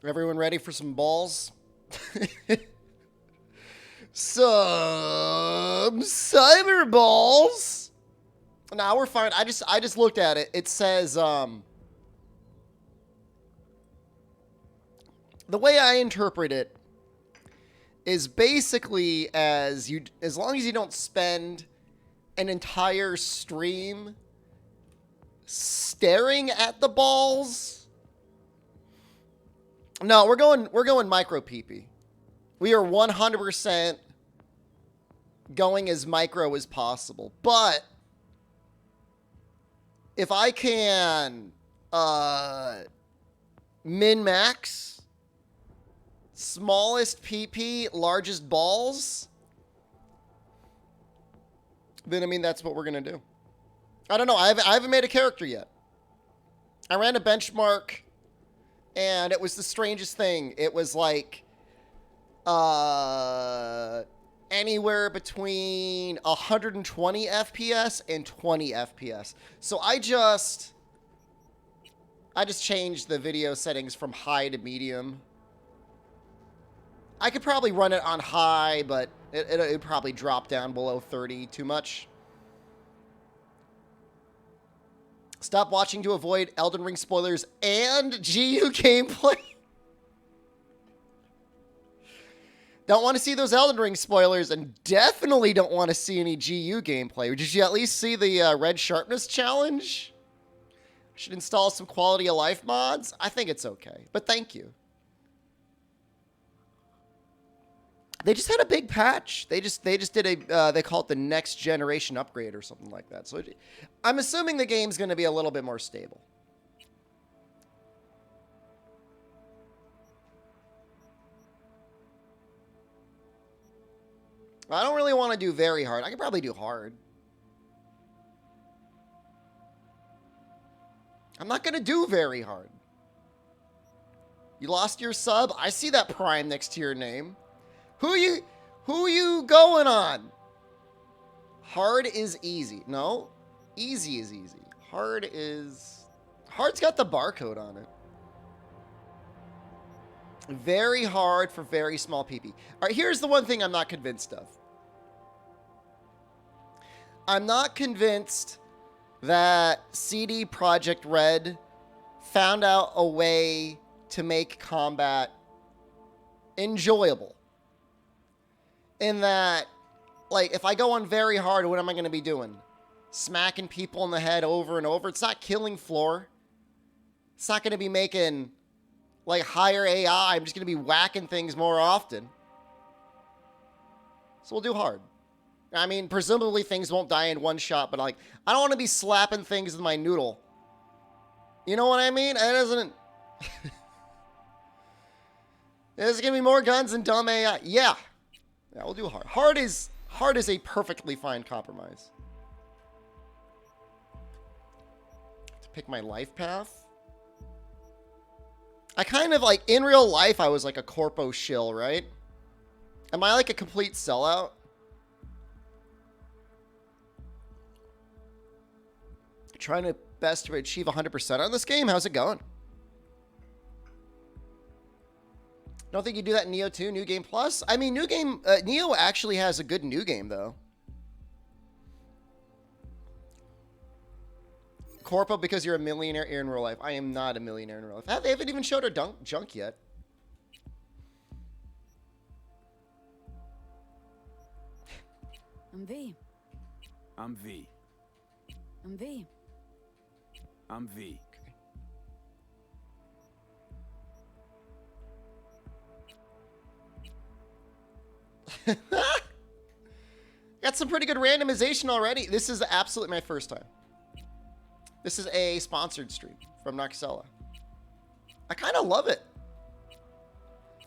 Everyone ready for some balls? Some cyber balls. Now we're fine. I just looked at it. It says the way I interpret it is basically as long as you don't spend an entire stream staring at the balls. No, we're going micro peepee. We are 100% going as micro as possible. But if I can min-max smallest PP, largest balls, then I mean that's what we're gonna do. I don't know. I haven't made a character yet. I ran a benchmark, and it was the strangest thing. It was like anywhere between 120 FPS and 20 FPS. So I just changed the video settings from high to medium. I could probably run it on high, but it'd probably drop down below 30 too much. Stop watching to avoid Elden Ring spoilers and GU gameplay. Don't want to see those Elden Ring spoilers, and definitely don't want to see any GU gameplay. Did you at least see the red sharpness challenge? Should install some quality of life mods. I think it's okay, but thank you. They just had a big patch. They just did a they call it the next generation upgrade or something like that. So I'm assuming the game's going to be a little bit more stable. I don't really want to do very hard. I could probably do hard. I'm not going to do very hard. You lost your sub? I see that prime next to your name. Who you going on? Hard is easy. No, easy is easy. Hard's got the barcode on it. Very hard for very small PP. All right, here's the one thing I'm not convinced of. I'm not convinced that CD Projekt Red found out a way to make combat enjoyable. In that, like, if I go on very hard, what am I going to be doing? Smacking people in the head over and over? It's not killing floor. It's not going to be making, like, higher AI. I'm just going to be whacking things more often. So we'll do hard. I mean, presumably things won't die in one shot, but, like, I don't want to be slapping things with my noodle. You know what I mean? It doesn't... There's going to be more guns and dumb AI. Yeah. Yeah, we'll do hard. Hard is a perfectly fine compromise. To pick my life path. I kind of like, in real life, I was like a corpo shill, right? Am I like a complete sellout? Trying to best to achieve 100% on this game. How's it going? Don't think you do that in Neo 2, New Game Plus? I mean, New Game... Neo actually has a good New Game, though. Corpo because you're a millionaire in real life. I am not a millionaire in real life. They haven't even showed her junk yet. I'm V. I'm V. I'm V. I'm V. Got some pretty good randomization already. This is absolutely my first time. This is a sponsored stream from Noxella. I kind of love it.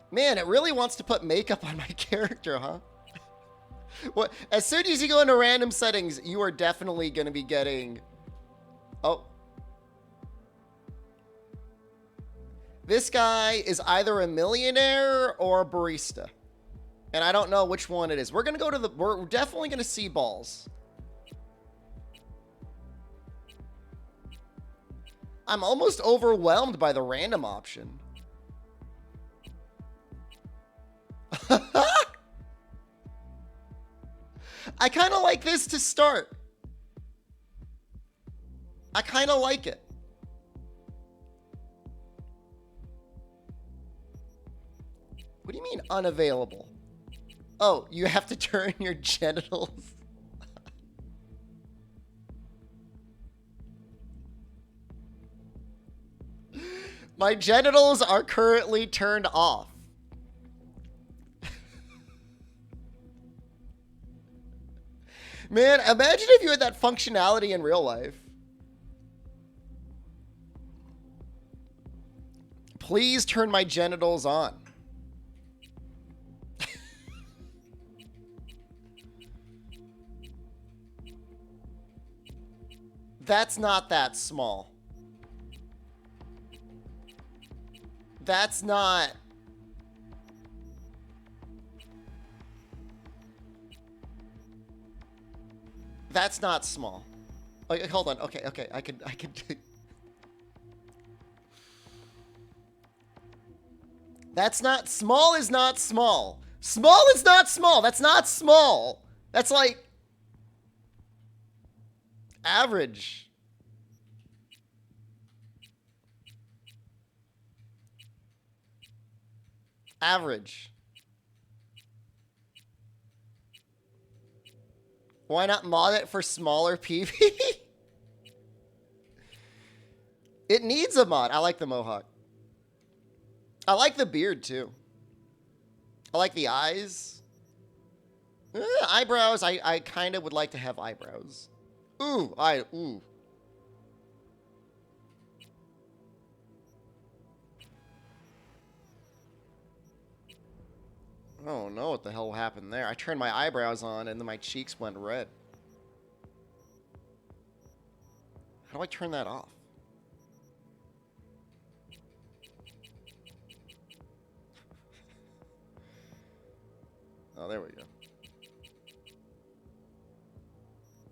Man, it really wants to put makeup on my character, huh? Well, as soon as you go into random settings, you are definitely going to be getting... Oh. This guy is either a millionaire or a barista. And I don't know which one it is. We're going to go to the... We're definitely going to see balls. I'm almost overwhelmed by the random option. I kind of like this to start. I kind of like it. What do you mean unavailable? Oh, you have to turn your genitals. My genitals are currently turned off. Man, imagine if you had that functionality in real life. Please turn my genitals on. That's not that small. That's not... That's not small. Okay, hold on. Okay, I could... That's not... Small is not small. Small is not small. That's not small. That's like... average. Average. Why not mod it for smaller PV? It needs a mod. I like the mohawk. I like the beard too. I like the eyes. Eyebrows. I kind of would like to have eyebrows. Ooh. Ooh. I don't know what the hell happened there. I turned my eyebrows on and then my cheeks went red. How do I turn that off? Oh, there we go.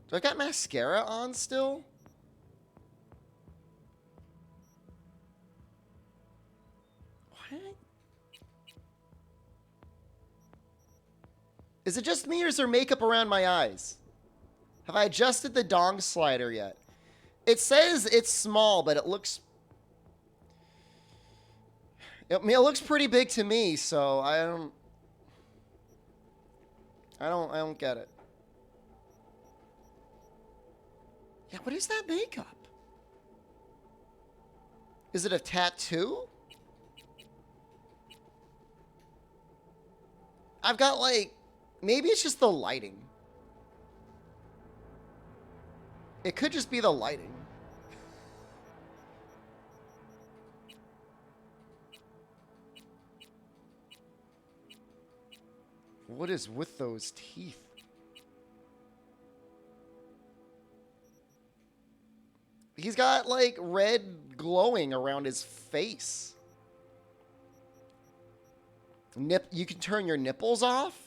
Do I got mascara on still? What? Is it just me or is there makeup around my eyes? Have I adjusted the dong slider yet? It says it's small, but it looks... I mean, it looks pretty big to me, so I don't get it. Yeah, what is that makeup? Is it a tattoo? I've got like... Maybe it's just the lighting. It could just be the lighting. What is with those teeth? He's got like red glowing around his face. You can turn your nipples off?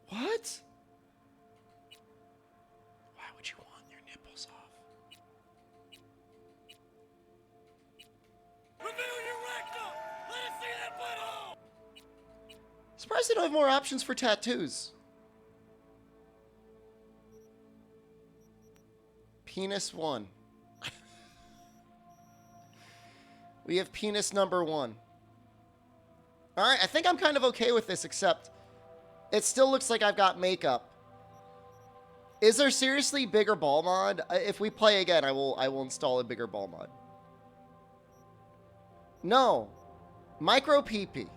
What? Why would you want your nipples off? Reveal your rectum! Let us see that butthole! Surprised they don't have more options for tattoos. Penis 1. We have penis number 1. Alright, I think I'm kind of okay with this, except it still looks like I've got makeup. Is there seriously bigger ball mod? If we play again, I will install a bigger ball mod. No. Micro PP.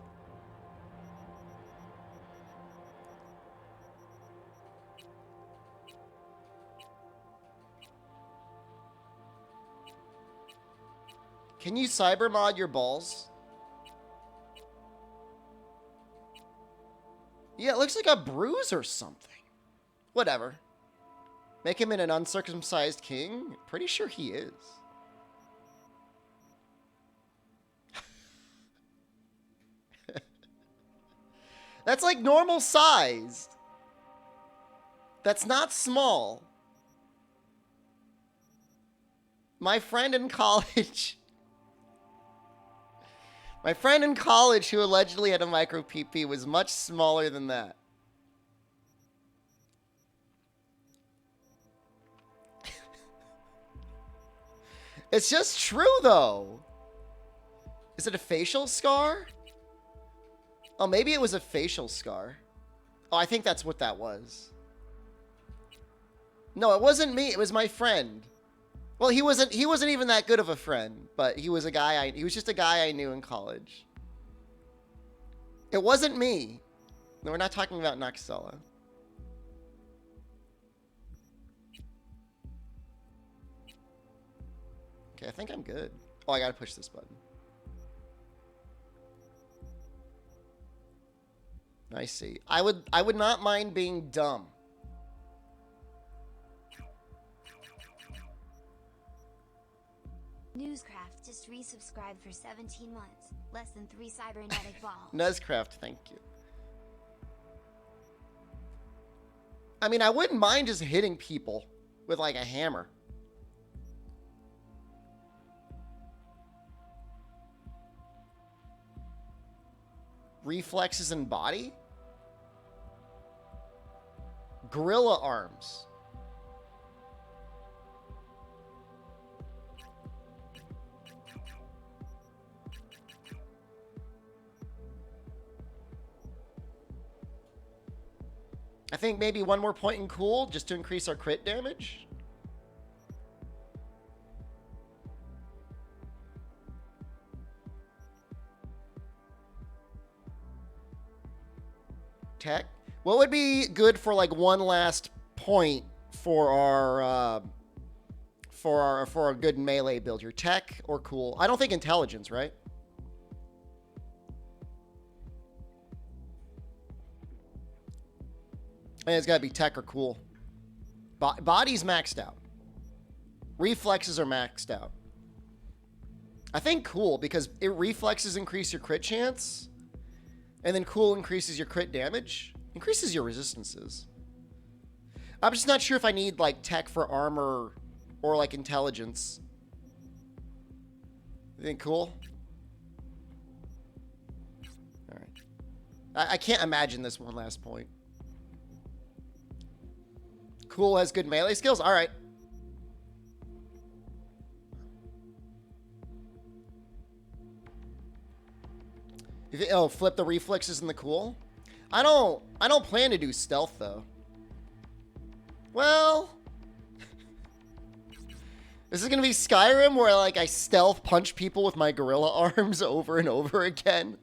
Can you cyber mod your balls? Yeah, it looks like a bruise or something. Whatever. Make him an uncircumcised king? Pretty sure he is. That's like normal sized. That's not small. My friend in college... My friend in college who allegedly had a micro PP was much smaller than that. It's just true, though. Is it a facial scar? Oh, maybe it was a facial scar. Oh, I think that's what that was. No, it wasn't me. It was my friend. Well, he wasn't even that good of a friend, but he was just a guy I knew in college. It wasn't me. No, we're not talking about Noxella. Okay, I think I'm good. Oh, I gotta push this button. I see. I would not mind being dumb. Newscraft just resubscribed for 17 months. Less than 3 cybernetic balls. Nuzcraft, thank you. I mean, I wouldn't mind just hitting people with like a hammer. Reflexes and body? Gorilla arms. I think maybe one more point in cool just to increase our crit damage. Tech. What would be good for like one last point for our for a good melee build? Your tech or cool? I don't think intelligence, right? I think it's got to be tech or cool. Body's maxed out. Reflexes are maxed out. I think cool because reflexes increase your crit chance. And then cool increases your crit damage. Increases your resistances. I'm just not sure if I need like tech for armor or like intelligence. You think cool? Alright. I can't imagine this one last point. Cool has good melee skills? Alright. Oh, flip the reflexes and the cool? I don't plan to do stealth though. Well, this is gonna be Skyrim where like I stealth punch people with my gorilla arms over and over again.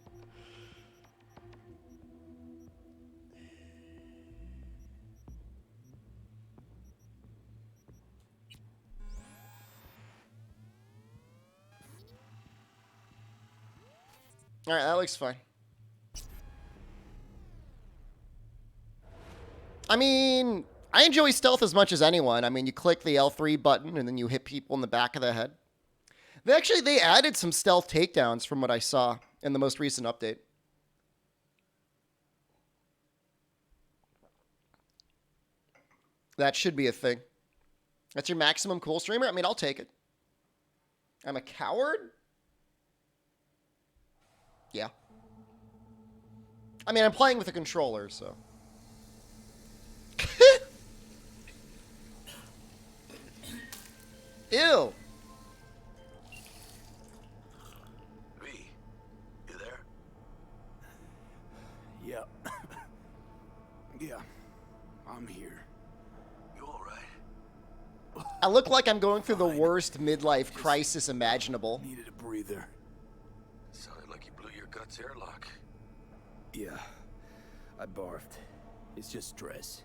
All right, that looks fine. I mean, I enjoy stealth as much as anyone. I mean, you click the L3 button and then you hit people in the back of the head. They added some stealth takedowns from what I saw in the most recent update. That should be a thing. That's your maximum cool streamer? I mean, I'll take it. I'm a coward? Yeah. I mean, I'm playing with a controller, so. Ew. V, you there? Yeah. Yeah. I'm here. You all right? I look like I'm going through the worst midlife crisis imaginable. Needed a breather. Sounded like you blew your guts airlock. Yeah. I barfed. It's just stress.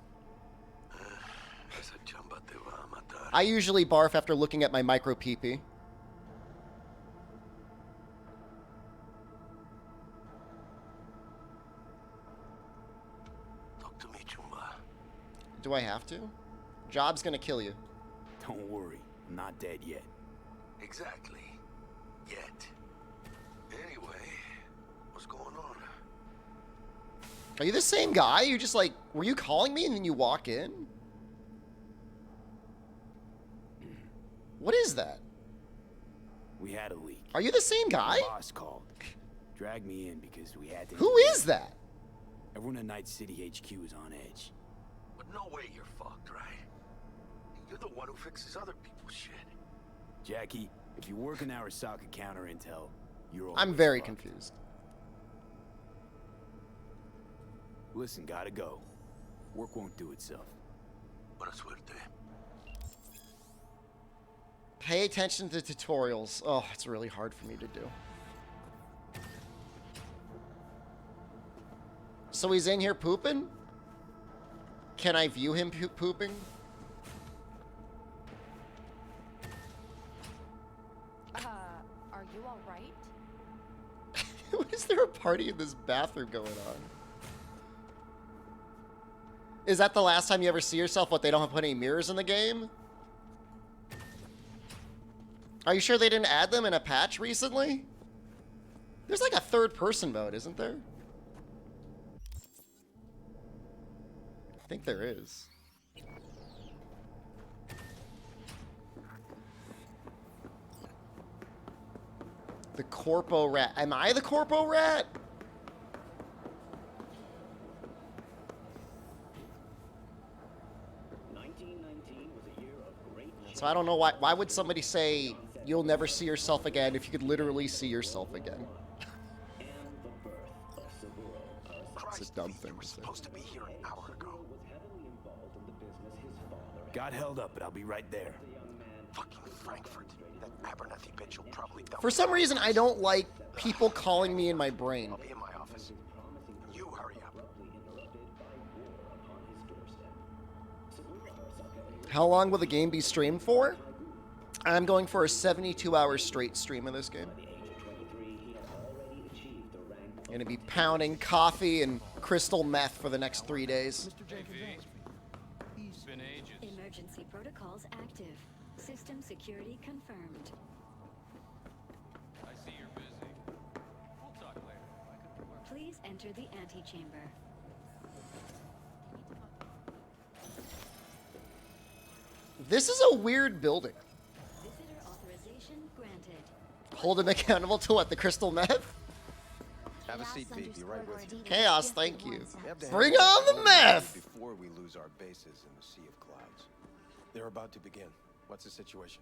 Esa chamba te va a matar. I usually barf after looking at my micro PP. Talk to me, Chumba. Do I have to? Job's gonna kill you. Don't worry. I'm not dead yet. Exactly. Yet. Anyway, what's going on? Are you the same guy? You just like, were you calling me and then you walk in? What is that? We had a leak. Are you the same guy? The boss called. Dragged me in because we had to. Who is that? Everyone in Night City HQ is on edge. But no way you're fucked, right? You're the one who fixes other people's shit. Jackie, if you work in Arasaka counter intel, you're I'm always very fucked. confused. Listen, gotta go. Work won't do itself. Buena suerte. Pay attention to tutorials. Oh, it's really hard for me to do. So he's in here pooping? Can I view him pooping? Are you all right? What is there a party in this bathroom going on? Is that the last time you ever see yourself? What, they don't have put any mirrors in the game? Are you sure they didn't add them in a patch recently? There's like a third-person mode, isn't there? I think there is. The Corpo Rat. Am I the Corpo Rat? So I don't know why would somebody say you'll never see yourself again if you could literally see yourself again? It's a dumb thing You were to say. supposed to be here an hour ago. Got held up, but I'll be right there. Fucking Frankfurt. That Abernathy bitch will probably dump For some reason, I don't like people calling me in my brain. I'll be in my office. You hurry up. How long will the game be streamed for? I'm going for a 72-hour straight stream of this game. Gonna be pounding coffee and crystal meth for the next 3 days. It's been ages. Emergency protocols active. System security confirmed. I see you're busy. We'll talk later. I could work. Please enter the antechamber. This is a weird building. Visitor authorization granted. Hold him accountable to what, the crystal meth? Have a seat, V. Be right with you. Chaos, thank you. We have to Bring handle on this the all meth! before we lose our bases in the Sea of Clouds. They're about to begin. What's the situation?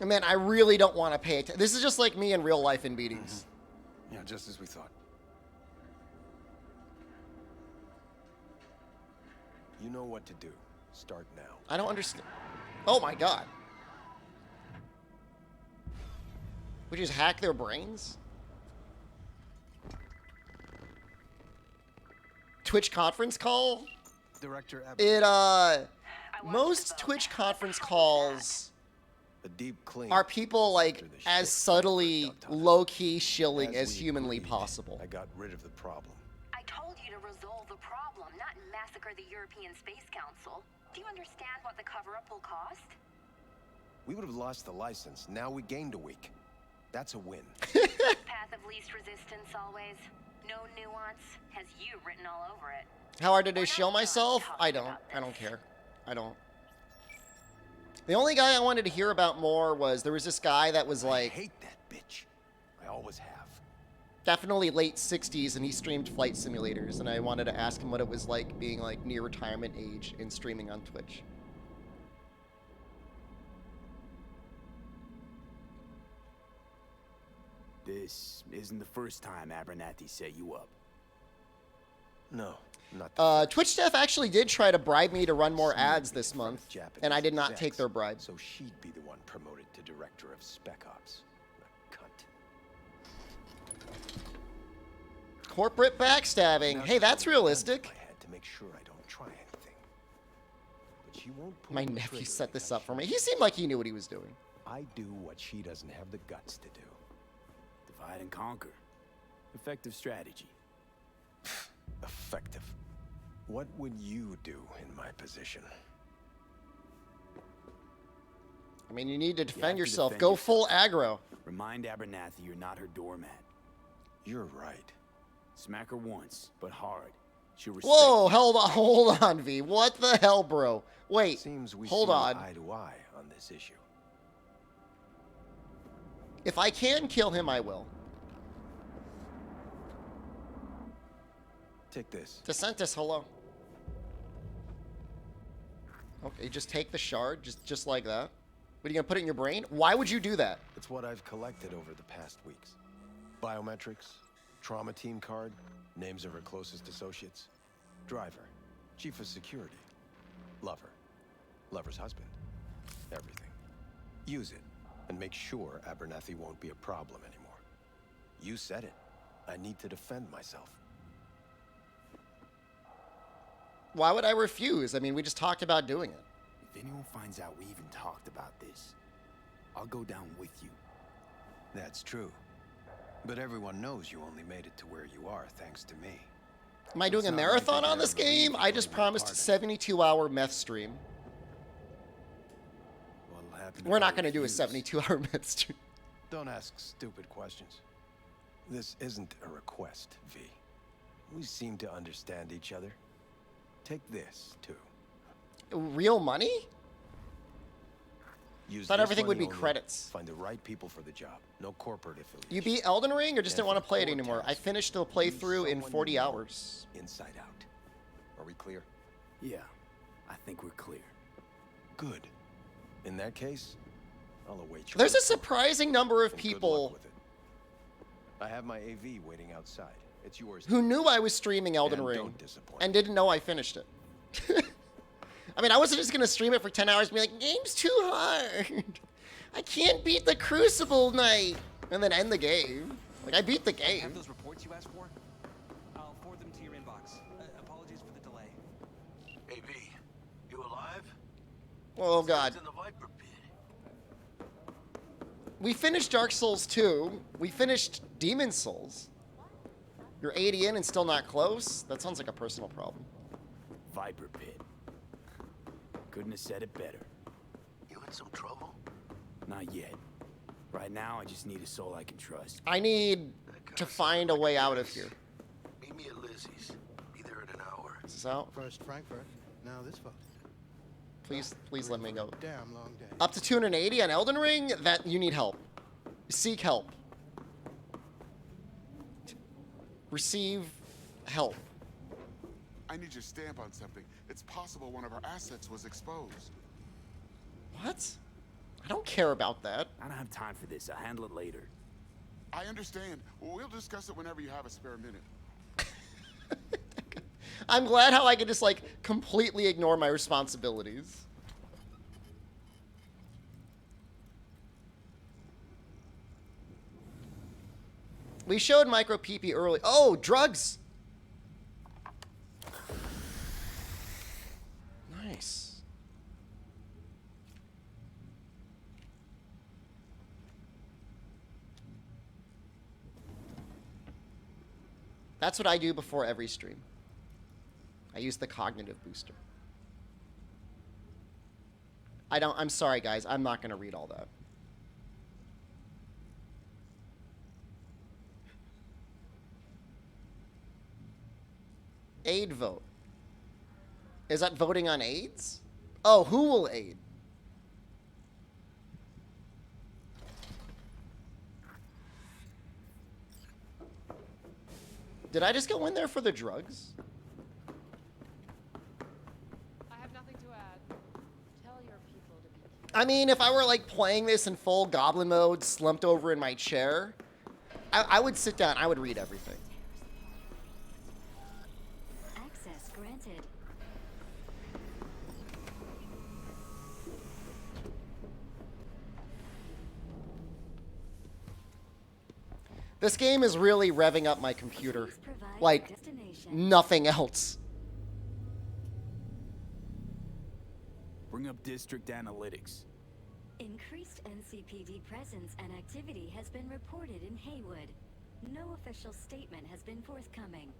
Man, I really don't want to pay attention. This is just like me in real life in meetings. Yeah, just as we thought. You know what to do. Start now. I don't understand. Oh my god. We just hack their brains? Twitch conference call? Director It, most Twitch conference calls a deep clean. are people, like, After the as shit subtly, dumped on us. low-key shilling As as we humanly agreed, possible. I got rid of the problem. I told you to resolve the problem, not massacre the European Space Council. Do you understand what the cover-up will cost? We would have lost the license. Now we gained a week. That's a win. Path of least resistance always. No nuance. Has you written all over it. How hard did I We're shill not done myself? talking I don't. about I don't this. care. I don't. The only guy I wanted to hear about more was there was this guy that was I like hate that bitch. I always have. definitely late 60s and he streamed flight simulators and I wanted to ask him what it was like being like near retirement age and streaming on Twitch. This isn't the first time Abernathy set you up. No, not the Twitch staff actually did try to bribe me to run more She ads would be this in front month, of Japanese and I did not execs, take their bribe. So she'd be the one promoted to director of Spec Ops. A cunt. Corporate backstabbing. Now, Hey, that's she'll realistic. bend my head to make sure I don't try anything. But she won't pull My the nephew trigger set this unless up for me. she He seemed like he knew what he was doing. I do what she doesn't have the guts to do. Divide and conquer. Effective strategy. Effective. What would you do in my position? I mean, you need to have defend to yourself. defend Go yourself. full aggro. Remind Abernathy you're not her doormat. You're right. Smack her once, but hard. She'll respect Whoa, you. hold on, V. What the hell, bro? Wait, Seems we hold see on. eye to eye on this issue. If I can kill him, I will. Take this. DeSantis, hello. Okay, just take the shard, just like that. What, are you gonna put it in your brain? Why would you do that? It's what I've collected over the past weeks. Biometrics, trauma team card, names of her closest associates, driver, chief of security, lover, lover's husband, everything. Use it, and make sure Abernathy won't be a problem anymore. You said it. I need to defend myself. Why would I refuse? I mean, we just talked about doing it. If anyone finds out we even talked about this, I'll go down with you. That's true. But everyone knows you only made it to where you are thanks to me. Am I doing a It's not like marathon they on could this ever leave game? you I just for promised a part of it. 72-hour meth stream. What'll happen if We're not I going to do a refuse? 72-hour meth stream. Don't ask stupid questions. This isn't a request, V. We seem to understand each other. Take this, too. Real money? Use Thought this everything would money be only. credits. Find the right people for the job. No corporate affiliation. You beat Elden Ring or just didn't want to play it Definite anymore? I forecast. finished the Use playthrough in someone 40 you know hours. Inside out. Are we clear? Yeah, I think we're clear. Good. In that case, I'll await your There's a report. surprising number of And good luck people with it. I have my AV waiting outside. It's yours. who knew I was streaming Elden And Ring don't disappoint. and didn't know I finished it. I mean, I wasn't just going to stream it for 10 hours and be like, game's too hard. I can't beat the Crucible Knight. And then end the game. Like, I beat the Have game. those reports you asked for? I'll forward them to your inbox. Apologies for the delay. Hey, V, you alive? Oh, God. It's in the Viper pit. We finished Dark Souls 2. We finished Demon Souls. You're 80 in and still not close? That sounds like a personal problem. Viper pit. Couldn't have said it better. You in some trouble? Not yet. Right now, I just need a soul I can trust. I need to find a way out of here. Meet me at Lizzie's. Be there in an hour. Is this out? First Frankfurt, now this fuck. Please let me go. Damn long day. Up to 280 on Elden Ring? That you need help. Seek help. Receive help. I need your stamp on something. It's possible one of our assets was exposed. What? I don't care about that. I don't have time for this. I'll handle it later. I understand. We'll discuss it whenever you have a spare minute. I'm glad how I can just, like, completely ignore my responsibilities. We showed Micro PP early. Oh, drugs! Nice. That's what I do before every stream. I use the cognitive booster. I'm sorry, guys. I'm not going to read all that. Aid vote. Is that voting on AIDS? Oh, who will aid? Did I just go in there for the drugs? I have nothing to add. Tell your people to be. I mean, if I were like playing this in full goblin mode, slumped over in my chair, I would sit down. I would read everything. Access granted. This game is really revving up my computer. Please provide Like, destination. nothing else. Bring up district analytics. Increased NCPD presence and activity has been reported in Haywood. No official statement has been forthcoming.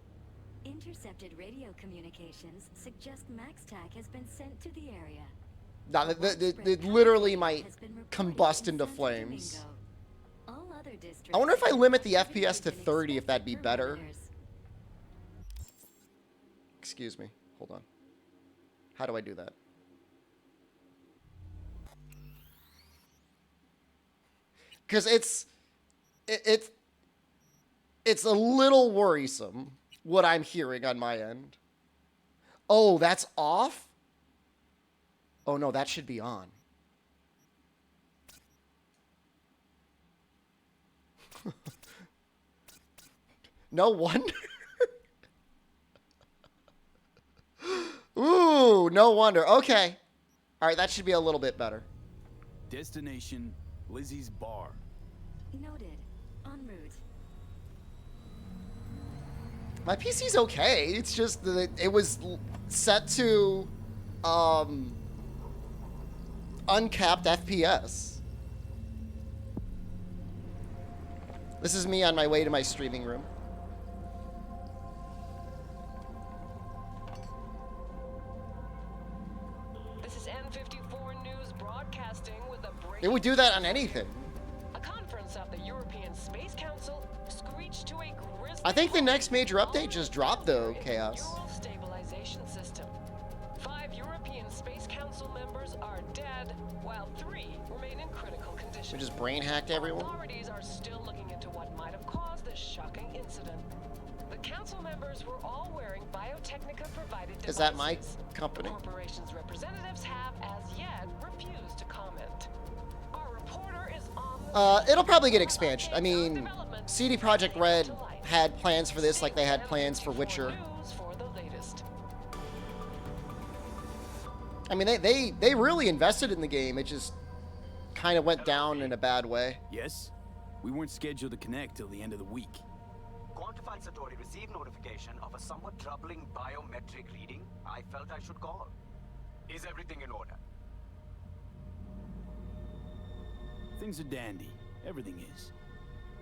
Intercepted radio communications suggest MaxTac has been sent to the area. No, it literally might combust into flames. All other districts I wonder if I limit the FPS to 30, if that'd be better. Excuse me. Hold on. How do I do that? Because it's It's a little worrisome what I'm hearing on my end. Oh, that's off? Oh no, that should be on. No wonder. Ooh, no wonder. Okay. All right, that should be a little bit better. Destination, Lizzie's bar. Noted. En route. My PC's okay. It's just that it was set to uncapped FPS. This is me on my way to my streaming room. This is N54 News broadcasting with a break. It would do that on anything. A conference of the European Space Council screeched to a grisly I think the next major update just dropped though, Chaos. neural stabilization system. 5 European Space Council members are dead, while 3 remain in critical condition. We just brain hacked everyone. Authorities are still looking into what might have caused this shocking incident. The council members were all wearing Biotechnica-provided devices. Is that my company? The corporation's representatives have, as yet, refused to comment. Our reporter is on It'll probably get expansion. I mean, CD Projekt Red had plans for this like they had plans for Witcher. news for the latest. I mean, they really invested in the game. It just kind of went down in a bad way. Yes? We weren't scheduled to connect till the end of the week. Quantified Satori received notification of a somewhat troubling biometric reading. I felt I should call. Is everything in order? Things are dandy. Everything is.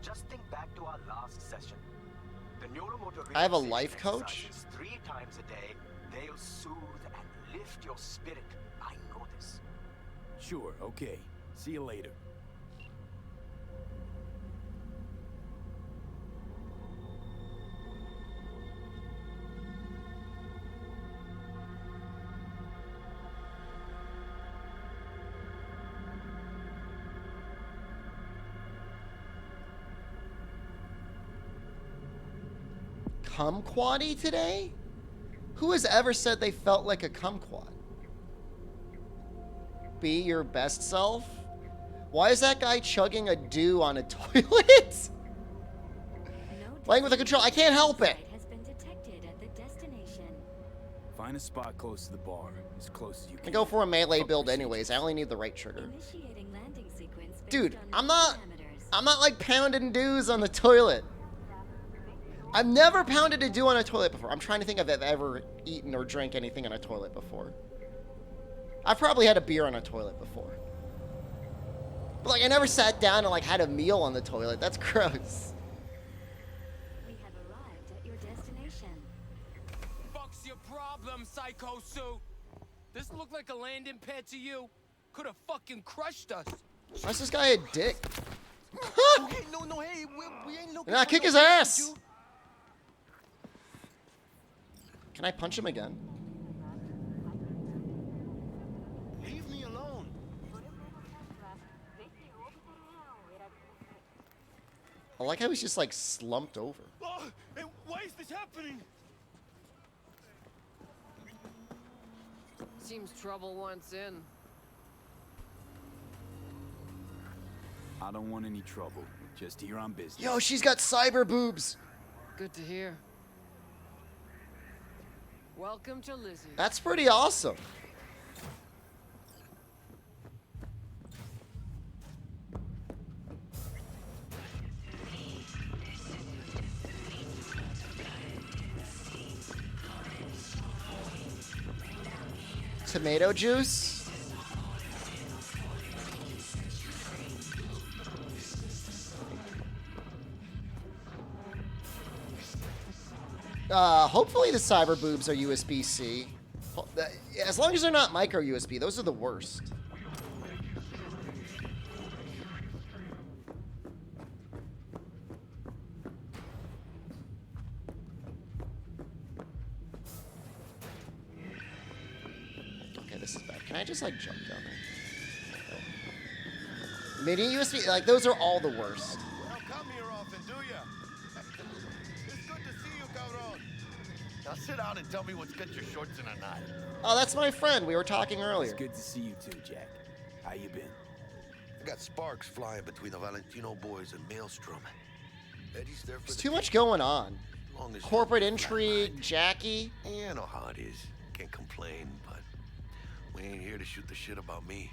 Just think back to our last session. The neuromotor I have a relaxation life coach? exercises 3 times a day. They'll soothe and lift your spirit. I know this. Sure, okay. See you later. Kumquatty today? Who has ever said they felt like a kumquat? Be your best self? Why is that guy chugging a dew on a toilet? Playing with a control. I can't help it. Has been detected at the destination. Find a spot close to the bar, as close as you I can. go for a melee build anyways. I only need the right trigger. Initiating landing sequence based Dude, on I'm not like pounding dews on the toilet. I've never pounded a dew on a toilet before. I'm trying to think if I've ever eaten or drank anything on a toilet before. I've probably had a beer on a toilet before. But like I never sat down and like had a meal on the toilet. That's gross. We have arrived at your destination. Fuck's your problem, Psycho Suit? This look like a landing pad to you? Could have fucking crushed us. Why's this guy a dick? Okay, no, hey, we ain't looking. Nah, for kick no his beef, ass. you. Can I punch him again? Leave me alone. I like how he's just like slumped over. Oh, hey, why is this happening? Seems trouble once in. I don't want any trouble. Just here on business. Yo, she's got cyber boobs. Good to hear. Welcome to Lizzie. That's pretty awesome. Tomato juice. Hopefully the cyber boobs are USB-C. As long as they're not micro USB, those are the worst. Okay, this is bad. Can I just like jump down there? Mini USB, like those are all the worst. Now come here, Now sit down and tell me what's got your shorts in a knot. Oh, that's my friend. We were talking earlier. It's good to see you too, Jack. How you been? I got sparks flying between the Valentino boys and Maelstrom. Eddie's there for There's the too much team. going on. Long as you Corporate don't get intrigue, flatlined. Jackie. Yeah, I know how it is. Can't complain, but we ain't here to shoot the shit about me.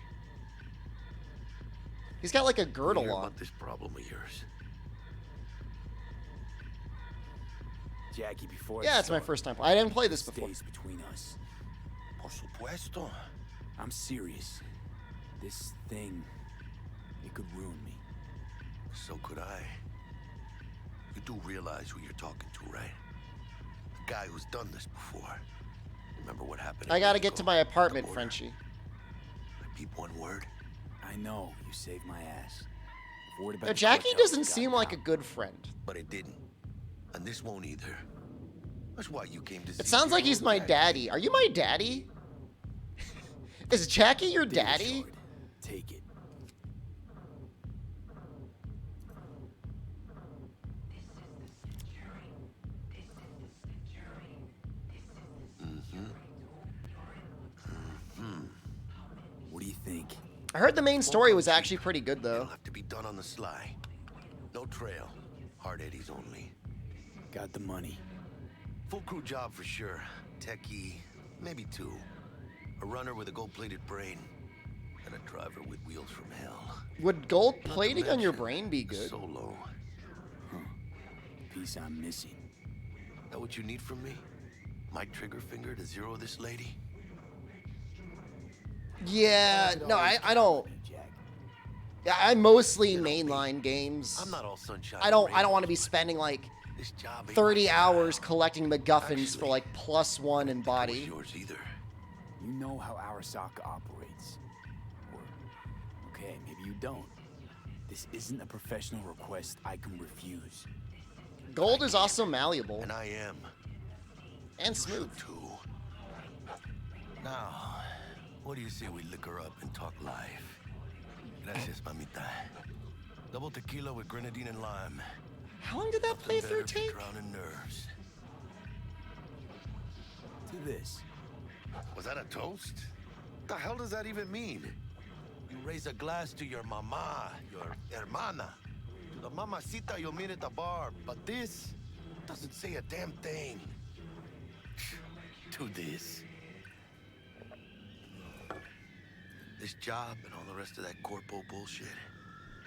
He's got like a We girdle hear on. about this problem of yours. Jackie, before Yeah, I it's my start, first time. I didn't play this before. stays between us. Por supuesto. I'm serious. This thing, it could ruin me. So could I. You do realize who you're talking to, right? The guy who's done this before. Remember what happened? I gotta get to my apartment, Frenchie. I peep one word. I know, you saved my ass. If word about Now, the Jackie cartels doesn't got seem like a out, good friend. But it didn't. And this won't either. That's why you came to see It sounds like your he's old my dad. daddy. Are you my daddy? Is Jackie your Take it, daddy? Short. Take it. What do you think? I heard the main story was actually pretty good though. It'll have to be done on the sly. No trail. Hard eddies only. Got the money. Full crew job for sure. Techie, maybe two. A runner with a gold-plated brain. And a driver with wheels from hell. Would gold Not to plating on your mention brain be good? Solo. Piece I'm missing. That what you need from me? My trigger finger to zero this lady? Yeah, no, I don't. Yeah, I mostly mainline games. I'm not all sunshine. I don't want to be spending like This job ain't 30 my hours style. collecting MacGuffins for Actually, like +1 in It was body. yours either. You know how Arasaka operates. Or, okay, maybe you don't. This isn't a professional request I can refuse. Gold is also malleable And I am. and smooth. Too. Now, what do you say we liquor up and talk live? Gracias, mamita. Double tequila with grenadine and lime. How long did that Nothing playthrough better for take? drowning nerves. To this. Was that a toast? What the hell does that even mean? You raise a glass to your mama, your hermana. To the mamacita you'll meet at the bar. But this doesn't say a damn thing. To this. This job and all the rest of that corpo bullshit.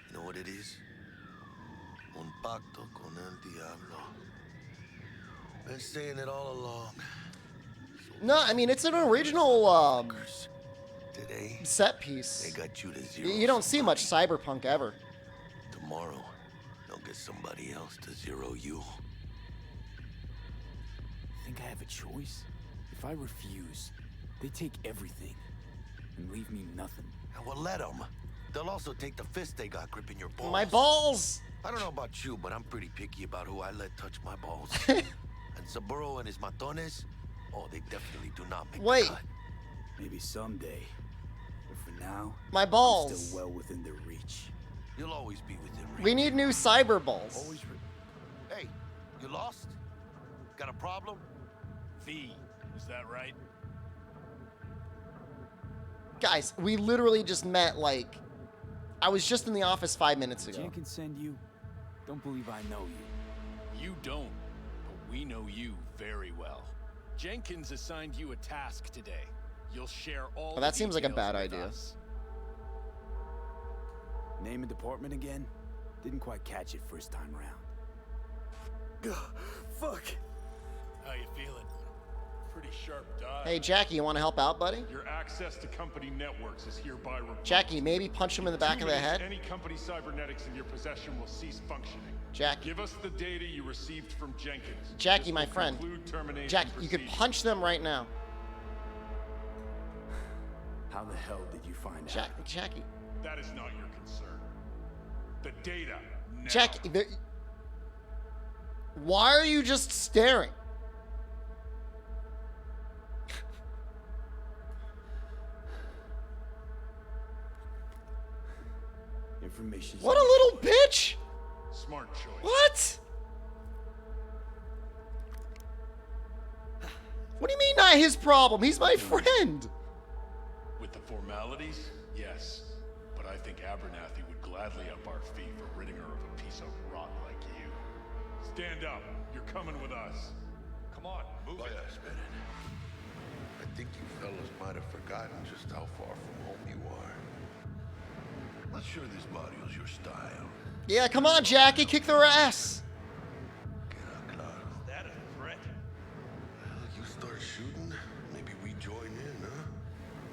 You know what it is? Un pacto con el diablo. Been saying it all along. No, I mean it's an original Today, set piece. they got you to zero. You don't see much Cyberpunk ever. Tomorrow, they'll get somebody else to zero you. Think I have a choice? If I refuse, they take everything and leave me nothing. And we'll let them. They'll also take the fist they got gripping your balls. My balls! I don't know about you, but I'm pretty picky about who I let touch my balls. And Saburo and his matones, oh, they definitely do not make the Wait. cut. Maybe someday. But for now, My I'm balls. still well within their reach. You'll always be within reach. We need new cyber balls. Always Hey, you lost? Got a problem? V, is that right? Guys, we literally just met like... I was just in the office 5 minutes ago. Jenkins send you? Don't believe I know you. You don't, but we know you very well. Jenkins assigned you a task today. You'll share all Well, that the seems like a details bad with idea. us. Name and department again? Didn't quite catch it first time round. Fuck. How you feeling? Pretty sharp dive. Hey, Jackie, you want to help out, buddy? Your access to company networks is hereby revoked. Jackie, maybe punch him in the back of the head? Any company cybernetics in your possession will cease functioning. Jackie. Give us the data you received from Jenkins. Jackie, This my will friend. conclude termination Jack, you could proceedings. punch them right now. How the hell did you find out? Jackie. That is not your concern. The data. Now. Jackie, why are you just staring? Information. What a little bitch! Smart choice. What? What do you mean not his problem? He's my friend. With the formalities, yes. But I think Abernathy would gladly up our fee for ridding her of a piece of rot like you. Stand up. You're coming with us. Come on, move it. I think you fellas might have forgotten just how far from home you are. Not sure this barrio's your style. Yeah, come on, Jackie, kick their ass. Is that a threat? Well, you start shooting, maybe we join in, huh?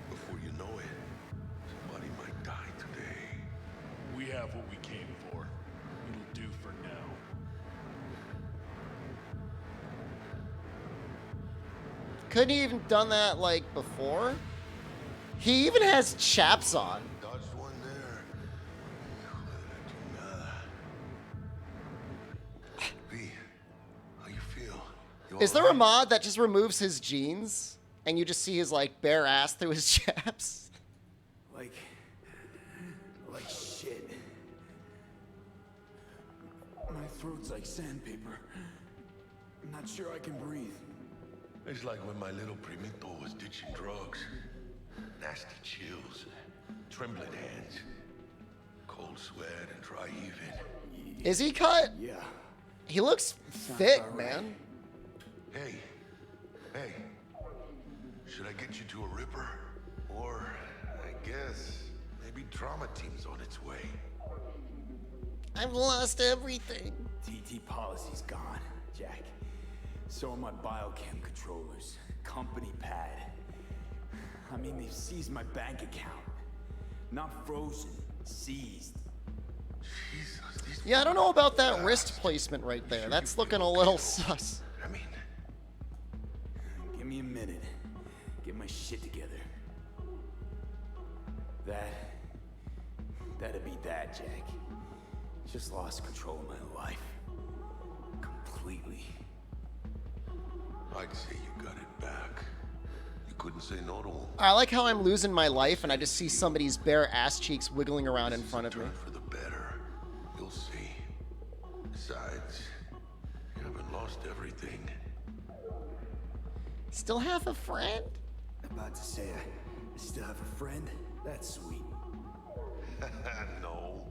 Before you know it, somebody might die today. We have what we came for. It'll do for now. Couldn't he even done that, like, before? He even has chaps on. Dodged one there. V, how you feel? You Is all there a right? mod that just removes his jeans and you just see his, like, bare ass through his chaps? Like shit. My throat's like sandpaper. I'm not sure I can breathe. It's like when my little primito was ditching drugs. Nasty chills, trembling hands, cold sweat and dry heaving. Is he cut? Yeah. He looks thick, man. Hey, should I get you to a Ripper? Or, I guess, maybe Trauma Team's on its way. I've lost everything. TT policy's gone, Jack. So are my biochem controllers, company pad. I mean, they've seized my bank account. Not frozen, seized. Jesus, Yeah, I don't know about that wrist placement right there. That's looking a little sus. I mean, give me a minute. Get my shit together. That'd be that, Jack. Just lost control of my life. Completely. I'd say you got it back. You couldn't say no to him. I like how I'm losing my life and I just see somebody's bare ass cheeks wiggling around in front of me. For the better. You'll see. Besides, you haven't lost everything. Still have a friend? About to say I still have a friend? That's sweet. No,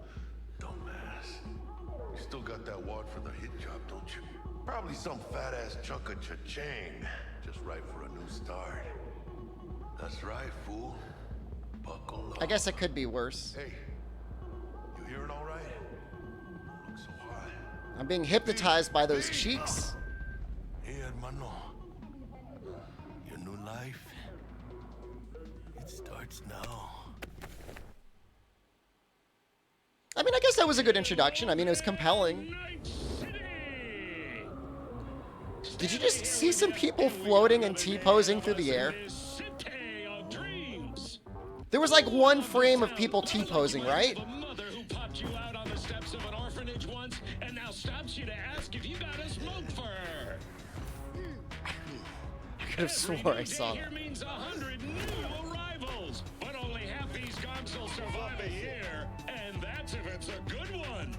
dumbass. You still got that wad for the hit job, don't you? Probably some fat-ass chunk of cha-ching. Just right for a new start. That's right, fool. Buckle up. I guess it could be worse. Hey, you hearing all right? Look so hot. I'm being hypnotized by those cheeks. Hey, hermano. Your new life, it starts now. I mean, I guess that was a good introduction. I mean, it was compelling. Did you just see some people floating and T-posing through the air? There was like one frame of people T-posing, right? I could have swore I saw that. Means 100 new arrivals, but only half these gonks will survive a year, and that's if it's a good one.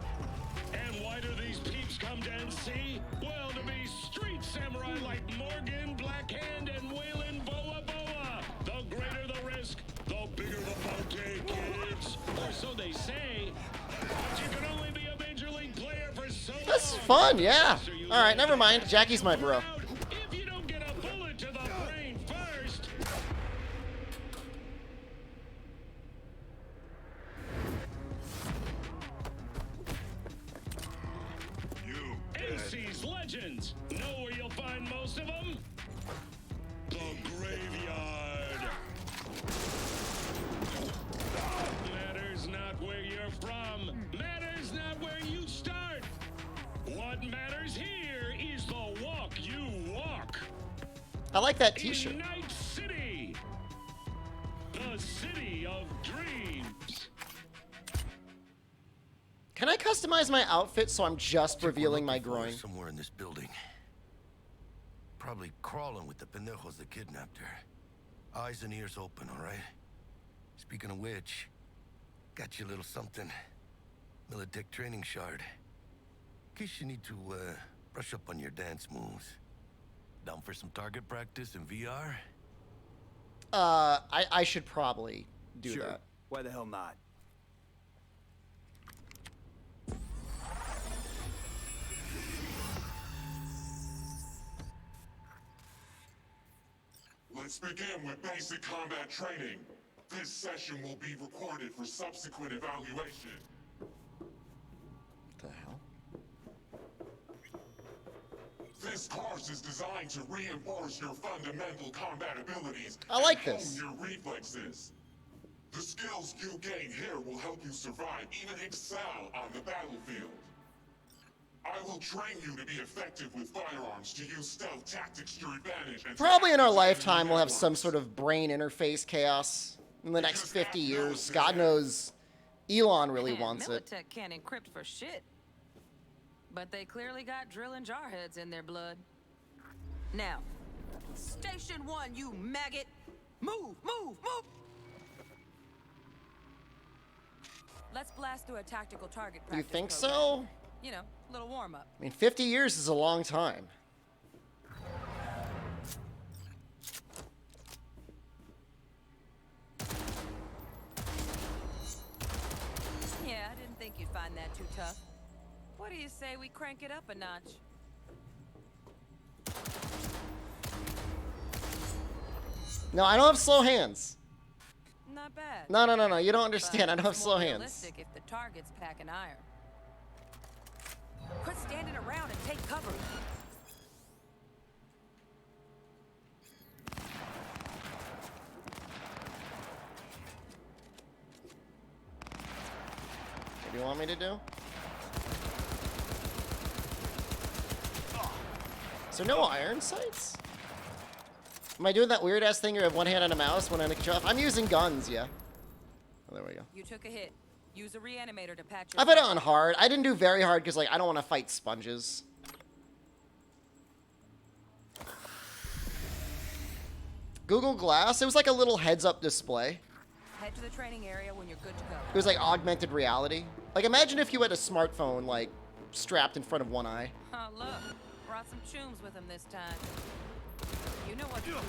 And why do these peeps come to NC? Well, to be street samurai like Morgan, Blackhand, and Waylon Boa Boa. The greater the risk, the bigger the bouquet, kids. Or so they say. But you can only be a major league player for so long. That's fun, yeah. All right, never mind. Jackie's my bro. If you don't get a bullet to the brain first. NC's legends. Know where you'll find most of them? The graveyard. Matters not where you're from. Matters not where you start. What matters here is the walk you walk. I like that t-shirt. In Night City. The city of dreams. Can I customize my outfit so I'm just revealing my Looking for her groin? somewhere in this building. Probably crawling with the pendejos that kidnapped her. Eyes and ears open, all right? Speaking of which, got you a little something. Militech training shard. In case you need to brush up on your dance moves. Down for some target practice in VR? I should probably do that. Why the hell not? Let's begin with basic combat training. This session will be recorded for subsequent evaluation. What the hell? This course is designed to reinforce your fundamental combat abilities. I like and this. hone your reflexes. The skills you gain here will help you survive, even excel on the battlefield. I will train you to be effective with firearms, to use stealth tactics to your advantage, and Probably in our lifetime we'll have some sort of brain interface chaos in the next 50 years. God knows Elon really wants it. Militech can't encrypt for shit. But they clearly got drilling jarheads in their blood. Now, Station 1, you maggot! Move, move, move! Let's blast through a tactical target practice. You think program. so? You know, a little warm-up. I mean, 50 years is a long time. Yeah, I didn't think you'd find that too tough. What do you say we crank it up a notch? No, I don't have slow hands. Not bad. No. You don't understand. I But don't have it's slow more hands. realistic if the target's packing iron. Quit standing around and take cover. What do you want me to do? Is there no iron sights? Am I doing that weird ass thing where I have one hand on a mouse, one hand on a control? I'm using guns, yeah. Oh, there we go. You took a hit. Use a reanimator to patch I put it on hard. I didn't do very hard because, like, I don't want to fight sponges. Google Glass. It was like a little heads-up display. Head to the training area when you're good to go. It was like augmented reality. Like, imagine if you had a smartphone, like, strapped in front of one eye. Oh, look. Brought some chooms with him this time. You know what to do, V.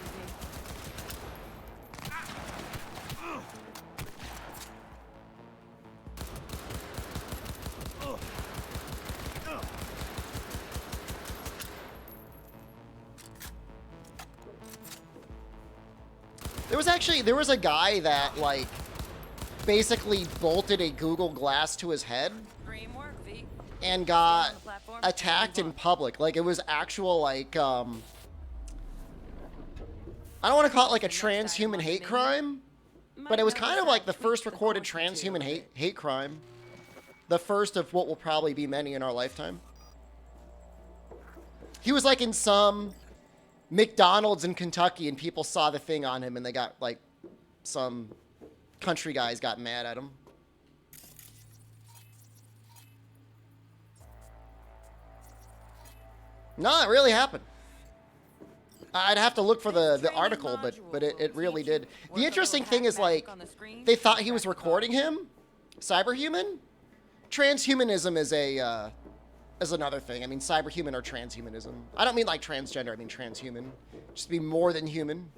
There was a guy that, like, basically bolted a Google Glass to his head and got attacked in public. Like, it was actual, like, I don't want to call it, like, a transhuman hate crime, but it was kind of like the first recorded transhuman hate crime. The first of what will probably be many in our lifetime. He was, like, in some McDonald's in Kentucky, and people saw the thing on him, and they got, like, some country guys got mad at him. No, it really happened. I'd have to look for the article, but it really did. The interesting thing is, like, they thought he was recording him. Cyberhuman? Transhumanism is another thing. I mean, cyberhuman or transhumanism. I don't mean like transgender, I mean transhuman. Just be more than human.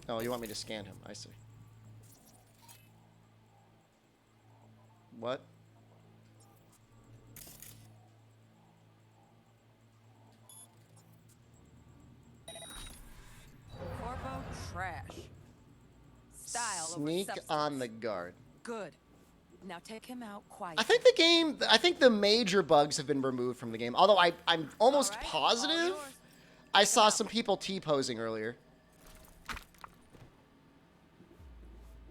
Oh, you want me to scan him? I see. What? Corpo trash. Style Sneak on the guard. Good. Now take him out quietly. I think the major bugs have been removed from the game. Although I'm almost positive I saw some people T-posing earlier.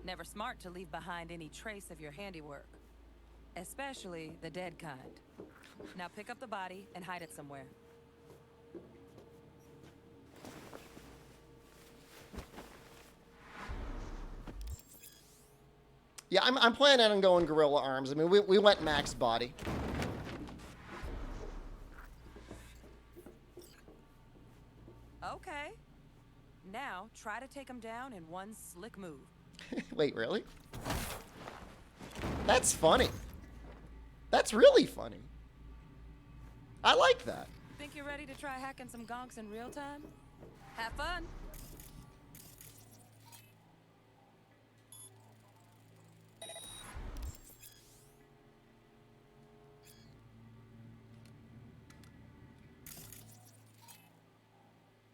Never smart to leave behind any trace of your handiwork. Especially the dead kind. Now pick up the body and hide it somewhere. Yeah, I'm planning on going gorilla arms. I mean, we went max body. Okay. Now, try to take him down in one slick move. Wait, really? That's funny. That's really funny. I like that. Think you're ready to try hacking some gonks in real time? Have fun.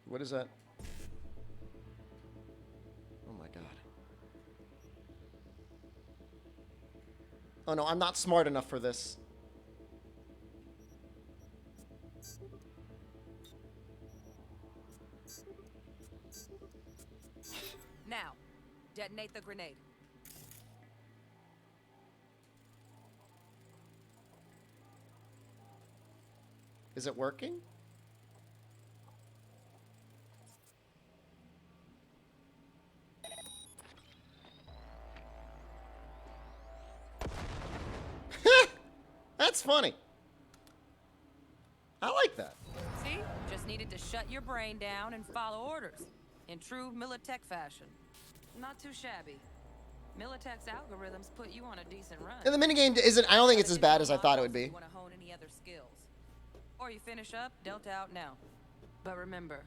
What is that? Oh my god. Oh no, I'm not smart enough for this. Now, detonate the grenade. Is it working? That's funny. I like that. See? Just needed to shut your brain down and follow orders. In true Militech fashion. Not too shabby. Militech's algorithms put you on a decent run. And the minigame isn't, I don't think it's as bad as I thought it would be. You want to hone any other skills. Or you finish up, dealt out now. But remember,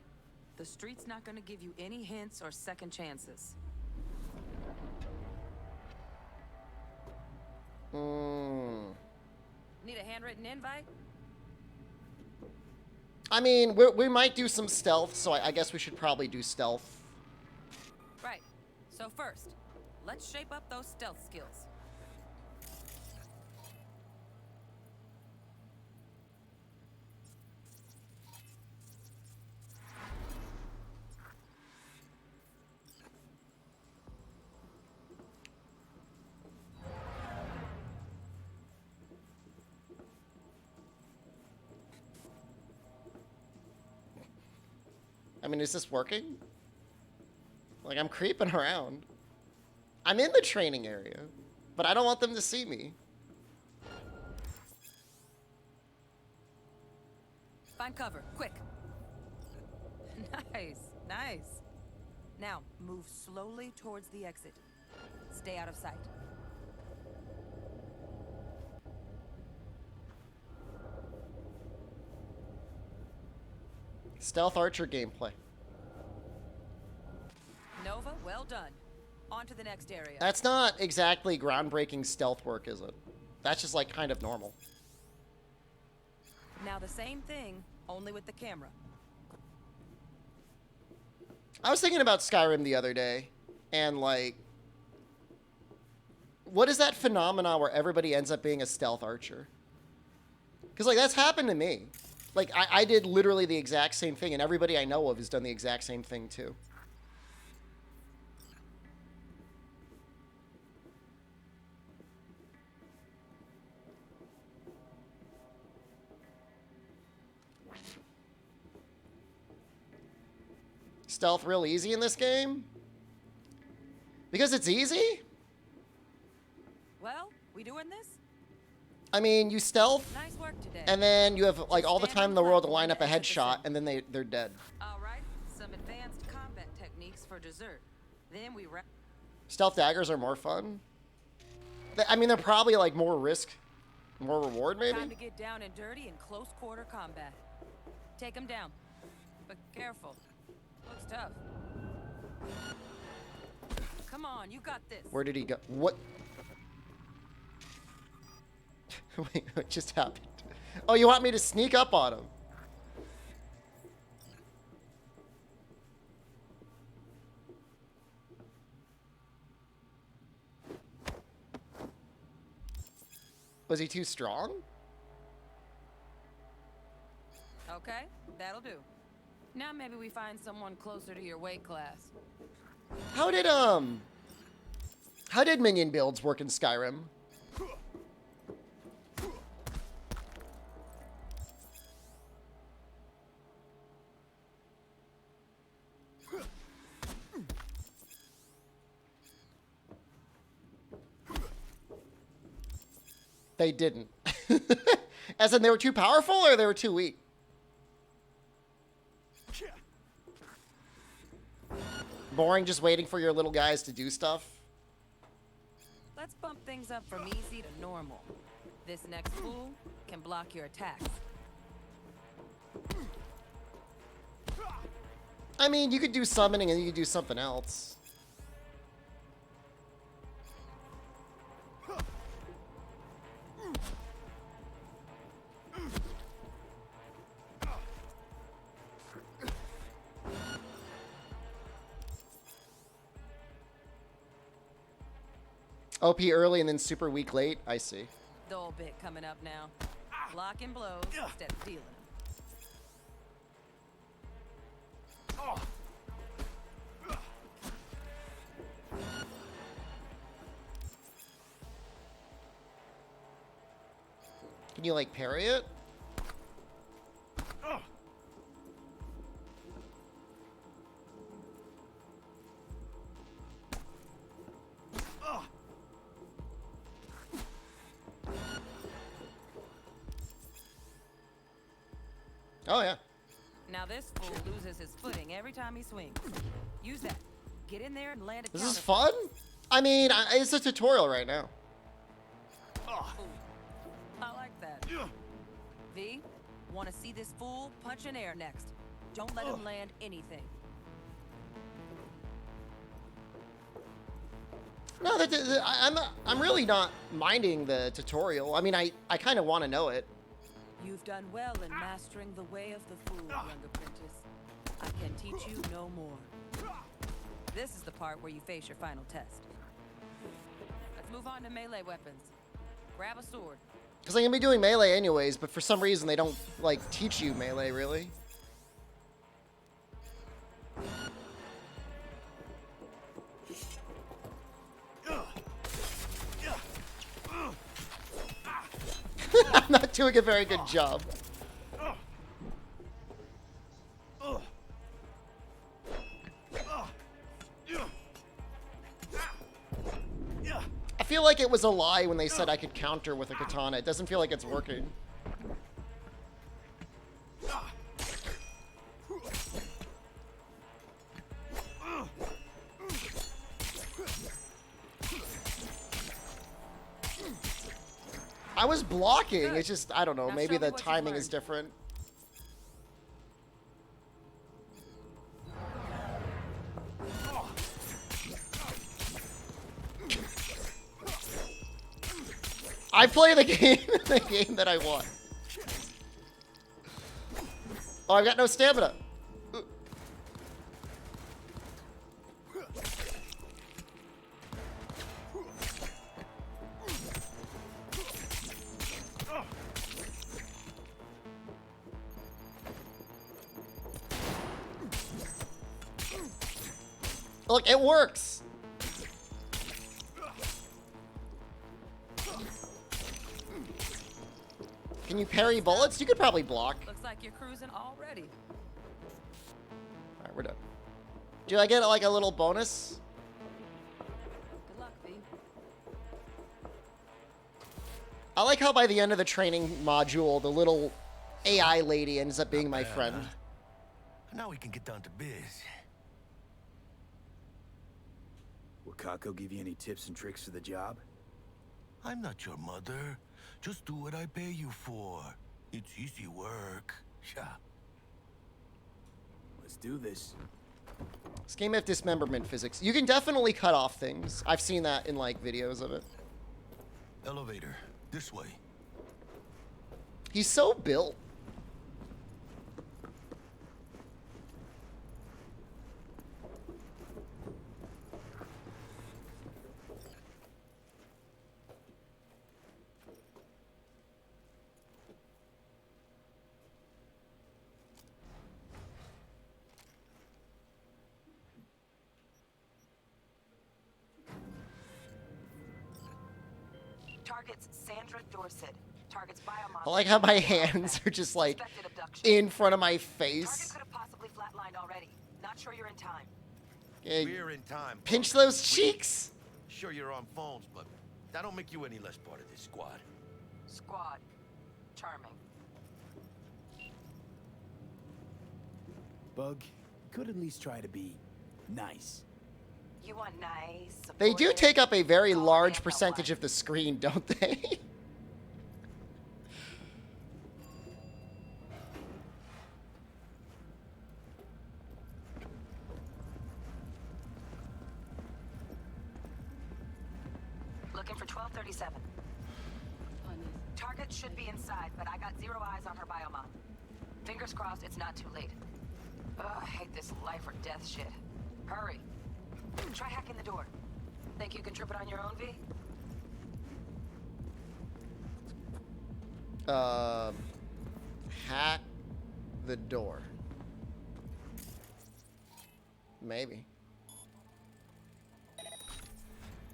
the street's not going to give you any hints or second chances. Need a handwritten invite? I mean, we might do some stealth, so I guess we should probably do stealth. Right. So first, let's shape up those stealth skills. I mean, is this working? Like, I'm creeping around. I'm in the training area, but I don't want them to see me. Find cover, quick. Nice, nice. Now, move slowly towards the exit. Stay out of sight. Stealth Archer gameplay. Nova, well done. On to the next area. That's not exactly groundbreaking stealth work, is it? That's just like kind of normal. Now the same thing, only with the camera. I was thinking about Skyrim the other day, and like, what is that phenomena where everybody ends up being a stealth archer? Because like that's happened to me. Like I did literally the exact same thing, and everybody I know of has done the exact same thing too. Stealth real easy in this game? Because it's easy? Well, we doing this? I mean, you stealth, Nice work today. and then you have like all the time in the world to line up a headshot, and then they're dead. All right, some advanced combat techniques for dessert. Then we wrap. Stealth daggers are more fun. I mean, they're probably like more risk, more reward, maybe? Time to get down and dirty in close quarter combat. Take them down, but careful. Looks tough. Come on, you got this. Where did he go? What? Wait, what just happened? Oh, you want me to sneak up on him? Was he too strong? Okay, that'll do. Now maybe we find someone closer to your weight class. How did minion builds work in Skyrim? They didn't. As in they were too powerful or they were too weak? boring just waiting for your little guys to do stuff? Let's bump things up from easy to normal. This next fool can block your attacks. I mean, you could do summoning and you could do something else. OP early and then super weak late. I see. Dull bit coming up now. Blocking blows instead of dealing them. Can you like parry it? Oh yeah. Now this fool loses his footing every time he swings. Use that. Get in there and land a This is counter. fun? I mean, it's a tutorial right now. I like that. V, want to see this fool punch in air next. Don't let him land anything. No, I'm really not minding the tutorial. I mean, I kind of want to know it. You've done well in mastering the way of the fool, young apprentice. I can teach you no more. This is the part where you face your final test. Let's move on to melee weapons. Grab a sword. Because I'm going to be doing melee anyways, but for some reason they don't, like, teach you melee, really. I'm not doing a very good job. I feel like it was a lie when they said I could counter with a katana. It doesn't feel like it's working. I was blocking. It's just, I don't know. Now Maybe show me the what you've timing is learned. different. I play the game that I want. Oh, I've got no stamina. Look, it works. Can you parry bullets? You could probably block. Looks like you're cruising already. Alright, we're done. Do I get like a little bonus? Good luck, V. I like how by the end of the training module, the little AI lady ends up being my friend. Now we can get down to biz. Will Kako give you any tips and tricks for the job? I'm not your mother. Just do what I pay you for. It's easy work. Yeah. Let's do this. This game has dismemberment physics. You can definitely cut off things. I've seen that in like videos of it. Elevator. This way. He's so built. Targets Sandra Dorset. Targets biomodel. I like how my hands are just like in front of my face. Target could have possibly flatlined already. Not sure you're in time. Okay, We're in time. pinch those cheeks. Sure you're on phones, but that don't make you any less part of this squad. Squad. Charming. Bug, you could at least try to be Nice. You want nice? They do supportive? take up a very Call large me if I percentage want. of the screen, don't they? Looking for 1237. Target should be inside, but I got 0 eyes on her biomon. Fingers crossed it's not too late. Ugh, I hate this life or death shit. Hurry. Try hacking the door. Think you can trip it on your own, V? Hack the door. Maybe.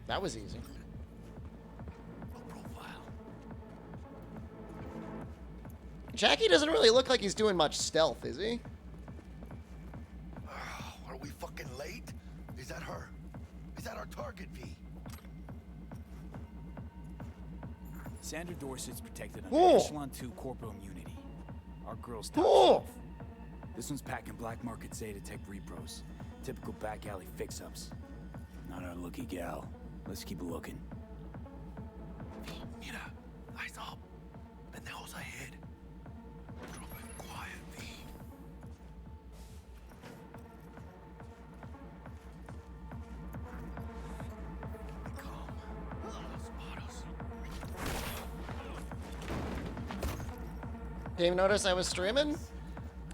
That was easy. Jackie doesn't really look like he's doing much stealth, is he? Are we fucking late? Is that her? Is that our target, V? Sandra Dorset's protected under Oh. Echelon 2 corporal immunity. Our girl's top Oh. shelf. This one's packing black market Zetatech repros. Typical back alley fix-ups. Not our lucky gal. Let's keep looking. Mira, eyes up. Pendejos ahead. Drop it quiet, V. Didn't notice I was streaming?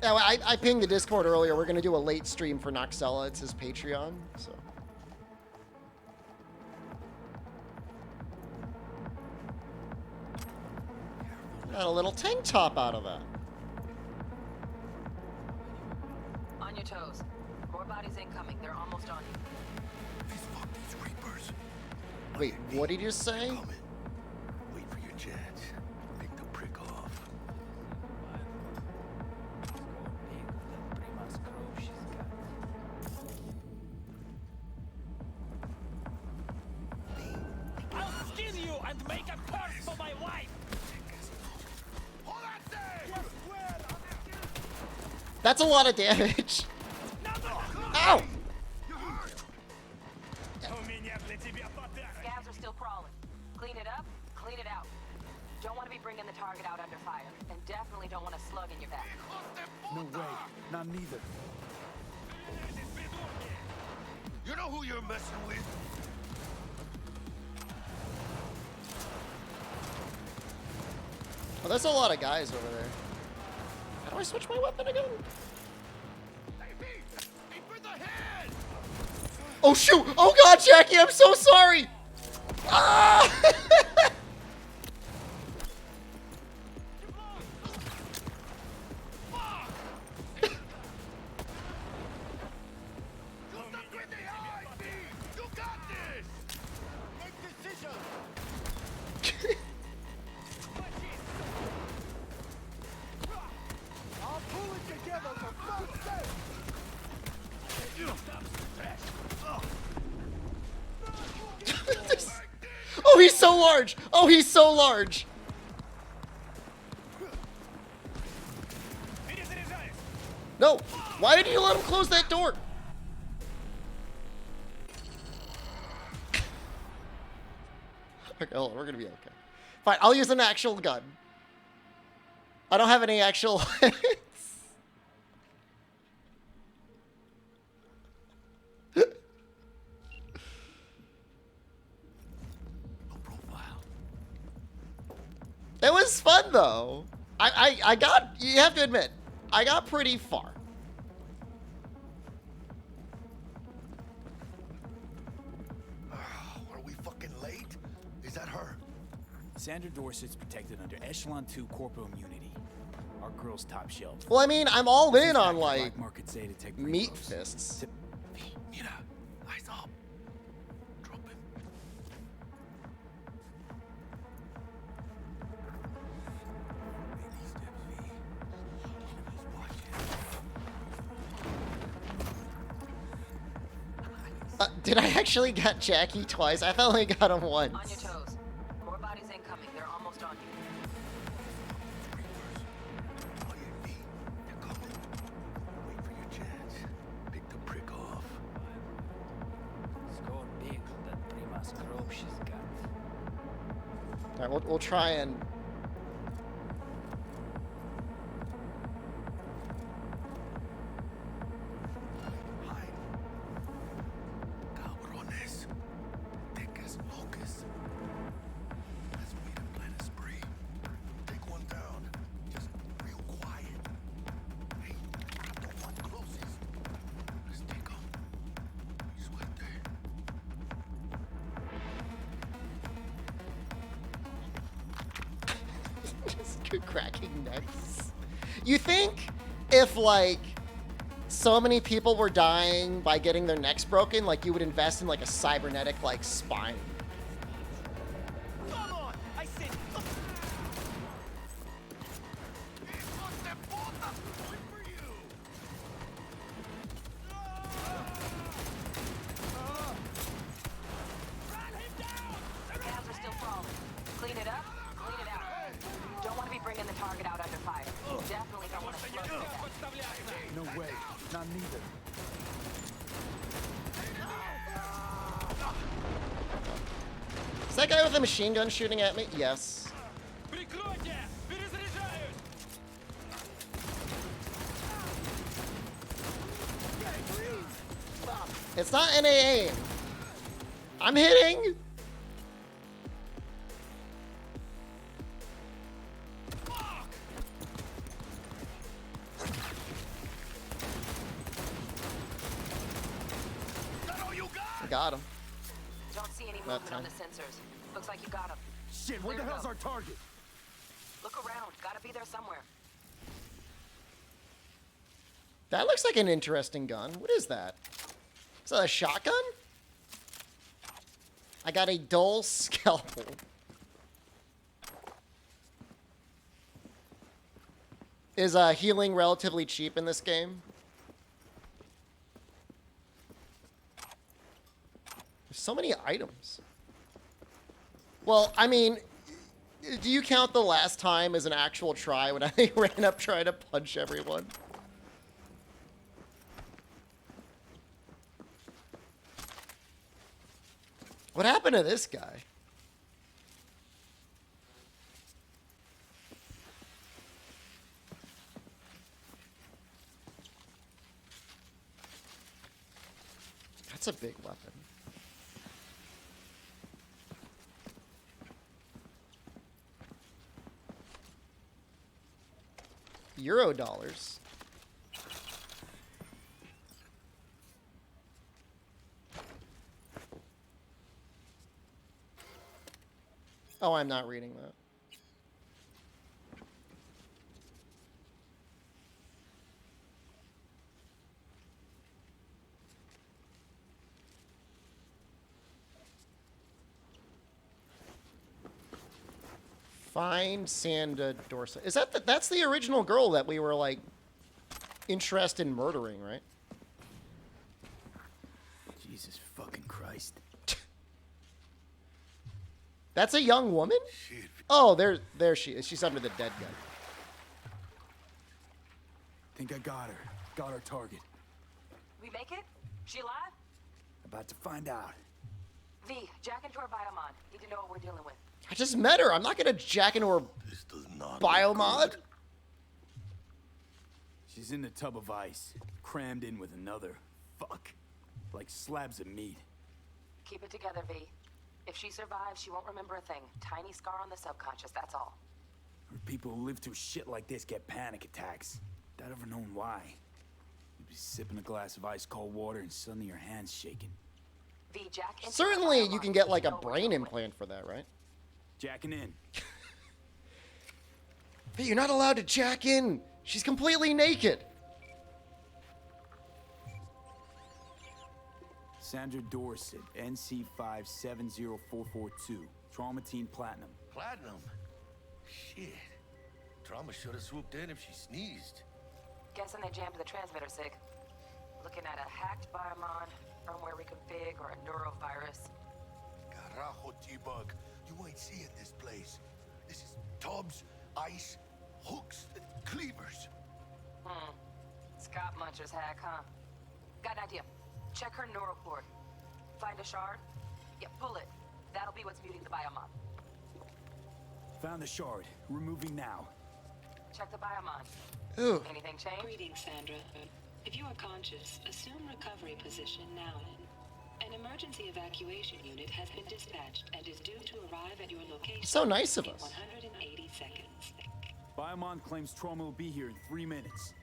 Yeah, well, I pinged the Discord earlier. We're gonna do a late stream for Noxella. It's his Patreon, so. Got a little tank top out of that. On your toes. More bodies incoming. They're almost on you. These reapers. Wait, what did you say? Wait for your chance. Pick the prick off. I'll skin you and make a curse for my wife! That's a lot of damage. Ow! Scavs are still crawling. Clean it up, clean it out. Don't want to be bringing the target out under fire. And definitely don't want a slug in your back. No way. Not neither. You know who you're messing with? Oh, there's a lot of guys over there. How do I switch my weapon again? Oh shoot! Oh god, Jackie, I'm so sorry! Ah! Oh, he's so large! Oh, he's so large! No! Why did you let him close that door? Okay, hold on, we're gonna be okay. Fine, I'll use an actual gun. I don't have any actual It was fun though. I got, you have to admit, I got pretty far. Are we fucking late? Is that her? Sandra Dorset's protected under Echelon 2 corporal immunity. Our girl's top shelf. Well, I mean, I'm all in on like Black market Zetatech meat repros. fists. Mira, eyes up. Drop him. Did I actually get Jackie twice? I only got him once. On your toes. More bodies incoming. They're almost on you. Wait for your chance. Pick the prick off. All right, we'll try and. Cabrones. Ticas locas. Let's meet and plan a spree. Take one down. Just real quiet. Hey, grab the one closest. Let's take him. Suerte. Just good cracking necks. You think if like so many people were dying by getting their necks broken, like you would invest in like a cybernetic like spine? Come on! I said. Cams are still falling. Clean it up, clean it out. Don't want to be bringing the target out under fire. Definitely don't want to slow through that. No way. Not neither. Is that guy with a machine gun shooting at me? Yes. Прикройте! Перезаряжают! It's not NA aim. I'm hitting. I got him. Don't see any That movement on time. the sensors. Looks like you got him. Shit, where the hell's our target? Look around. Gotta be there somewhere. That looks like an interesting gun. What is that? Is that a shotgun? I got a dull scalpel. Is healing relatively cheap in this game? There's so many items. Well, I mean, do you count the last time as an actual try when I ran up trying to punch everyone? What happened to this guy? That's a big weapon. Euro dollars. Oh, I'm not reading that. Find Sanda Dorsa. Is that that's the original girl that we were like interested in murdering, right? Jesus fucking Christ. That's a young woman? Oh, there she is. She's under the dead guy. Think I got her. Got our target. We make it? She alive? About to find out. V, jack into her biomon. Need to know what we're dealing with. I just met her. I'm not gonna jack into her biomod. She's in the tub of ice, crammed in with another. Fuck. Like slabs of meat. Keep it together, V. If she survives, she won't remember a thing. Tiny scar on the subconscious, that's all. Or people who live through shit like this get panic attacks. Without ever knowing why. You'd be sipping a glass of ice cold water and suddenly your hand's shaking. V, jack into Certainly, you can get like a brain implant for that, right? Jacking in. Hey, you're not allowed to jack in. She's completely naked. Sandra Dorset, NC570442. Traumatine Platinum. Platinum? Shit. Trauma should have swooped in if she sneezed. Guessing they jammed the transmitter, Sig. Looking at a hacked biomon, firmware reconfig, or a neurovirus. Carajo, T-Bug. You ain't seeing this place. This is tubs, ice, hooks, and cleavers. Scott Muncher's hack, huh? Got an idea. Check her neural cord. Find a shard? Yeah, pull it. That'll be what's muting the biomon. Found the shard. Removing now. Check the biomon. Ooh. Anything change? Greetings, Sandra. If you are conscious, assume recovery position now. An emergency evacuation unit has been dispatched and is due to arrive at your location. So nice of in us. 180 seconds. Biomon claims trauma will be here in 3 minutes.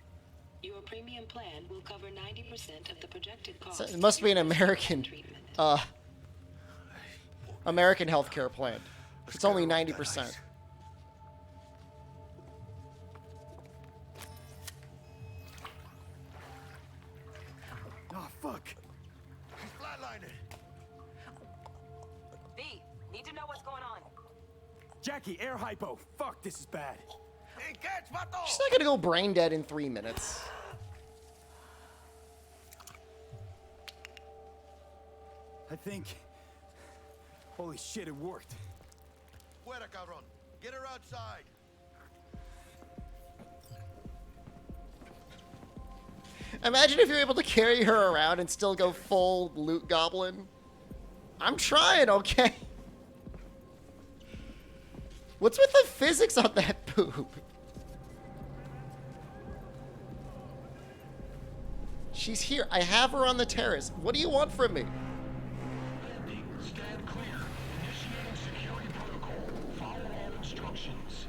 Your premium plan will cover 90% of the projected cost. So it must be an American, American healthcare plan. It's only 90%. Oh, fuck. He's flatlining. V, need to know what's going on. Jackie, air hypo. Fuck, this is bad. Hey, catch, vato! She's not gonna go brain dead in 3 minutes. I think... Holy shit, it worked. Fuera, cabrón. Get her outside. Imagine if you're able to carry her around and still go full loot goblin. I'm trying, okay? What's with the physics on that poop? She's here. I have her on the terrace. What do you want from me? Stand clear. Initiating security protocol. Follow all instructions.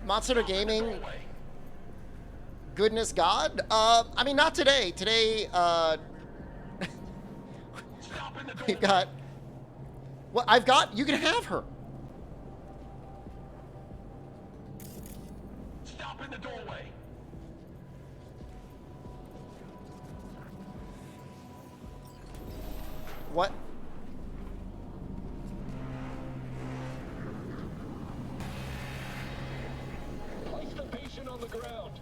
Monster Gaming. Goodness God. I mean, not today. Today, we've got... Well, I've got... You can have her. Stop in the doorway. What? Place the patient on the ground.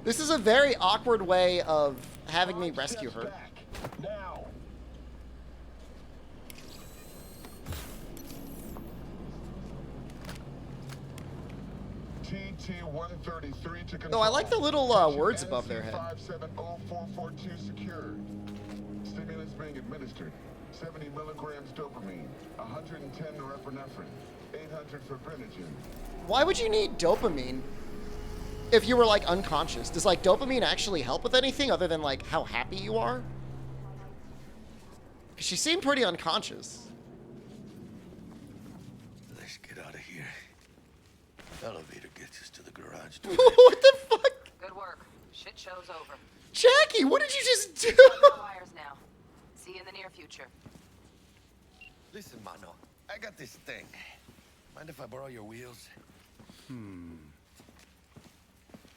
This is a very awkward way of having me rescue her. Now. TT-133 to control. No, I like the little words above their head. 570442 secured. Stimulants being administered. 70 milligrams dopamine, 110 norepinephrine, 800 fibrinogen. Why would you need dopamine if you were, like, unconscious? Does, like, dopamine actually help with anything other than, like, how happy you are? 'Cause she seemed pretty unconscious. Let's get out of here. Elevator gets us to the garage door. What the fuck? Good work. Shit show's over. Jackie, what did you just do? No wires now. See you in the near future. Listen, mano. I got this thing. Mind if I borrow your wheels? I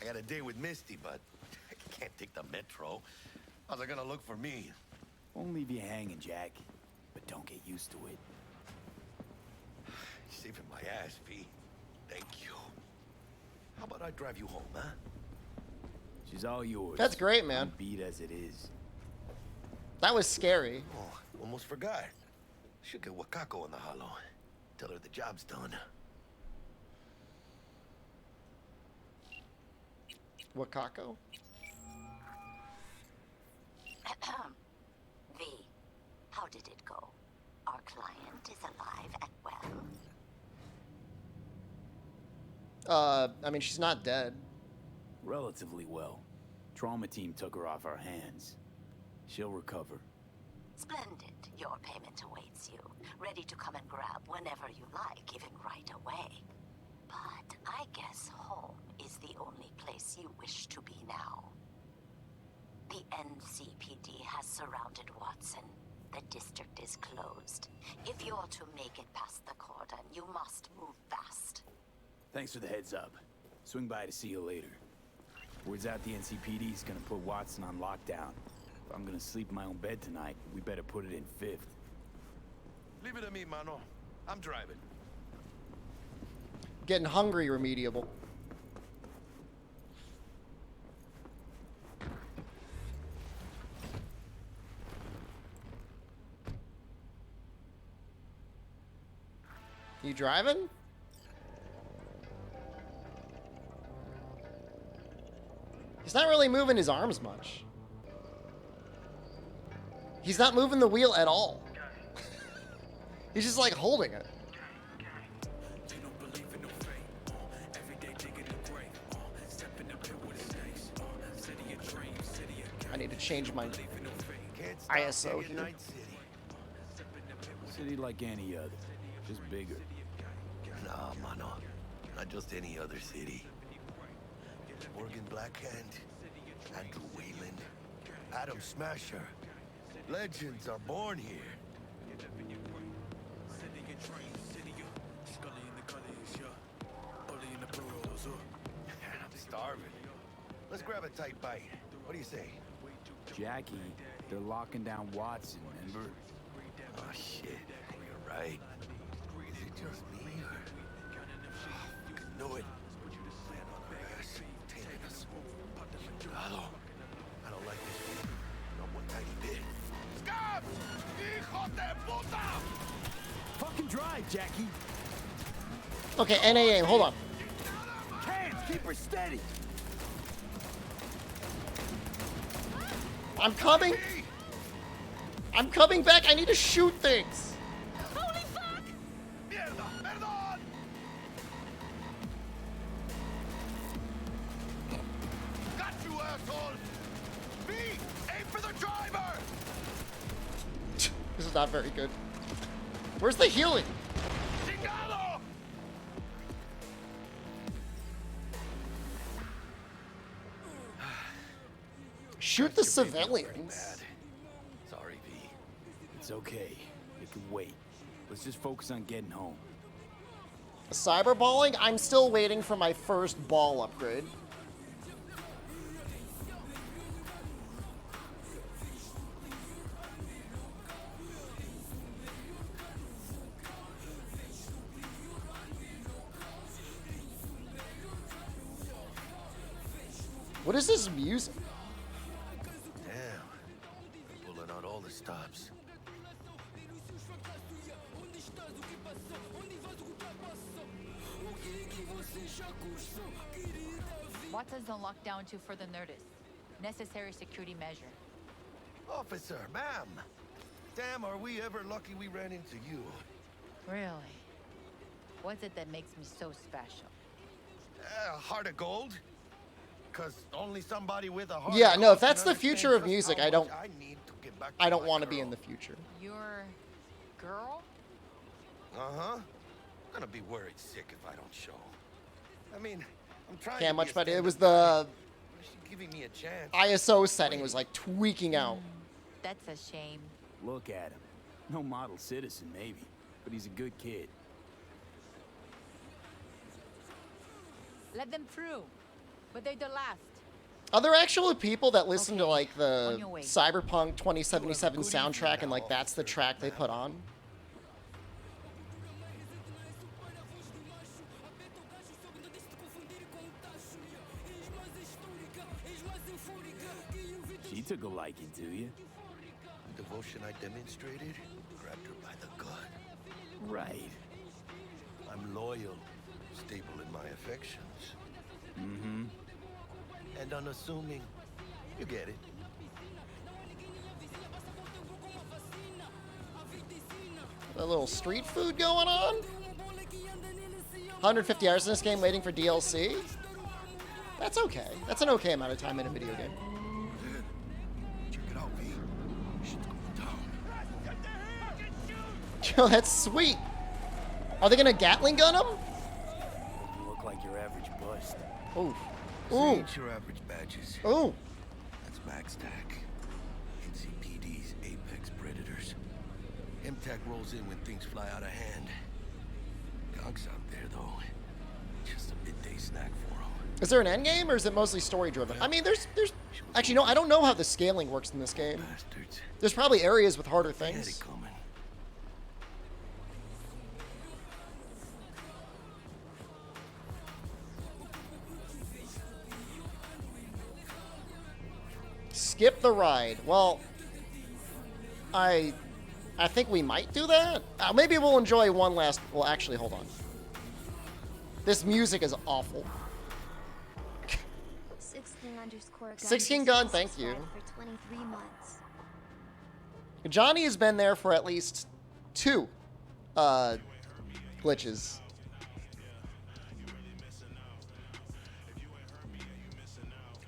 got a date with Misty, but I can't take the metro. How's they gonna look for me? Won't leave you hanging, Jack. But don't get used to it. You're saving my ass, V. Thank you. How about I drive you home, huh? She's all yours. That's great, man. Beat as it is. That was scary. Oh, almost forgot. Should get Wakako in the hollow. Tell her the job's done. Wakako? V, how did it go? Our client is alive and well. I mean, she's not dead. Relatively well. Trauma team took her off our hands. She'll recover. Splendid. Your payment awaits you. Ready to come and grab whenever you like, even right away. But I guess home is the only place you wish to be now. The NCPD has surrounded Watson. The district is closed. If you're to make it past the cordon, you must move fast. Thanks for the heads up. Swing by to see you later. Word's out the NCPD's gonna put Watson on lockdown. If I'm gonna sleep in my own bed tonight, we better put it in 5th. Leave it to me, mano. I'm driving. Getting hungry, remediable. You driving? He's not really moving his arms much. He's not moving the wheel at all. He's just like holding it. I need to change my ISO here. City like any other, just bigger. Nah, mano. Not just any other city. Morgan Blackhand, Andrew Wayland, Adam Smasher. Legends are born here. I'm starving. Let's grab a tight bite. What do you say? Jackie, they're locking down Watson, remember? Oh shit, you're right. Is it just me or... I know it. Land on our ass, taking us. Hello. I don't like this. Not one tiny bit. Scabs! Hijo de puta! Fucking drive, Jackie. Okay, NAA, hold on. Hands, keep her steady. I'm coming. I'm coming back. I need to shoot things. Holy fuck! Mierda, perdón! Got you, asshole! Me, aim for the driver! This is not very good. Where's the healing? Chingado! Shoot the civilians. Sorry, V. It's okay. It can wait. Let's just focus on getting home. Cyberballing? I'm still waiting for my first ball upgrade. What is this music? Damn. They're pulling out all the stops. Watson's on lockdown to further notice. Necessary security measure. Officer, ma'am. Damn, are we ever lucky we ran into you. Really? What's it that makes me so special? Heart of gold? Cause only somebody with a heart Yeah, of no, gold if that's can the future understand of music, just I how don't much I need to get back I to don't my want to be girl. in the future. Your girl? Uh-huh. I'm gonna be worried sick if I don't show. I mean, I'm trying Can't to much be a better. It was stand-up the guy. She's giving me a chance. ISO setting was like tweaking out. That's a shame. Look at him. No model citizen, maybe, but he's a good kid. Let them through. But they're the last. Are there actually people that listen to like the on your way. Cyberpunk 2077 soundtrack and like that's the track they put on? She took a liking to you. The devotion I demonstrated grabbed her by the gut. Right. I'm loyal, stable in my affections. Mm-hmm. And unassuming. You get it. A little street food going on? 150 hours in this game waiting for DLC? That's okay. That's an okay amount of time in a video game. Check it out, V. Shit's going down. Yo, that's sweet. Are they gonna Gatling gun him? You look like your average bust. Ooh. See, Ooh. it's your average badges. Ooh. That's MaxTac. NCPD's apex predators. MTAC rolls in when things fly out of hand. Gonks out there, though. Just a midday snack for them. Is there an end game or is it mostly story driven? I mean, there's actually no. I don't know how the scaling works in this game. Bastards. There's probably areas with harder They had things. it coming. Skip the ride. Well, I think we might do that. Maybe we'll enjoy one last. Well, actually, hold on. This music is awful. 16_gun 16 gun, thank you. For 23 months. Johnny has been there for at least 2 glitches.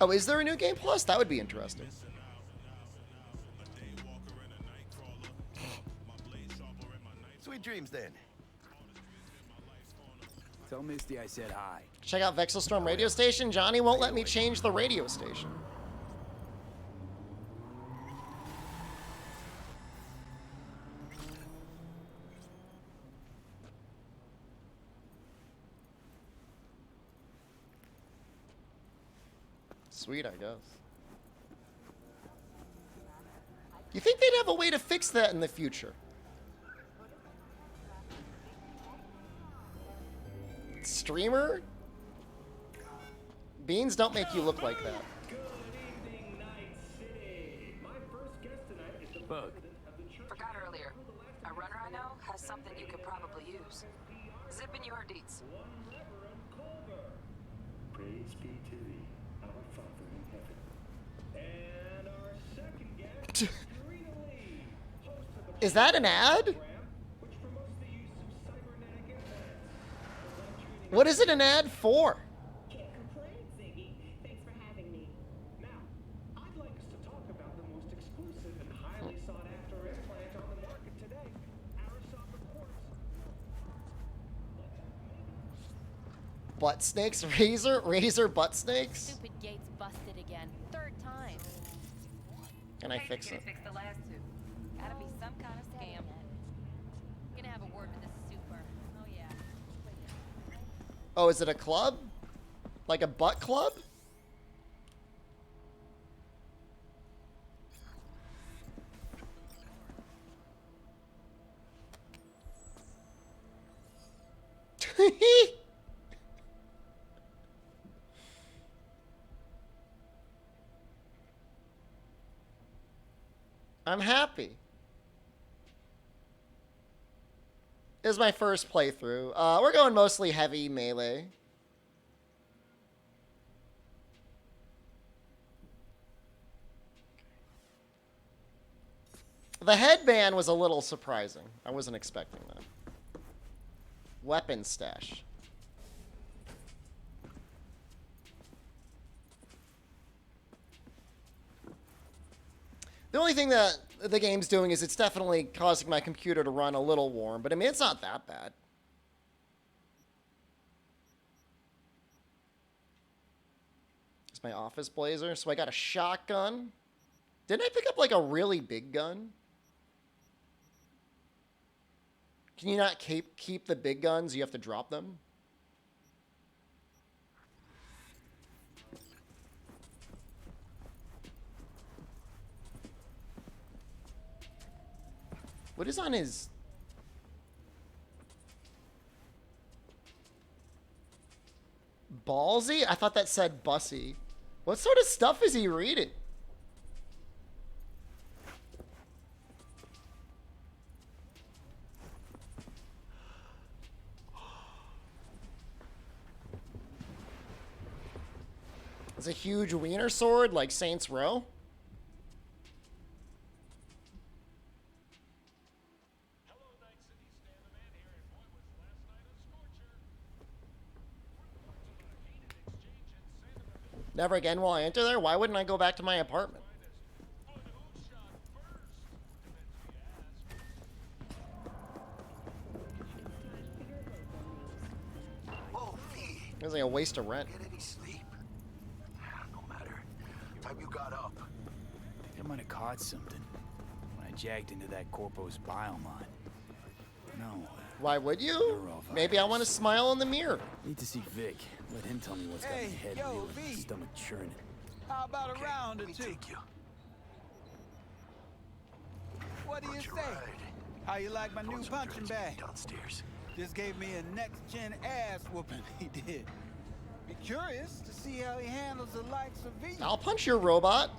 Oh, is there a new game plus? That would be interesting. Sweet dreams, then. Tell Misty I said hi. Check out Vexelstorm radio station. Johnny won't let me change the radio station. Sweet, I guess. You think they'd have a way to fix that in the future? Streamer? Beans don't make you look like that. Bug. Forgot earlier. A runner I know has something you could probably use. Zip in your deets. Praise be to thee, our Father in heaven. And our second guest, Rita Lee, host of the Is that an ad? which promotes the use of cybernetic implants. What is it an ad for? Can't complain, Ziggy. Thanks for having me. Now, I'd like us to talk about the most exclusive and highly sought after implant on the market today. Arisop reports. Butt snakes? Razor butt snakes? Stupid gate's busted again. 3rd time. Can I fix it? Fix the last 2. Gotta be some kind of scam. Gonna have a word with this super. Oh yeah. Oh, is it a club? Like a butt club? I'm happy. This is my first playthrough. We're going mostly heavy melee. The headband was a little surprising. I wasn't expecting that. Weapon stash. The only thing that the game's doing is it's definitely causing my computer to run a little warm, but I mean, it's not that bad. It's my office blazer, so I got a shotgun. Didn't I pick up like a really big gun? Can you not keep the big guns? You have to drop them? What is on his... Ballsy? I thought that said bussy. What sort of stuff is he reading? It's a huge wiener sword like Saints Row. Never again will I enter there? Why wouldn't I go back to my apartment? It was like a waste of rent. Get any sleep? No matter. Time you got up. I think I might have caught something when I jagged into that Corpo's biomon. No. Why would you? Maybe I want to smile in the mirror. Need to see Vic. Let him tell me what's got my head reeling, my stomach churning. How about a round or two? What do you say? How you like my new punching bag? Downstairs. Just gave me a next-gen ass whooping, he did. Be curious to see how he handles the likes of V. I'll punch your robot.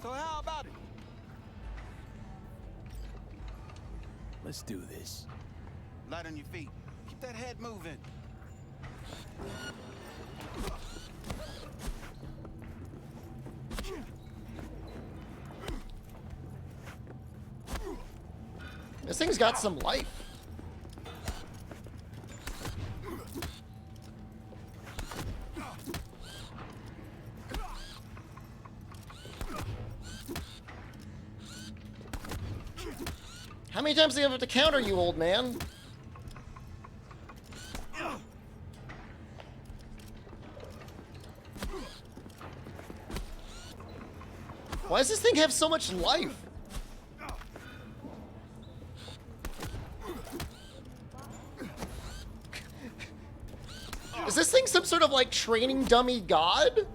So how about it? Let's do this. Light on your feet. Keep that head moving. This thing's got some life. How many times do you have to counter, you old man? Why does this thing have so much life? Is this thing some sort of like training dummy god?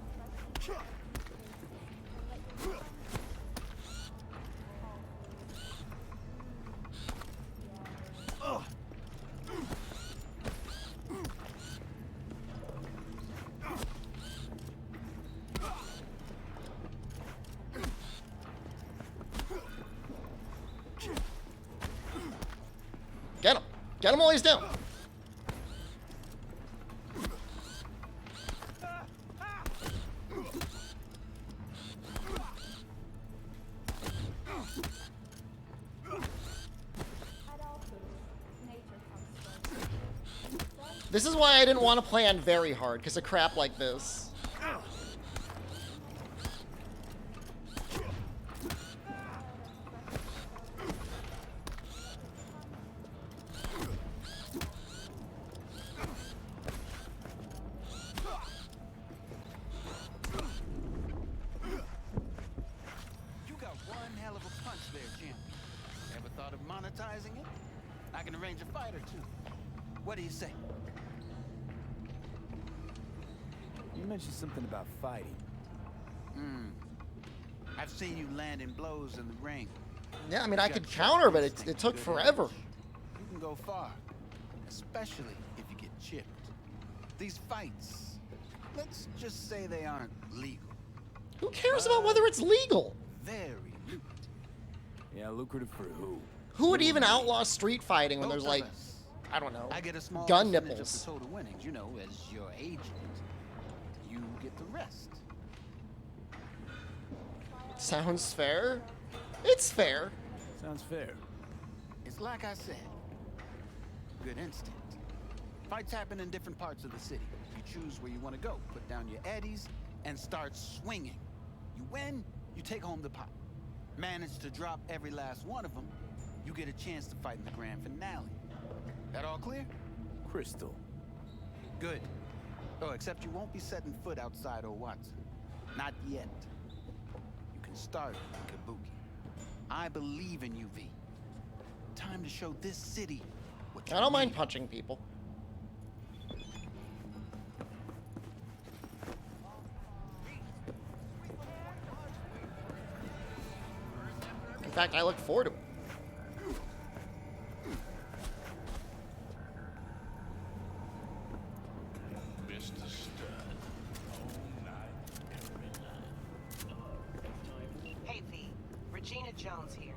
Get him! Get him while he's down! This is why I didn't want to play on very hard, because of crap like this. You got one hell of a punch there, champion. Ever thought of monetizing it? I can arrange a fight or two. What do you say? You mentioned something about fighting. I've seen you landing blows in the ring. Yeah, I mean, I could counter, but it took forever. You can go far, especially if you get chipped. These fights, let's just say they aren't legal. Who cares about whether it's legal? Very lucrative. Yeah, lucrative for who? Who would even outlaw street fighting when there's like, I don't know, I get a small gun percentage nipples? of the total winnings, you know, as your agent. You get the rest. Sounds fair. It's fair. Sounds fair. It's like I said. Good instinct. Fights happen in different parts of the city. You choose where you want to go, put down your eddies, and start swinging. You win, you take home the pot. Manage to drop every last one of them, you get a chance to fight in the grand finale. That all clear? Crystal. Good. Oh, except you won't be setting foot outside old Watson. Not yet. You can start in Kabuki. I believe in you, V. Time to show this city what you I don't mind punching people. In fact, I look forward to it. Mr. Stud. Hey V, Regina Jones here.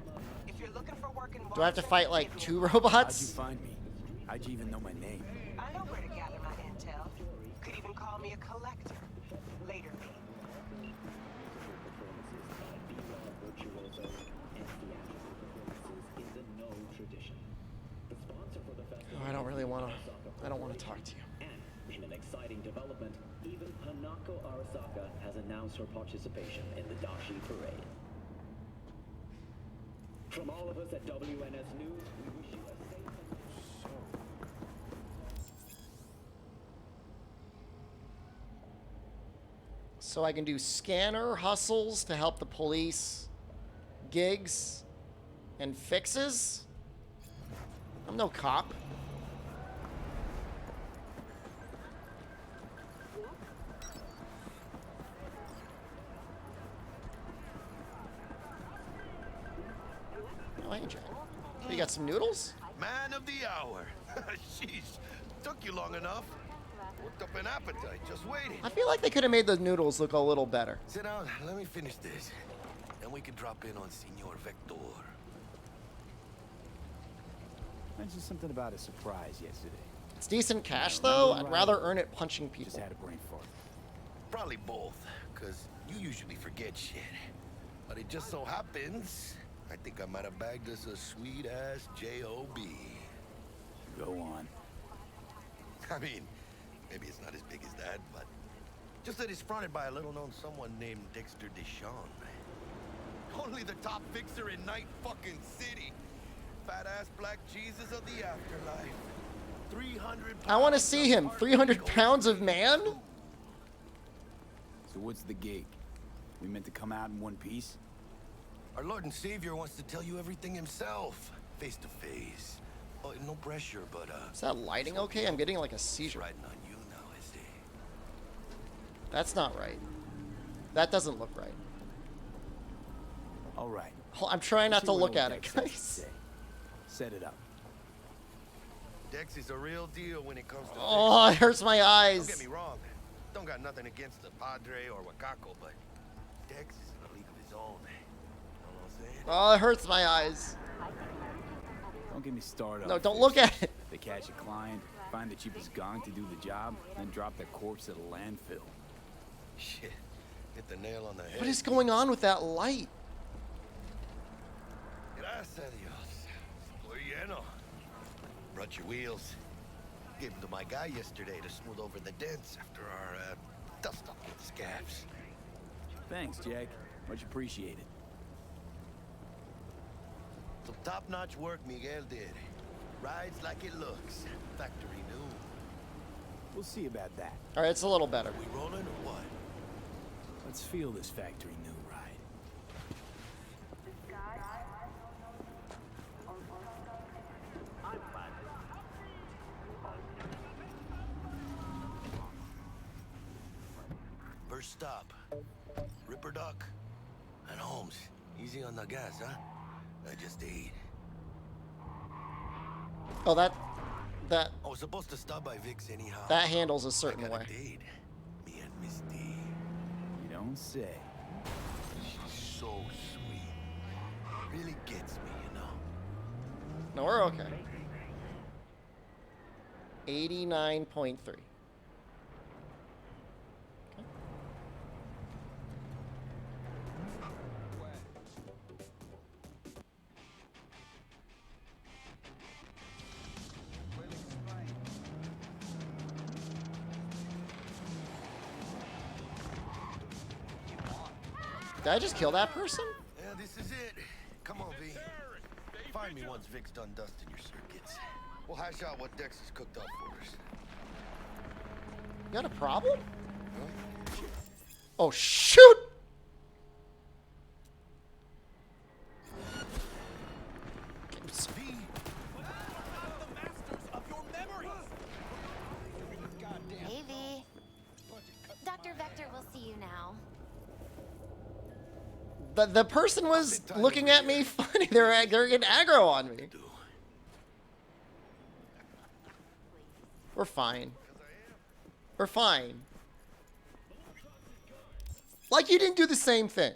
If you're looking for work in Do I have to fight like 2 How'd you robots? find me? How'd you even know my name? I know where to gather my intel. Could even call me a collector. Later, V. Oh, I don't really want to. I don't want to talk to you. In an exciting development, even Hanako Arasaka has announced her participation in the Dashi Parade. From all of us at WNS News, we wish you a safe So I can do scanner hustles to help the police, gigs, and fixes? I'm no cop. Oh, hey, Jack. You got some noodles? Man of the hour. Sheesh. Took you long enough. Worked up an appetite just waiting. I feel like they could have made the noodles look a little better. Sit down. Let me finish this. Then we can drop in on Senor Vector. Mentioned something about a surprise yesterday. It's decent cash, though. I'd rather earn it punching people. Just had a brain fart. Probably both, because you usually forget shit. But it just so happens I think I might have bagged us a sweet-ass J.O.B. Go on. I mean, maybe it's not as big as that, but just that it's fronted by a little-known someone named Dexter Deshawn. Only the top fixer in Night fucking City. Fat-ass black Jesus of the afterlife. 300 I want to see him. 300 pounds of man? So what's the gig? We meant to come out in one piece? Our Lord and Savior wants to tell you everything himself, face to face. Oh, no pressure, but Is that lighting okay? I'm getting like a seizure. riding on you now, is he? That's not right. That doesn't look right. All right. I'm trying not See to what look old at it, Dex has to guys. say. Set it up. Dex is a real deal when it comes to Oh, it hurts my eyes. Don't get me wrong. Don't got nothing against the Padre or Wakako, but Dex is in a league of his own. You know what I'm saying? Oh, it hurts my eyes. Don't get me started. No, on don't this. look at it. They catch a client, find the cheapest gong to do the job, then drop their corpse at a landfill. Shit. Hit the nail on the head. What is going on with that light? Gracias a Dios. Muy lleno. Brought your wheels. Gave them to my guy yesterday to smooth over the dents after our dust up with scabs. Thanks, Jack. Much appreciated. Some top-notch work Miguel did. Rides like it looks. Factory new. We'll see about that. All right, it's a little better. We rolling or what? Let's feel this factory new ride. First stop. Ripper Duck. And Holmes. Easy on the gas, huh? I just ate. Oh, that I was supposed to stop by Vic's anyhow. that handles a certain way. Date. Me and Miss D. You don't say. She's so sweet. Really gets me, you know. No, we're okay. 89.3. Did I just kill that person? Yeah, this is it. Come on, V. Find me once Vic's done dusting your circuits. We'll hash out what Dex has cooked up for us. You got a problem? Oh, shoot! V. Hey, V. Dr. Vector will see you now. The person was looking at me funny. They're getting aggro on me. We're fine. We're fine. Like you didn't do the same thing.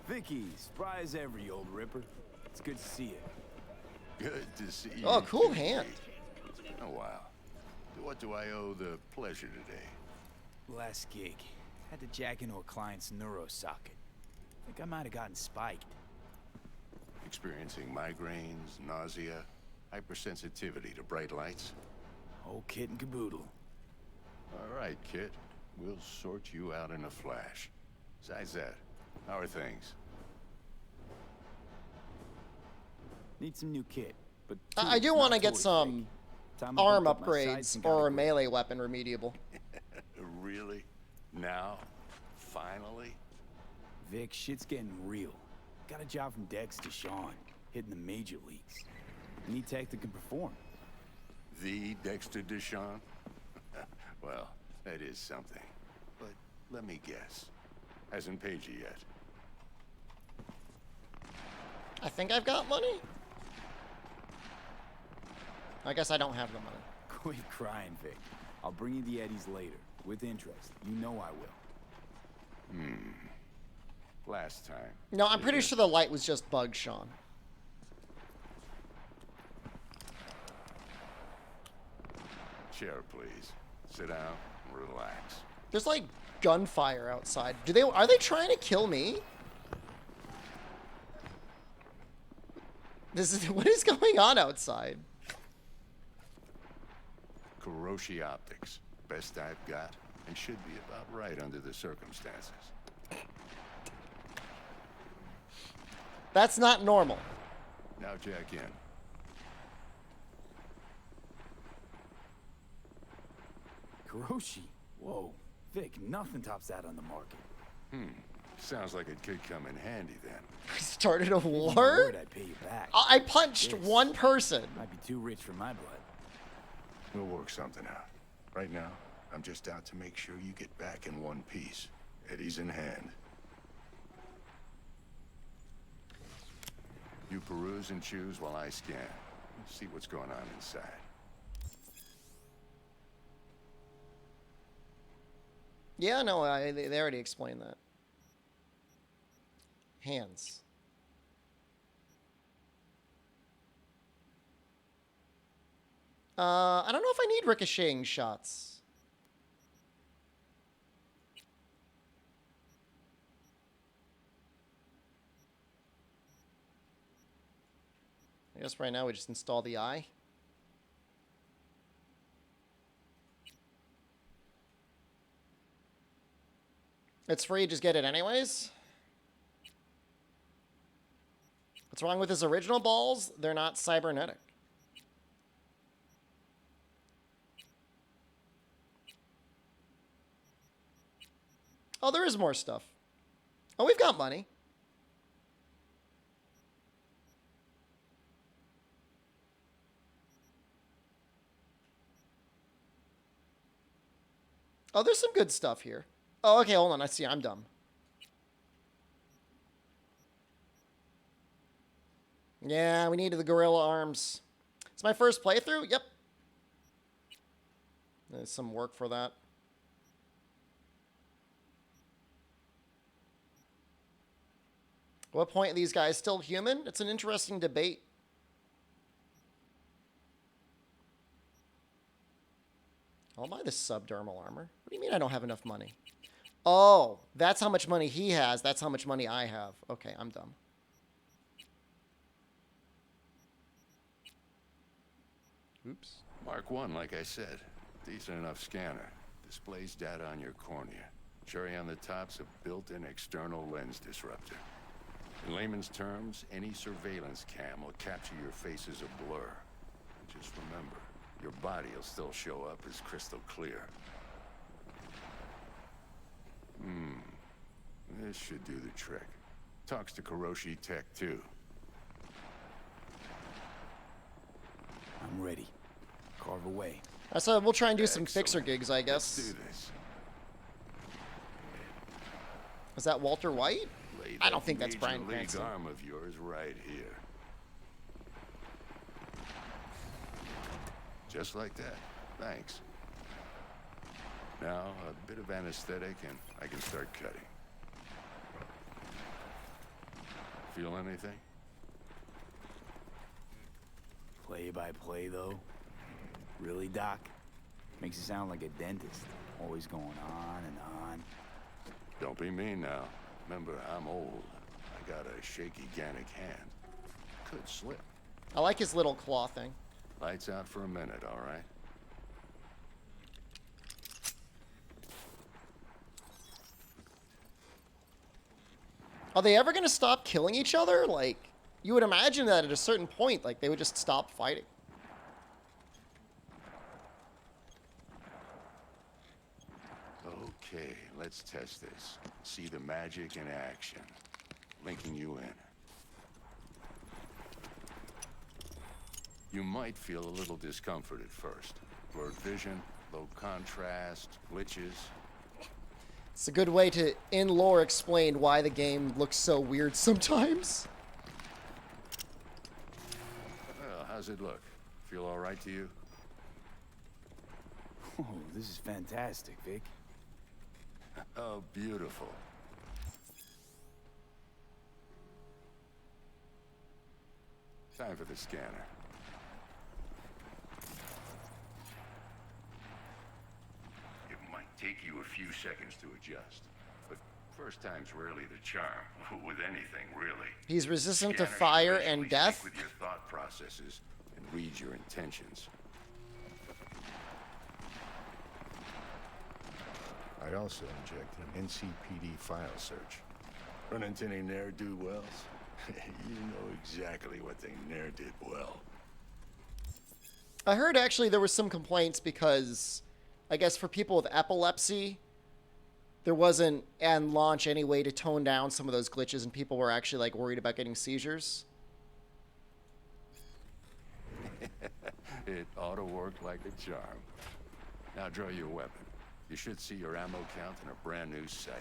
Vicky, spry as ever, you old ripper. It's good to see you. Good to see you. Oh, cool too, hand. Kate. It's been a while. What do I owe the pleasure today? Last gig. Had to jack into a client's neuro socket. Think I might have gotten spiked. Experiencing migraines, nausea, hypersensitivity to bright lights? Whole kit and caboodle. All right, kid. We'll sort you out in a flash. Besides that, how are things? Need some new kit, but I do want to get some arm upgrades or a melee weapon remediable. Really? Now? Finally? Vic, shit's getting real. Got a job from Dex Deshawn, hitting the major leagues. Need tech that can perform. The Dexter Deshawn? Well, that is something. But let me guess. Hasn't paid you yet. I think I've got money. I guess I don't have the money. Quit crying, Vic. I'll bring you the eddies later, with interest. You know I will. Last time. No, I'm pretty sure the light was just bugged, Sean. Chair, please. Sit down and relax. There's like gunfire outside. Are they trying to kill me? What is going on outside? Kuroshi optics. Best I've got, and should be about right under the circumstances. That's not normal. Now jack in. Kuroshi? Whoa. Vic, nothing tops that on the market. Sounds like it could come in handy then. We started a war? I'd pay you back. I punched one person. Might be too rich for my blood. We'll work something out. Right now, I'm just out to make sure you get back in one piece. Eddie's in hand. You peruse and choose while I scan. See what's going on inside. Yeah, no, they already explained that. Hands. I don't know if I need ricocheting shots. I guess right now we just install the eye. It's free, just get it anyways. What's wrong with his original balls? They're not cybernetic. Oh, there is more stuff. Oh, we've got money. Oh, there's some good stuff here. Oh, okay, hold on. I see. I'm dumb. Yeah, we needed the gorilla arms. It's my first playthrough? Yep. There's some work for that. What point are these guys still human? It's an interesting debate. I'll buy this subdermal armor. What do you mean I don't have enough money? Oh, that's how much money he has. That's how much money I have. Okay, I'm dumb. Oops. Mark 1, like I said. Decent enough scanner. Displays data on your cornea. Cherry on the top's a built-in external lens disruptor. In layman's terms, any surveillance cam will capture your face as a blur. Just remember, your body will still show up as crystal clear. This should do the trick. Talks to Kuroshi Tech, too. I'm ready. Carve away. So we'll try and do some fixer gigs, I guess. Let's do this. Is that Walter White? Lay I don't think that's Major Bryan League Cranston. arm of yours right here. Just like that. Thanks. Now, a bit of anesthetic and I can start cutting. Feel anything? Play by play, though? Really, Doc? Makes you sound like a dentist. Always going on and on. Don't be mean now. Remember, I'm old. I got a shaky Gannic hand. Could slip. I like his little claw thing. Lights out for a minute, all right? Are they ever going to stop killing each other? Like, you would imagine that at a certain point, like, they would just stop fighting. Okay, let's test this. See the magic in action. Linking you in. You might feel a little discomfort at first. Blurred vision, low contrast, glitches. It's a good way to, in lore, explain why the game looks so weird sometimes. Well, how's it look? Feel all right to you? Oh, this is fantastic, Vic. Oh, beautiful. Time for the scanner. It might take you a few seconds to adjust. But first time's rarely the charm, with anything, really. He's resistant to Scanner should fire eventually and stick death. with your thought processes and read your intentions. I'd also inject an NCPD file search. Run into any ne'er-do-wells? You know exactly what they ne'er did well. I heard actually there was some complaints because, I guess for people with epilepsy, there wasn't in launch any way to tone down some of those glitches, and people were actually like worried about getting seizures. It ought to work like a charm. Now draw your weapon. You should see your ammo count in a brand new sight.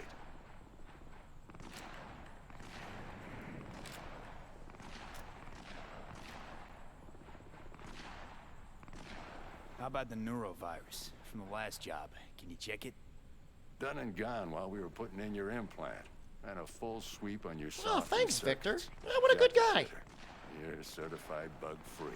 How about the neurovirus from the last job? Can you check it? Done and gone while we were putting in your implant. And a full sweep on your Oh, soft thanks, Victor. circuits. Oh, what a good Jack guy. Victor. You're certified bug-free.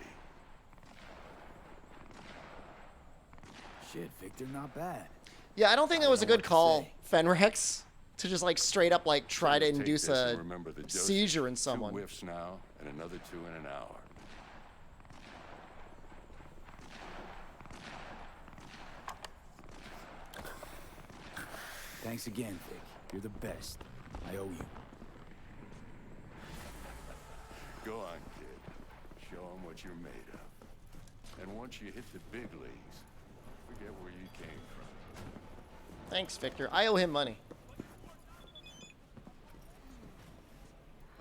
Shit, Victor, not bad. Yeah, I don't think that was a know good what to call, say. Fenrex, to just like straight up like try to Take induce this a and remember the dosage. seizure in someone. 2 whiffs now, and another 2 in an hour. Thanks again, Vic. You're the best. I owe you. Go on, kid. Show them what you're made of. And once you hit the big leagues, forget where you came from. Thanks, Victor. I owe him money.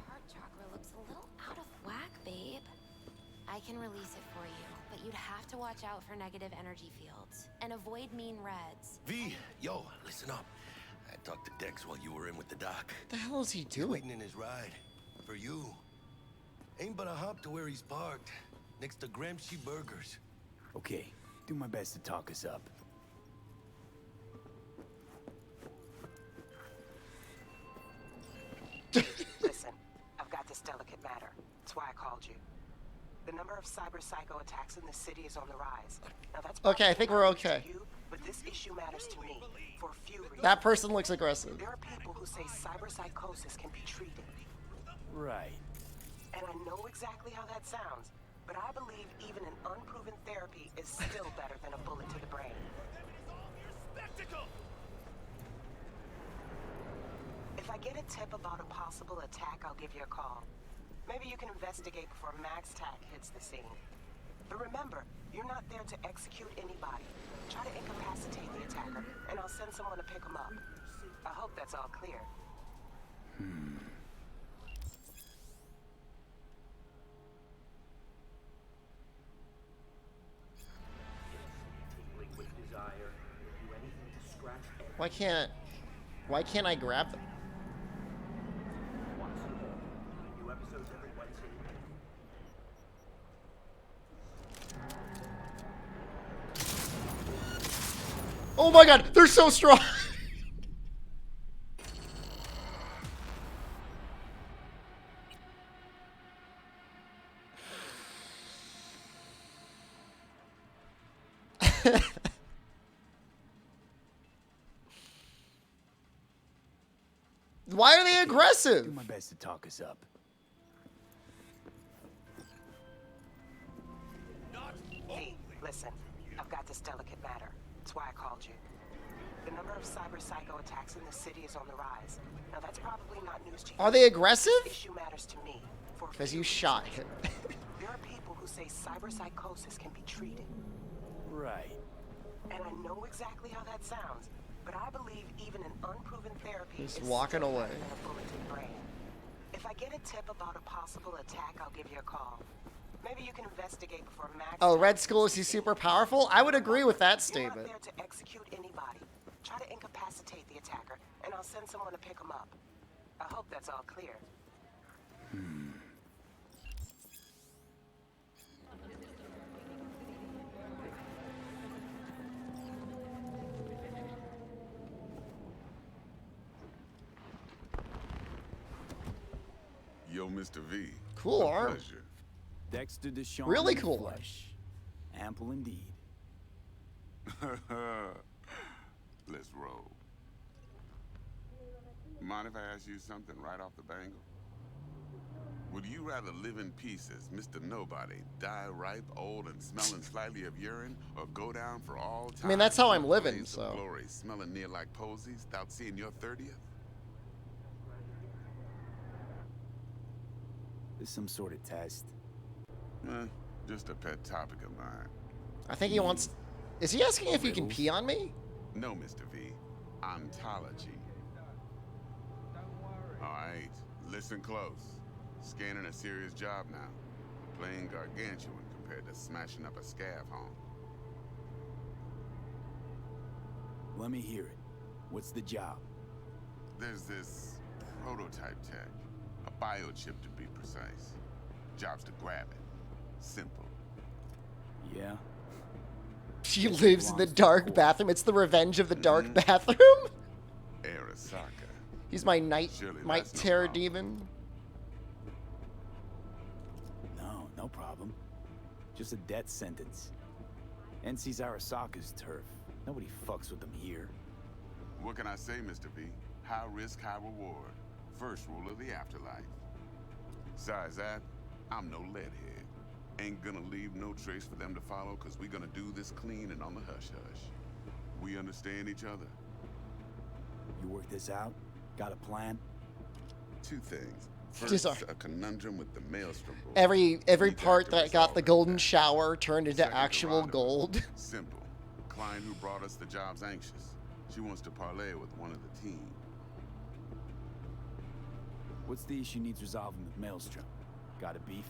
Heart chakra looks a little out of whack, babe. I can release it for you, but you'd have to watch out for negative energy fields and avoid mean reds. V, yo, listen up. I talked to Dex while you were in with the doc. What the hell is he He's doing? waiting in his ride. For you. Ain't but a hop to where he's parked. Next to Gramsci Burgers. Okay, do my best to talk us up. Listen, I've got this delicate matter. That's why I called you. The number of cyber psycho attacks in the city is on the rise. Now that's Okay, I think we're probably not okay. to you, but this issue matters to me for a few reasons. That person looks aggressive. There are people who say cyber psychosis can be treated. Right. And I know exactly how that sounds, but I believe even an unproven therapy is still better than a bullet to the brain. If I get a tip about a possible attack, I'll give you a call. Maybe you can investigate before Max Tack hits the scene. But remember, you're not there to execute anybody. Try to incapacitate the attacker, and I'll send someone to pick him up. I hope that's all clear. Why can't I grab them? New episodes every Wednesday. Oh my god, they're so strong. Why are they aggressive? Do my best to talk us up. Hey, listen, I've got this delicate matter. That's why I called you. The number of cyber psycho attacks in the city is on the rise. Now that's probably not news to you. Are they aggressive? This issue matters to me. Because you shot him. There are people who say cyber psychosis can be treated. Right. And I know exactly how that sounds, but I believe even an unproven therapy He's is walking still away. better than a bullet to the brain. If I get a tip about a possible attack, I'll give you a call. Maybe you can investigate before Max. Oh, Red Skull, is he super powerful? I would agree with that You're not statement. there to execute anybody. Try to incapacitate the attacker, and I'll send someone to pick him up. I hope that's all clear. Yo, Mr. V. Cool A arm. pleasure. Dexter Deshawn. Really in the cool. flesh. Ample indeed. Let's roll. Mind if I ask you something right off the bangle? Would you rather live in peace as Mr. Nobody, die ripe, old, and smelling slightly of urine, or go down for all time? I mean, that's how I'm in a living, blaze of so. glory, smelling near like posies, without seeing your 30th? This some sort of test? Just a pet topic of mine. I think he wants... Is he asking if he can pee on me? No, Mr. V. Ontology. Alright, listen close. Scanning a serious job now. Playing gargantuan compared to smashing up a scav home. Let me hear it. What's the job? There's this prototype tech. A biochip to be precise. Job's to grab it. Simple. Yeah? She lives in the dark bathroom. It's the revenge of the dark bathroom. Arasaka. He's my night that's no terror problem. demon. No problem. Just a death sentence. NC's Arasaka's turf. Nobody fucks with them here. What can I say, Mr. V? High risk, high reward. First rule of the afterlife. Besides that, I'm no leadhead. Ain't gonna leave no trace for them to follow, cause we gonna do this clean and on the hush-hush. We understand each other. You work this out? Got a plan? Two things. Just First, a conundrum with the Maelstrom board. Every part that got the golden shower turned into Second, actual Geronimo. gold. Simple. Client who brought us the job's anxious. She wants to parlay with one of the team. What's the issue needs resolving with Maelstrom? Got a beef?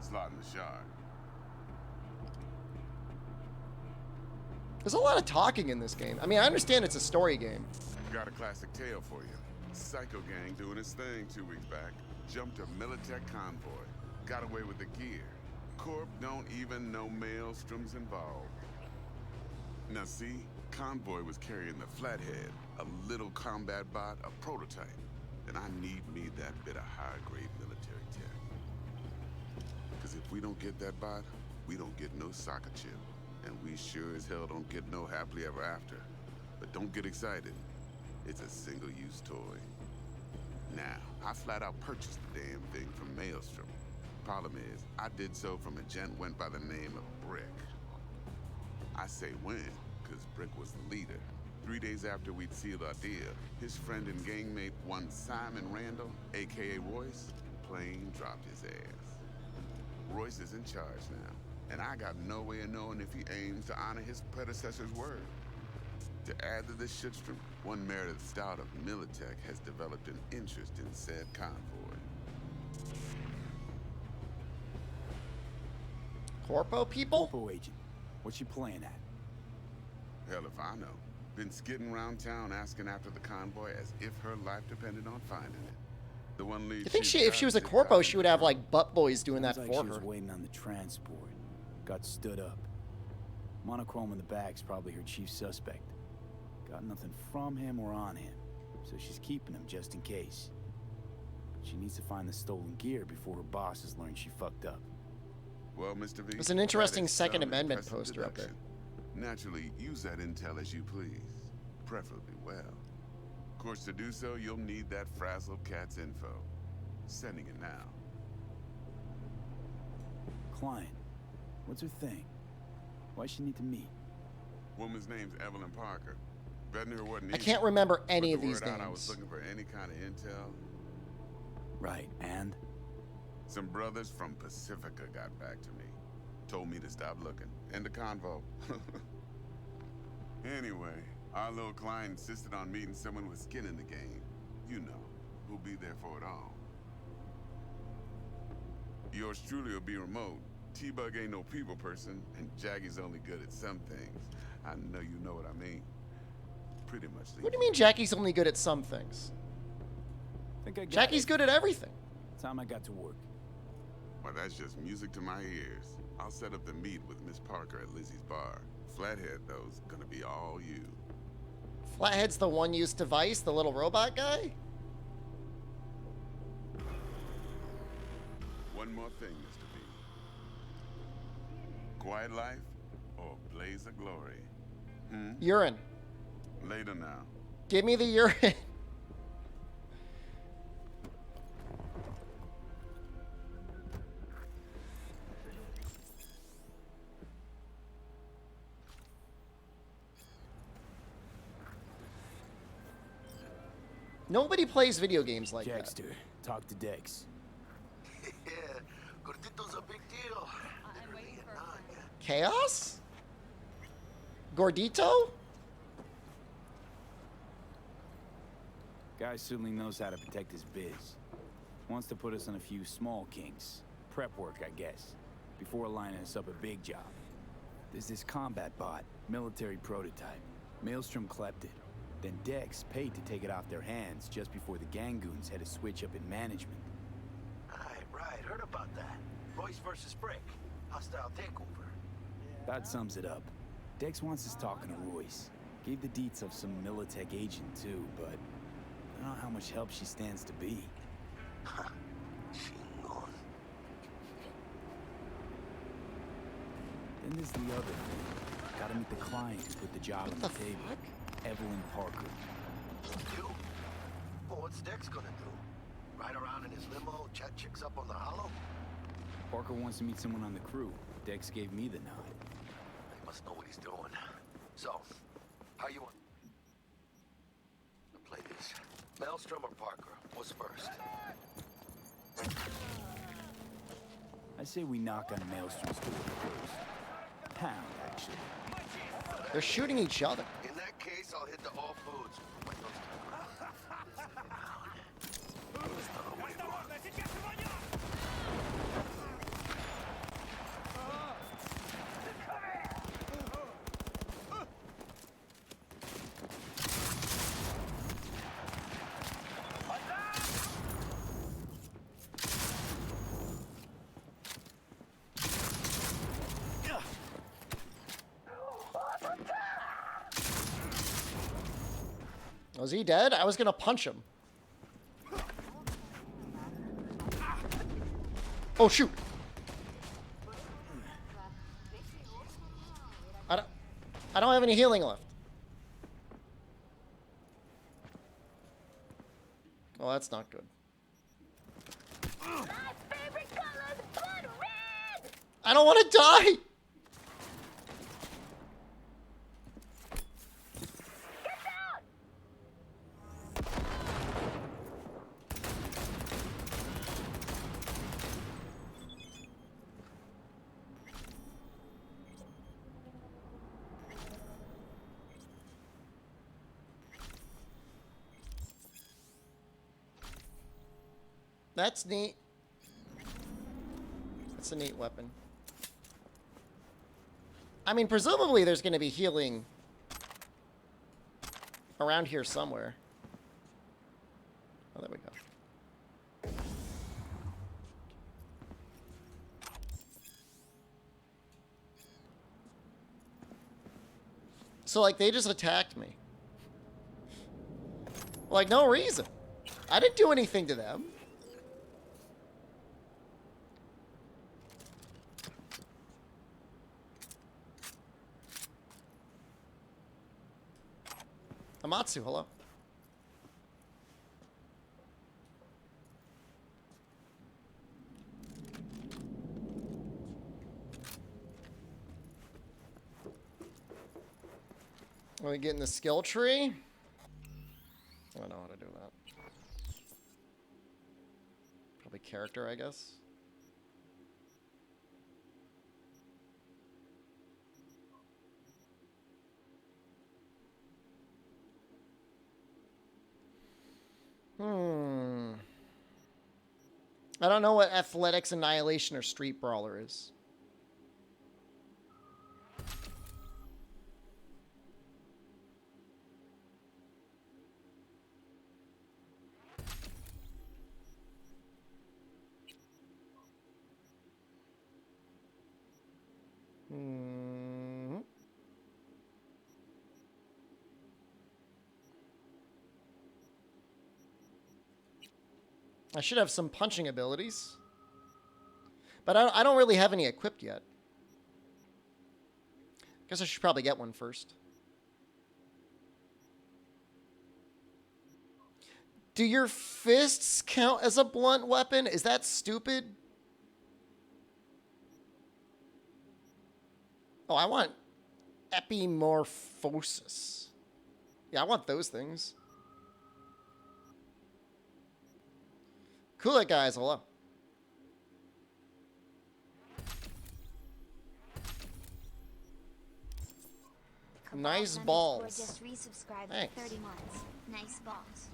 Slot in the shard. There's a lot of talking in this game. I mean, I understand it's a story game. Got a classic tale for you. Psycho gang doing his thing 2 weeks back. Jumped a Militech convoy. Got away with the gear. Corp don't even know Maelstrom's involved. Now see, convoy was carrying the Flathead, a little combat bot, a prototype. And I need me that bit of high-grade military tech. Because if we don't get that bot, we don't get no soccer chip. And we sure as hell don't get no happily ever after. But don't get excited. It's a single-use toy. Now, I flat out purchased the damn thing from Maelstrom. Problem is, I did so from a gent went by the name of Brick. I say when, because Brick was the leader. 3 days after we'd sealed our deal, his friend and gangmate, one Simon Randall, aka Royce, plain dropped his ass. Royce is in charge now, and I got no way of knowing if he aims to honor his predecessor's word. To add to this shitstream, one Meredith Stout of Militech has developed an interest in said convoy. Corpo people? Corpo agent. What's she playing at? Hell if I know. Been skidding around town asking after the convoy as if her life depended on finding it. The one lead You think she if she was a corpo, she would have like butt boys doing that Sounds for like she her? was waiting on the transport. Got stood up. Monochrome in the bag's probably her chief suspect. Got nothing from him or on him, so she's keeping him just in case. But she needs to find the stolen gear before her bosses learn she fucked up. Well, Mr. V, There's an interesting that is Second some Amendment impressive poster up there. deduction. Naturally, use that intel as you please, preferably well. Of course, to do so, you'll need that frazzled cat's info. Sending it now. Client, what's her thing? Why she need to meet? Woman's name's Evelyn Parker. Betting her wasn't I easy. can't remember any Put of the these word out I was names. looking for any kind of intel. Right, and? Some brothers from Pacifica got back to me. Told me to stop looking. End the convo. Anyway, our little client insisted on meeting someone with skin in the game. You know, who'll be there for it all. Yours truly will be remote. T-Bug ain't no people person, and Jackie's only good at some things. I know you know what I mean. Pretty much. What do you mean Jackie's only good at some things? Think I got Jackie's it. good at everything. Time I got to work. Well, that's just music to my ears. I'll set up the meet with Miss Parker at Lizzie's bar. Flathead, though's gonna be all you. Flathead's the one-use device, the little robot guy? One more thing, Mr. B. Quiet life or blaze of glory? Urine. Later now. Give me the urine. Nobody plays video games like Dexter, talk to Dex. Yeah, Gordito's a big deal. that. Chaos? Gordito? Guy certainly knows how to protect his biz. Wants to put us on a few small kinks. Prep work, I guess. Before lining us up a big job. There's this combat bot, military prototype. Maelstrom clept it. Then Dex paid to take it off their hands just before the gang goons had a switch up in management. Right, heard about that. Royce versus Brick. Hostile takeover. That sums it up. Dex wants us talking to Royce. Gave the deets of some Militech agent too, but I don't know how much help she stands to be. Then there's the other thing. Gotta meet the client who put the job on the table. Evelyn Parker. You? Well, what's Dex gonna do? Ride around in his limo, chat chicks up on the hollow? Parker wants to meet someone on the crew. Dex gave me the nod. He must know what he's doing. So, how you want to play this? Maelstrom or Parker? What's first? I say we knock on Maelstrom's door first. Pound, actually. They're shooting each other. In that case, I'll hit the all foods. Was he dead? I was gonna punch him. Oh shoot! I don't have any healing left. Oh, that's not good. I don't want to die! That's neat. That's a neat weapon. I mean, presumably there's going to be healing around here somewhere. Oh, there we go. So, like, they just attacked me. Like, no reason. I didn't do anything to them. Amatsu, hello. Are we getting the skill tree? I don't know how to do that. Probably character, I guess. I don't know what Athletics, Annihilation, or Street Brawler is. I should have some punching abilities. But I don't really have any equipped yet. Guess I should probably get one first. Do your fists count as a blunt weapon? Is that stupid? Oh, I want epimorphosis. Yeah, I want those things. Cool it, guys. Hello. Nice balls. Just resubscribed for Thanks. 30 months. Nice balls.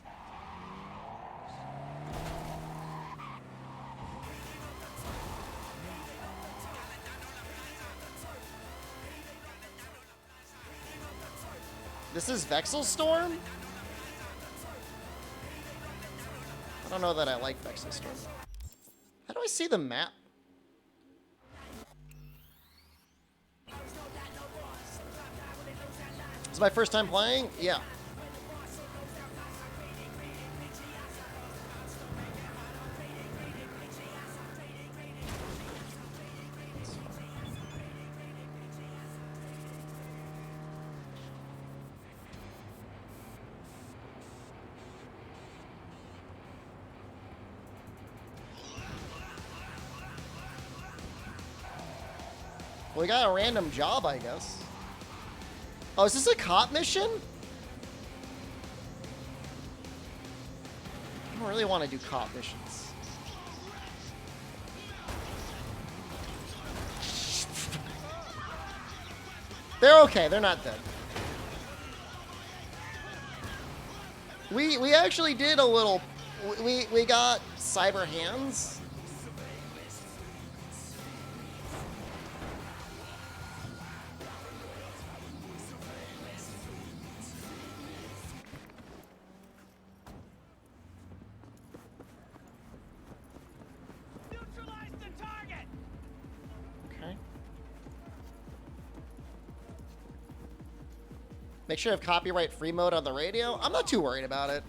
This is Vexelstorm? I don't know that I like Vexelstorm. How do I see the map? It's my first time playing? Yeah. Well, we got a random job, I guess. Oh, is this a cop mission? I don't really want to do cop missions. They're okay. They're not dead. We actually did a little... We got cyber hands. Make sure you have copyright-free mode on the radio. I'm not too worried about it.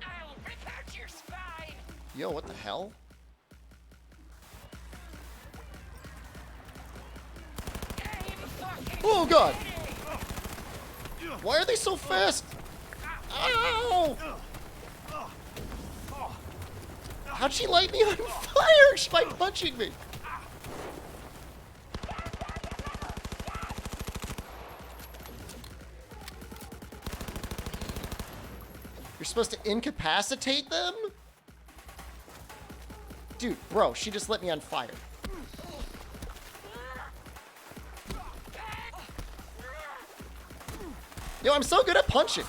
I'll rip out your spine. Yo, what the hell? Oh, God! Why are they so fast? Ow! How'd she light me on fire just by punching me? You're supposed to incapacitate them? Dude, bro, she just lit me on fire. Yo, I'm so good at punching.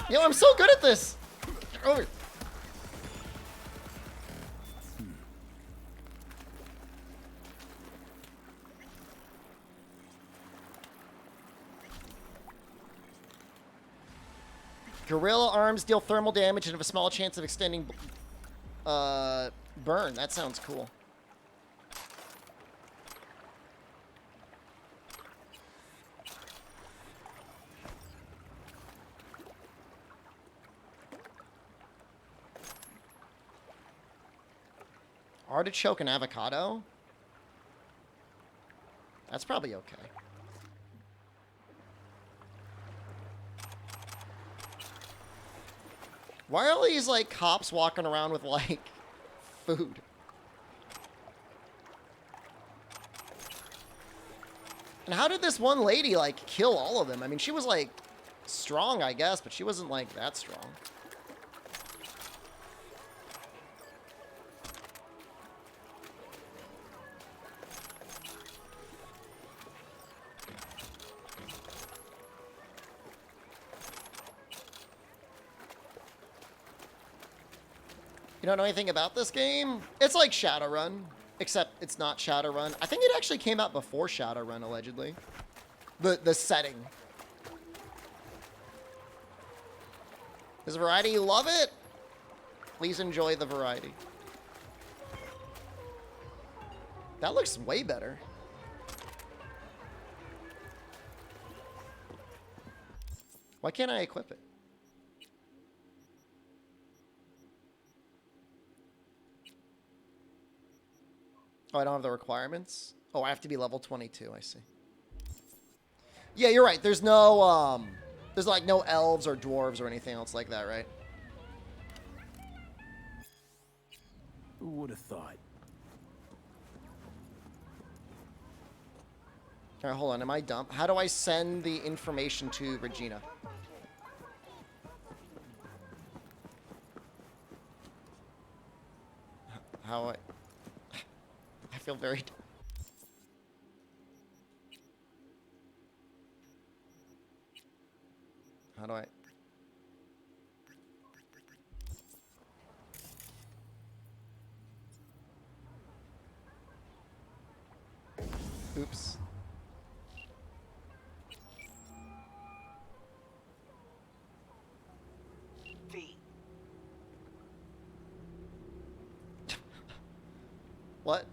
Yo, I'm so good at this. Get over. Gorilla arms deal thermal damage and have a small chance of extending burn. That sounds cool. Artichoke and avocado? That's probably okay. Why are all these, like, cops walking around with, like, food? And how did this one lady, like, kill all of them? I mean, she was, like, strong, I guess, but she wasn't, like, that strong. You don't know anything about this game? It's like Shadowrun, except it's not Shadowrun. I think it actually came out before Shadowrun, allegedly. The setting. Is variety, you love it? Please enjoy the variety. That looks way better. Why can't I equip it? Oh, I don't have the requirements? Oh, I have to be level 22, I see. Yeah, you're right. There's no, there's like no elves or dwarves or anything else like that, right? Who would have thought? All right, hold on. Am I dumb? How do I send the information to Regina? How I feel very... How do I... Oops. V. What?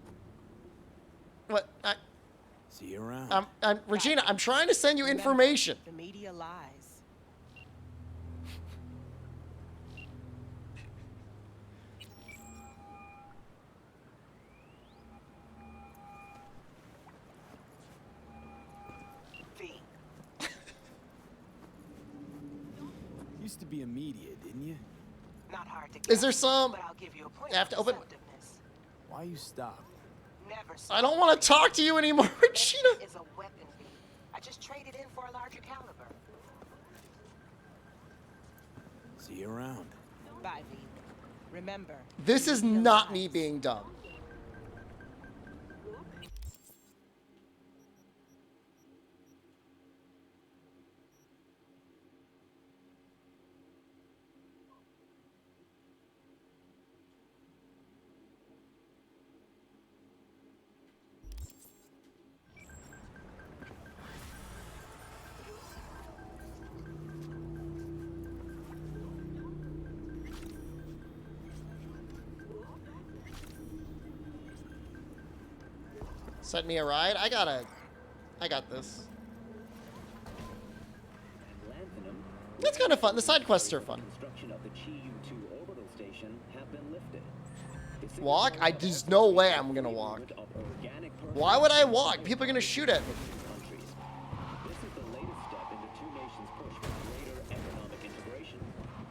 What? See you around. Regina, I'm trying to send you information. The media lies. V. Used to be a media, didn't you? Not hard to get. Is there some... But I'll give you a point I have to open... Why you stop? Never I don't want to talk to you anymore, Regina. Is a weapon, V. I just traded in for a larger caliber. See you around. Bye, V. Remember. This is not me being dumb. Send me a ride? I got this. That's kind of fun. The side quests are fun. Walk? There's no way I'm gonna walk. Why would I walk? People are gonna shoot at me. This is the latest step in the two nations' push for greater economic integration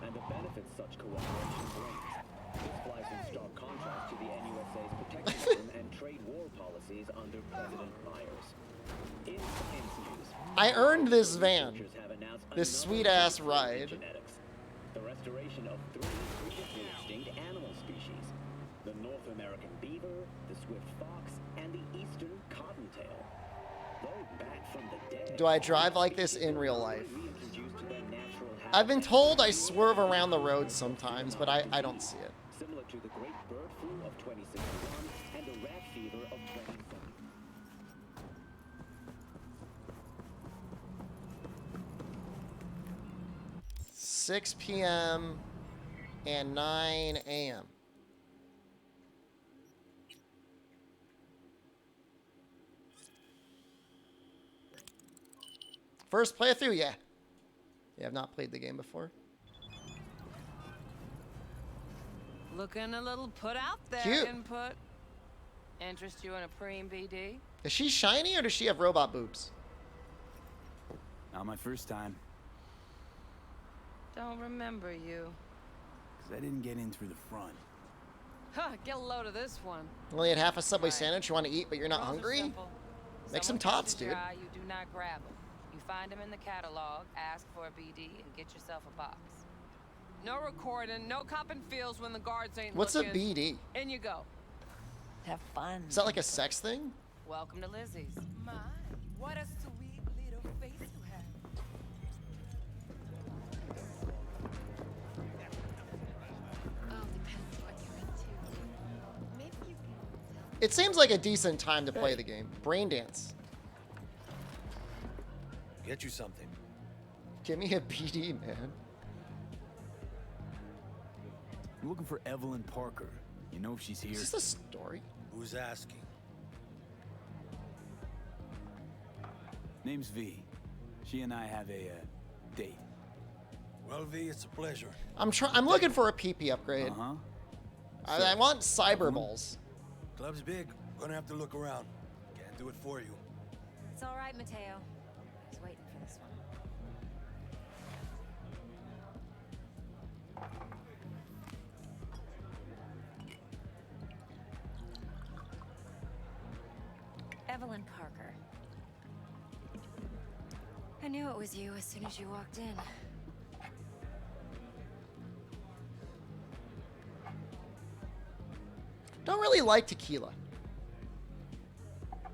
and the benefits such cooperation brings. This flies in stark contrast to the NUSA's protectionism and trade war policies under President Myers. In science news, I earned this van. This sweet-ass ride. genetics, the restoration of 3 previously extinct animal species: the North American beaver, the swift fox, and the eastern cottontail. Though back from the dead, Do I drive like this in real life? I've been told I swerve around the road sometimes, but I don't see it. similar to the great bird flu of 2061 and the rat fever of 2070. 6 p.m. and 9 a.m. First playthrough, yeah. Yeah, I've not played the game before. Looking a little put out there. Cute. Input. Interest you in a preem BD? Is she shiny or does she have robot boobs? Not my first time. Don't remember you. Because I didn't get in through the front. Huh, get a load of this one. Only had half a Subway sandwich you want to eat, but you're not Rules are hungry? simple. Make some Someone tots, catches your dude. eye, you do not grab them. You find them in the catalog, ask for a BD, and get yourself a box. No recording, no copping feels when the guards ain't What's looking. a BD? In you go. Have fun. Is that like a sex thing? Welcome to Lizzie's. My, what a sweet little face you have. Oh, depends what you're into. Maybe you can. It seems like a decent time to play the game. Brain dance. Get you something. Give me a BD, man. I'm looking for Evelyn Parker. You know if she's here? Is this a story? Who's asking? Name's V. She and I have a date. Well, V, it's a pleasure. I'm looking for a PP upgrade. I want cyber balls. Club's big. Gonna have to look around. Can't do it for you. It's all right, Mateo. I was waiting for this one. Evelyn Parker. I knew it was you as soon as you walked in. Don't really like tequila.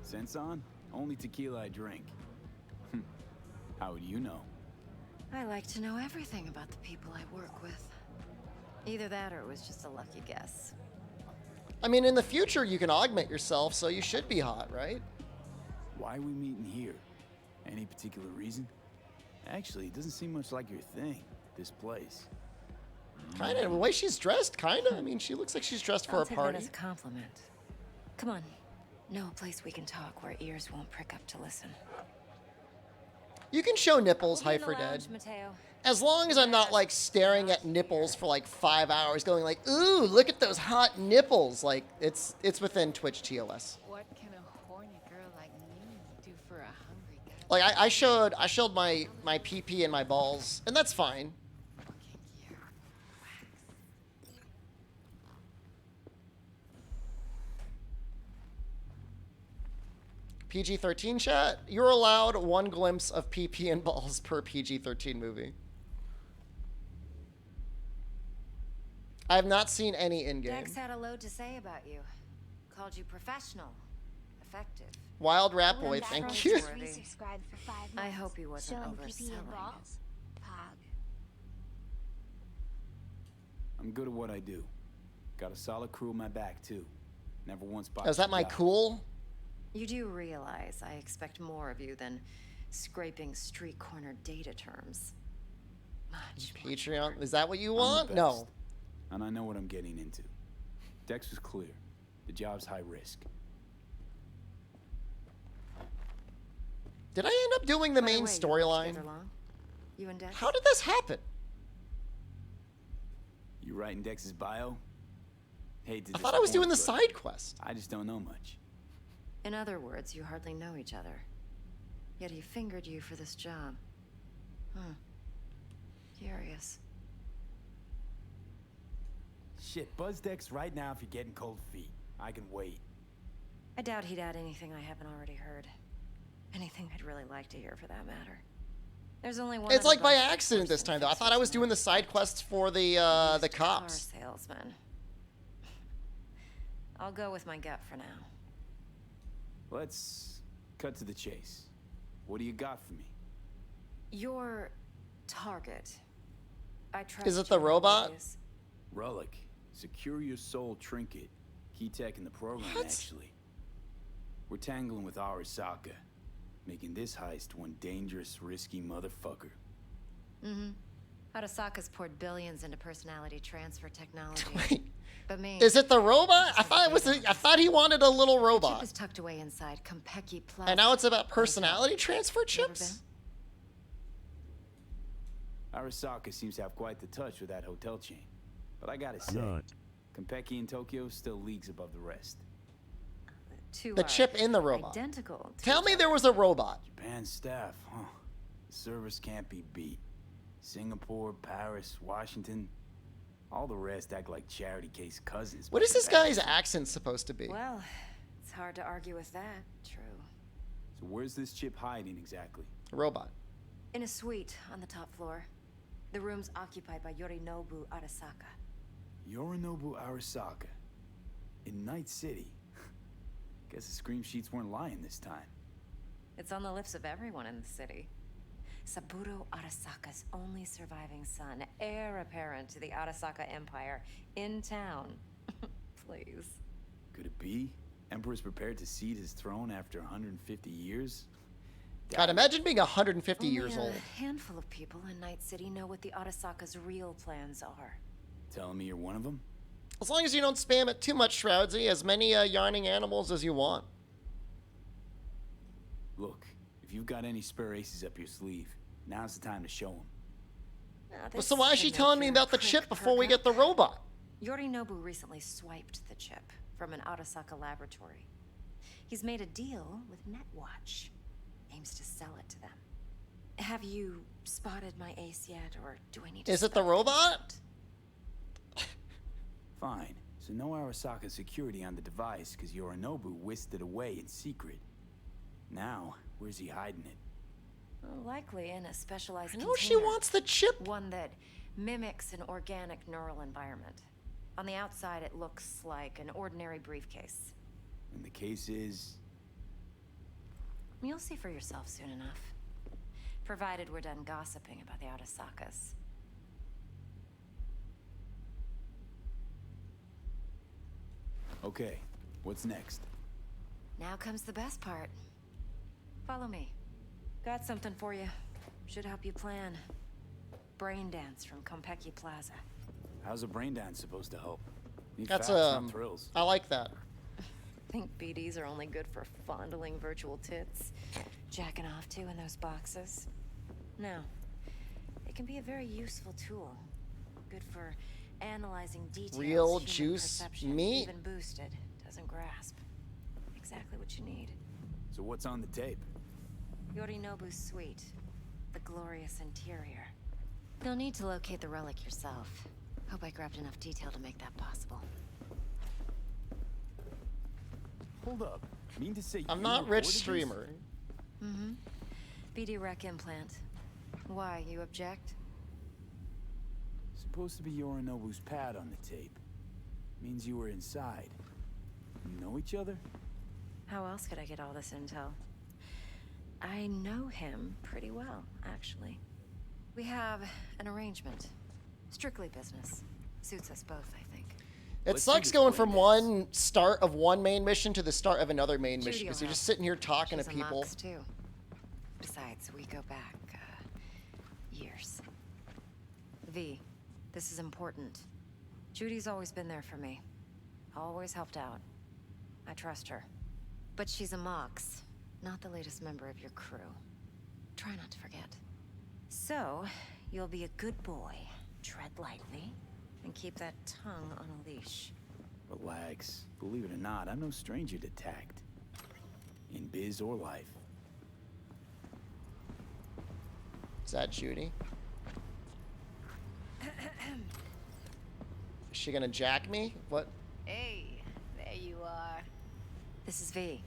Sense on? Only tequila I drink. How would you know? I like to know everything about the people I work with. Either that or it was just a lucky guess. I mean, in the future, you can augment yourself, so you should be hot, right? Why are we meeting here? Any particular reason? Actually, it doesn't seem much like your thing, this place. Kinda. The way she's dressed, kinda. I mean, she looks like she's dressed for I'll a take party. that as a compliment. Come on. Know a place we can talk where ears won't prick up to listen. You can show nipples, We'll be in Hyper the Dead. lounge, Mateo. As long as I'm not like staring at nipples for like 5 hours, going like, "Ooh, look at those hot nipples!" Like it's within Twitch TOS. What can a horny girl like me do for a hungry guy? Like I showed my PP and my balls, and that's fine. PG-13 chat. You're allowed one glimpse of PP and balls per PG-13 movie. I have not seen any in-game. Dex had a load to say about you. Called you professional, effective. Wild Rap Boy, thank you. I hope he wasn't overselling it. I'm good at what I do. Got a solid crew on my back, too. Never once bought. Is that my cool? You do realize I expect more of you than scraping street corner data terms. Patreon, is that what you I'm want? the No. best, and I know what I'm getting into. Dex was clear. The job's high risk. Did I end up doing the By the main way, you storyline? together long? You and Dex? How did this happen? You writing Dex's bio? Hate to I thought I was doing the disappoint, side quest. but I just don't know much. In other words, you hardly know each other. Yet he fingered you for this job. Curious. Shit, buzz Dex right now if you're getting cold feet. I can wait. I doubt he'd add anything I haven't already heard. Anything I'd really like to hear, for that matter. There's only one. It's other like by bunch of accident this time, though. I thought I was doing the side quests for the cops. Car salesman. I'll go with my gut for now. Let's cut to the chase. What do you got for me? Your target. I trust Is it the your robot? ideas. Relic. Secure your soul trinket. Key tech in the program, actually. We're tangling with Arasaka. Making this heist one dangerous, risky motherfucker. Arasaka's poured billions into personality transfer technology. But me. Is it the robot? I thought it was. I thought he wanted a little The chip robot. is tucked away inside Kompeki Plaza. And now it's about personality transfer chips? Arasaka seems to have quite the touch with that hotel chain. But I gotta say, Kompeki in Tokyo still leagues above the rest. Two The are chip in the robot. Identical. To Tell each me other. there was a robot. Japan staff, huh? The service can't be beat. Singapore, Paris, Washington. All the rest act like charity case cousins. What is this guy's accent supposed to be? Well, it's hard to argue with that. True. So where's this chip hiding exactly? Robot. In a suite on the top floor. The room's occupied by Yorinobu Arasaka. Yorinobu Arasaka. In Night City. Guess the scream sheets weren't lying this time. It's on the lips of everyone in the city. Saburo Arasaka's only surviving son, heir apparent to the Arasaka Empire, in town. Please. Could it be? Emperor's prepared to cede his throne after 150 years? God, imagine being 150 years Only old. a handful of people in Night City know what the Arasaka's real plans are. Telling me you're one of them? As long as you don't spam it too much, Shroudsy, as many yarning animals as you want. Look, if you've got any spare aces up your sleeve, now's the time to show them. Well, so why is she telling me about the chip before we get the robot? Yorinobu recently swiped the chip from an Arasaka laboratory. He's made a deal with Netwatch. Aims to sell it to them. Have you spotted my ace yet, or do I need to... Is it the robot? Fine. So no Arasaka security on the device because Yorinobu whisked it away in secret. Now, where's he hiding it? Likely in a specialized No, she container. wants the chip. One that mimics an organic neural environment. On the outside, it looks like an ordinary briefcase. And the case is... You'll see for yourself soon enough. Provided we're done gossiping about the Arasakas. Okay, what's next? Now comes the best part. Follow me. Got something for you. Should help you plan. Brain dance from Konpeki Plaza. How's a brain dance supposed to help? Need That's facts, not thrills. I like that. Think BDs are only good for fondling virtual tits, jacking off to in those boxes? No. It can be a very useful tool. Good for analyzing details. Real human juice perception, meat? even boosted, doesn't grasp. Exactly what you need. So what's on the tape? Yorinobu's suite. The glorious interior. You'll need to locate the relic yourself. Hope I grabbed enough detail to make that possible. Hold up. Mean to say I'm you not rich recorded this? streamer. Mm-hmm. BD rec implant. Why, you object? Supposed to be Yorinobu's pad on the tape. Means you were inside. You know each other? How else could I get all this intel? I know him pretty well, actually. We have an arrangement. Strictly business. Suits us both, I think. It sucks going from one start of one main mission to the start of another main mission Judy because will you're just help. sitting here talking She's to a people. Mox, too. Besides, we go back, years. V, this is important. Judy's always been there for me. Always helped out. I trust her. But she's a Mox, not the latest member of your crew. Try not to forget. So, you'll be a good boy, tread lightly, and keep that tongue on a leash. Relax. Believe it or not, I'm no stranger to tact. In biz or life. Is that Judy? Is she gonna jack me? What? Hey, there you are. This is V.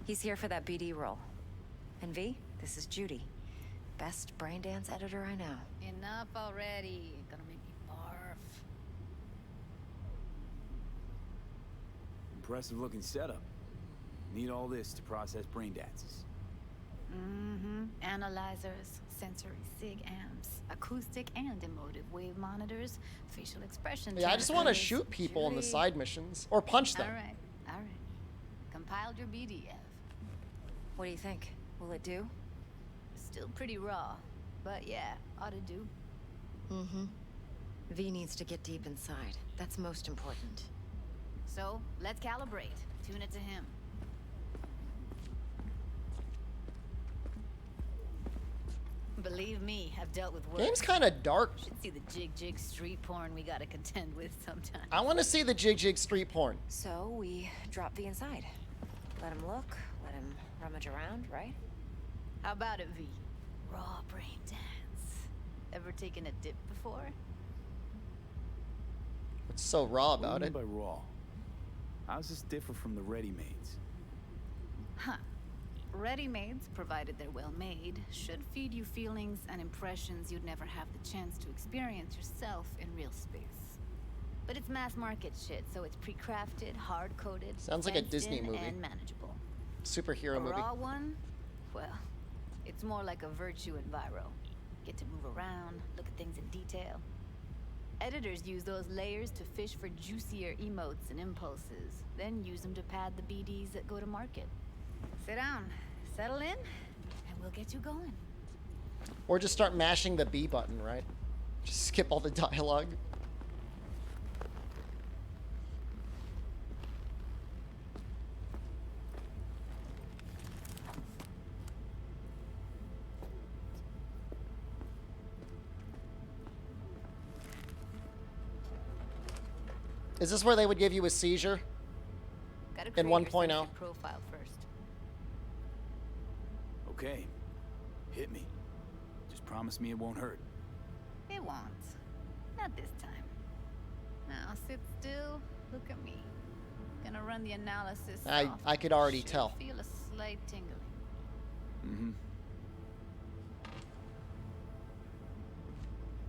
He's here for that BD role. And V, this is Judy. Best brain dance editor I know. Enough already. Gonna make me barf. Impressive looking setup. Need all this to process brain dances. Mm-hmm. Analyzers, sensory sig amps, acoustic and emotive wave monitors, facial expression. Yeah, I just want to trackers. shoot people in the Judy. side missions or punch them. All right. Compiled your BDF. What do you think? Will it do? Still pretty raw, but yeah, ought to do. Mm-hmm. V needs to get deep inside. That's most important. So, let's calibrate. Tune it to him. Believe me, I've dealt with worse. Game's kind of dark. Should see the jig street porn we gotta contend with sometimes. I want to see the jig street porn. So we drop V inside. Let him look, let him rummage around, right? How about it, V? Raw brain dance. Ever taken a dip before? What's so raw What do about you it? mean by raw? How's this differ from the ready-mades? Huh. Ready-mades, provided they're well made, should feed you feelings and impressions you'd never have the chance to experience yourself in real space. But it's mass market shit, so it's pre-crafted, hard-coded, Sounds like a Disney fenced in, movie. and manageable. Superhero A movie. raw one? Well, it's more like a virtue enviro. Get to move around, look at things in detail. Editors use those layers to fish for juicier emotes and impulses, then use them to pad the BDs that go to market. Sit down, settle in, and we'll get you going. Or just start mashing the B button, right? Just skip all the dialogue. Is this where they would give you a seizure? Gotta In create your 1.0? sensor profile first. Okay. Hit me. Just promise me it won't hurt. It won't. Not this time. Now sit still. Look at me. Gonna run the analysis. I could already Should tell. Feel a slight tingling. Mm-hmm.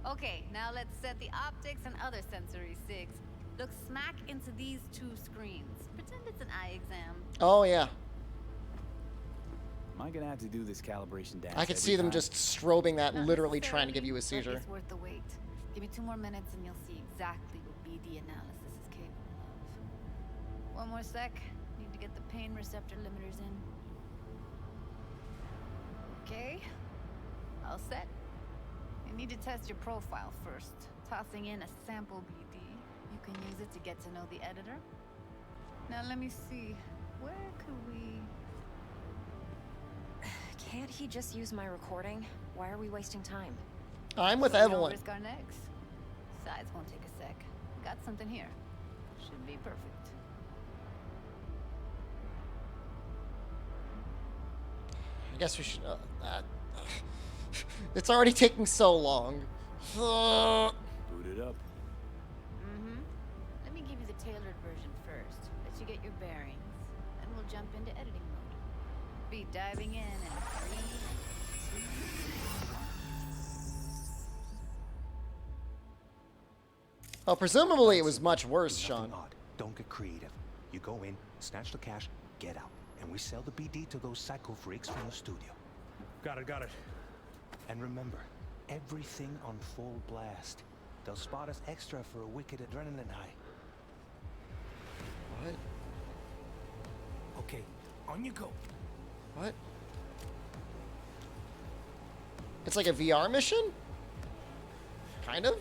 Okay, now let's set the optics and other sensory SIGs. Look smack into these two screens. Pretend it's an eye exam. Oh yeah. Am I gonna have to do this calibration dance? I could every see them time? just strobing that, Not literally trying to give you a necessarily, but seizure. it's worth the wait. Give me 2 more minutes and you'll see exactly what BD analysis is capable of. One more sec. Need to get the pain receptor limiters in. Okay. All set. You need to test your profile first. Tossing in a sample BD. You can use it to get to know the editor. Now let me see. Where could we... Can't he just use my recording? Why are we wasting time? I'm with So we don't Evelyn. risk our necks. Sides won't take a sec. Got something here. Should be perfect. I guess we should. It's already taking so long. Boot it up. Mm-hmm. Let me give you the tailored version first. Let you get your bearings. Then we'll jump into editing mode. Be diving in 3, 2, 1. Oh, presumably it was much worse, Sean. Odd. Don't get creative. You go in, snatch the cash, get out. And we sell the BD to those psycho freaks from the studio. Got it. And remember, everything on full blast. They'll spot us extra for a wicked adrenaline high. What? Okay, on you go. What? It's like a VR mission? Kind of?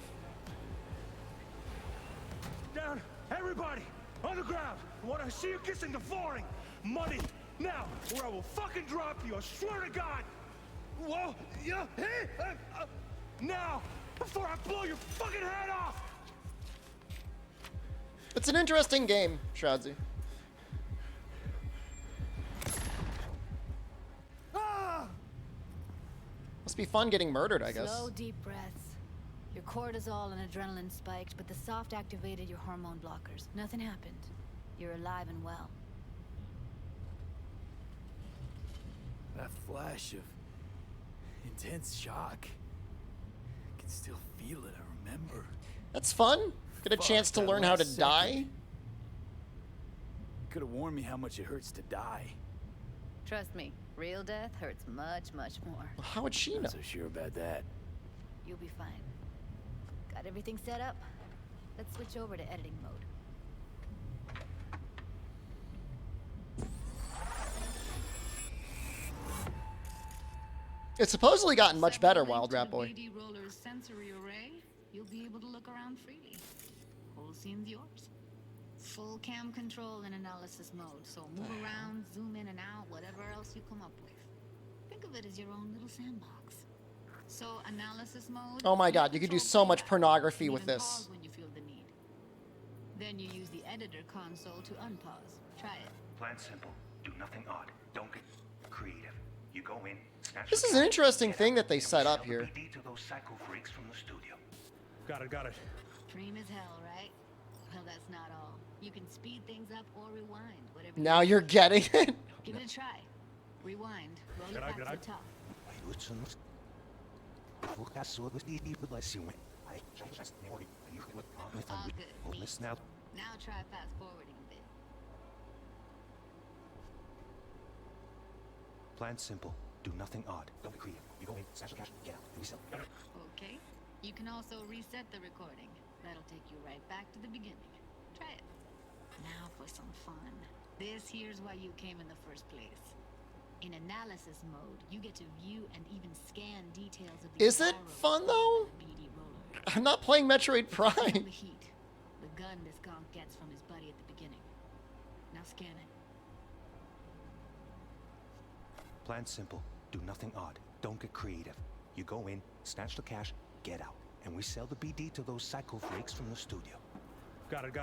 Down, everybody, on the ground. I want to see you kissing the flooring. Money, now, or I will fucking drop you. I swear to God. Whoa, yeah, hey, now, before I blow your fucking head off. It's an interesting game, Shroudsy. Must be fun getting murdered, I guess. Slow, deep breaths. Your cortisol and adrenaline spiked, but the soft activated your hormone blockers. Nothing happened. You're alive and well. That flash of intense shock. I can still feel it, I remember. That's fun. Get a chance to that learn how to last die. second. Could have warned me how much it hurts to die. Trust me, real death hurts much, much more. How would she know? Not so sure about that. You'll be fine. Got everything set up? Let's switch over to editing mode. It's supposedly gotten much better, Wild Rat Boy. BD Roller's sensory array, you'll be able to look around freely. Whole scene's yours. Full cam control in analysis mode, so move around, zoom in and out, whatever else you come up with. Think of it as your own little sandbox. So analysis mode. Oh my god, you could do so much pornography with this. Pause when you feel the need. Then you use the editor console to unpause. Try it. Plan simple. Do nothing odd. Don't get creative. You go in, snatch This the is an cash, interesting get thing out, that they and we set sell up the here. BD to those psycho freaks from the studio. Got it. Dream as hell, right? Well, that's not all. You can speed things up or rewind, whatever. Now you're getting it? Give it a try. Rewind. Roll it Good eye, back good to eye. the top. All good. Neat. Now, Now try fast forwarding a bit. plan simple. Do nothing odd. Don't get creative. You go in, snatch the cash, get out, and we sell. Okay. You can also reset the recording. That'll take you right back to the beginning. Try it. Now for some fun. This here's why you came in the first place. In analysis mode, you get to view and even scan details of the Is it fun though? BD roller. I'm not playing Metroid Feel Prime. the heat. The gun this gonk gets from his buddy at the beginning. Now scan it. Plan simple. Do nothing odd. Don't get creative. You go in, snatch the cash, get out. And we sell the BD to those psycho freaks from the studio. Got it.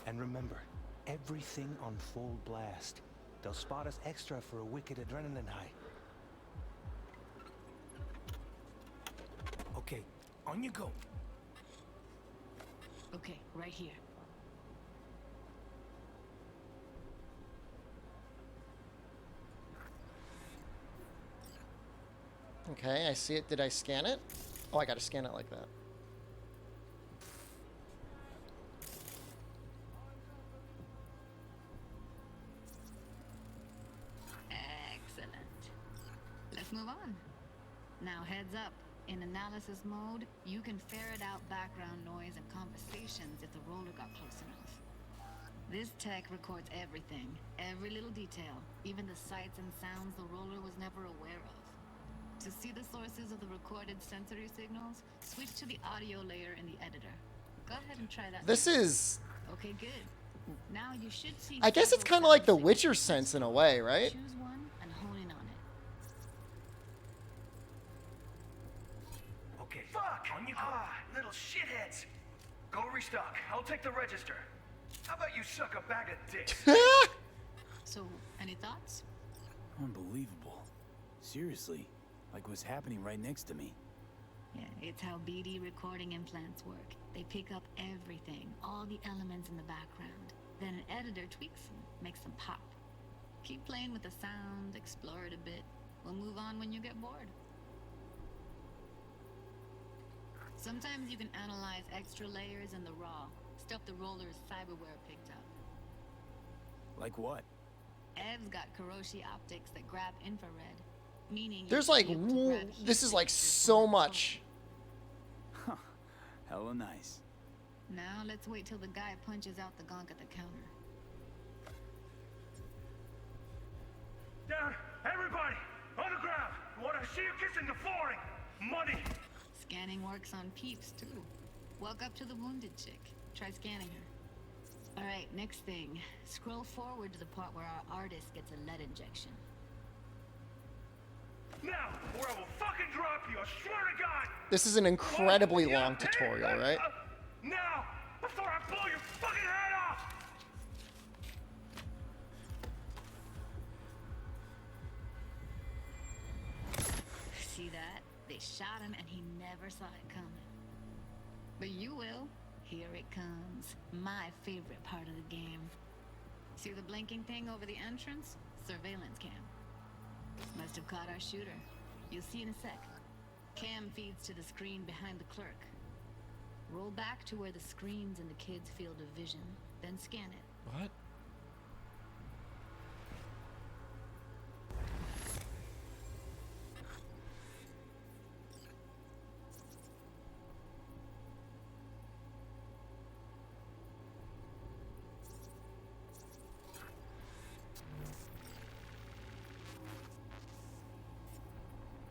And remember, everything on full blast. They'll spot us extra for a wicked adrenaline high. Okay, on you go. Okay, right here. Okay, I see it. Did I scan it? Oh, I gotta scan it like that. Excellent. Let's move on. Now heads up. In analysis mode, you can ferret out background noise and conversations if the roller got close enough. This tech records everything, every little detail, even the sights and sounds the roller was never aware of. To see the sources of the recorded sensory signals, switch to the audio layer in the editor. Go ahead and try that. This is... Okay, good. Now you should see... I guess it's kind of like the Witcher sense in a way, right? Choose one and hone in on it. Okay. Fuck! On you go. Little shitheads. Go restock. I'll take the register. How about you suck a bag of dicks? So, any thoughts? Unbelievable. Seriously, like what's happening right next to me. Yeah, it's how BD recording implants work. They pick up everything, all the elements in the background. Then an editor tweaks them, makes them pop. Keep playing with the sound, explore it a bit. We'll move on when you get bored. Sometimes you can analyze extra layers in the raw, stuff the roller's cyberware picked up. Like what? Ev's got Kiroshi optics that grab infrared, meaning There's like... This is like so much. Huh. Hella nice. Now let's wait till the guy punches out the gonk at the counter. Down! Everybody! On the ground! I want to see you kissing the flooring! Money! Scanning works on peeps, too. Walk up to the wounded chick. Try scanning her. Alright, next thing. Scroll forward to the part where our artist gets a lead injection. Now, or I will fucking drop you, I swear to God! This is an incredibly long tutorial, right? Now! Before I blow your fucking head off! See that? They shot him and he never saw it coming. But you will. Here it comes. My favorite part of the game. See the blinking thing over the entrance? Surveillance cam. Must have caught our shooter. You'll see in a sec. Cam feeds to the screen behind the clerk. Roll back to where the screen's in the kid's field of vision, then scan it. What?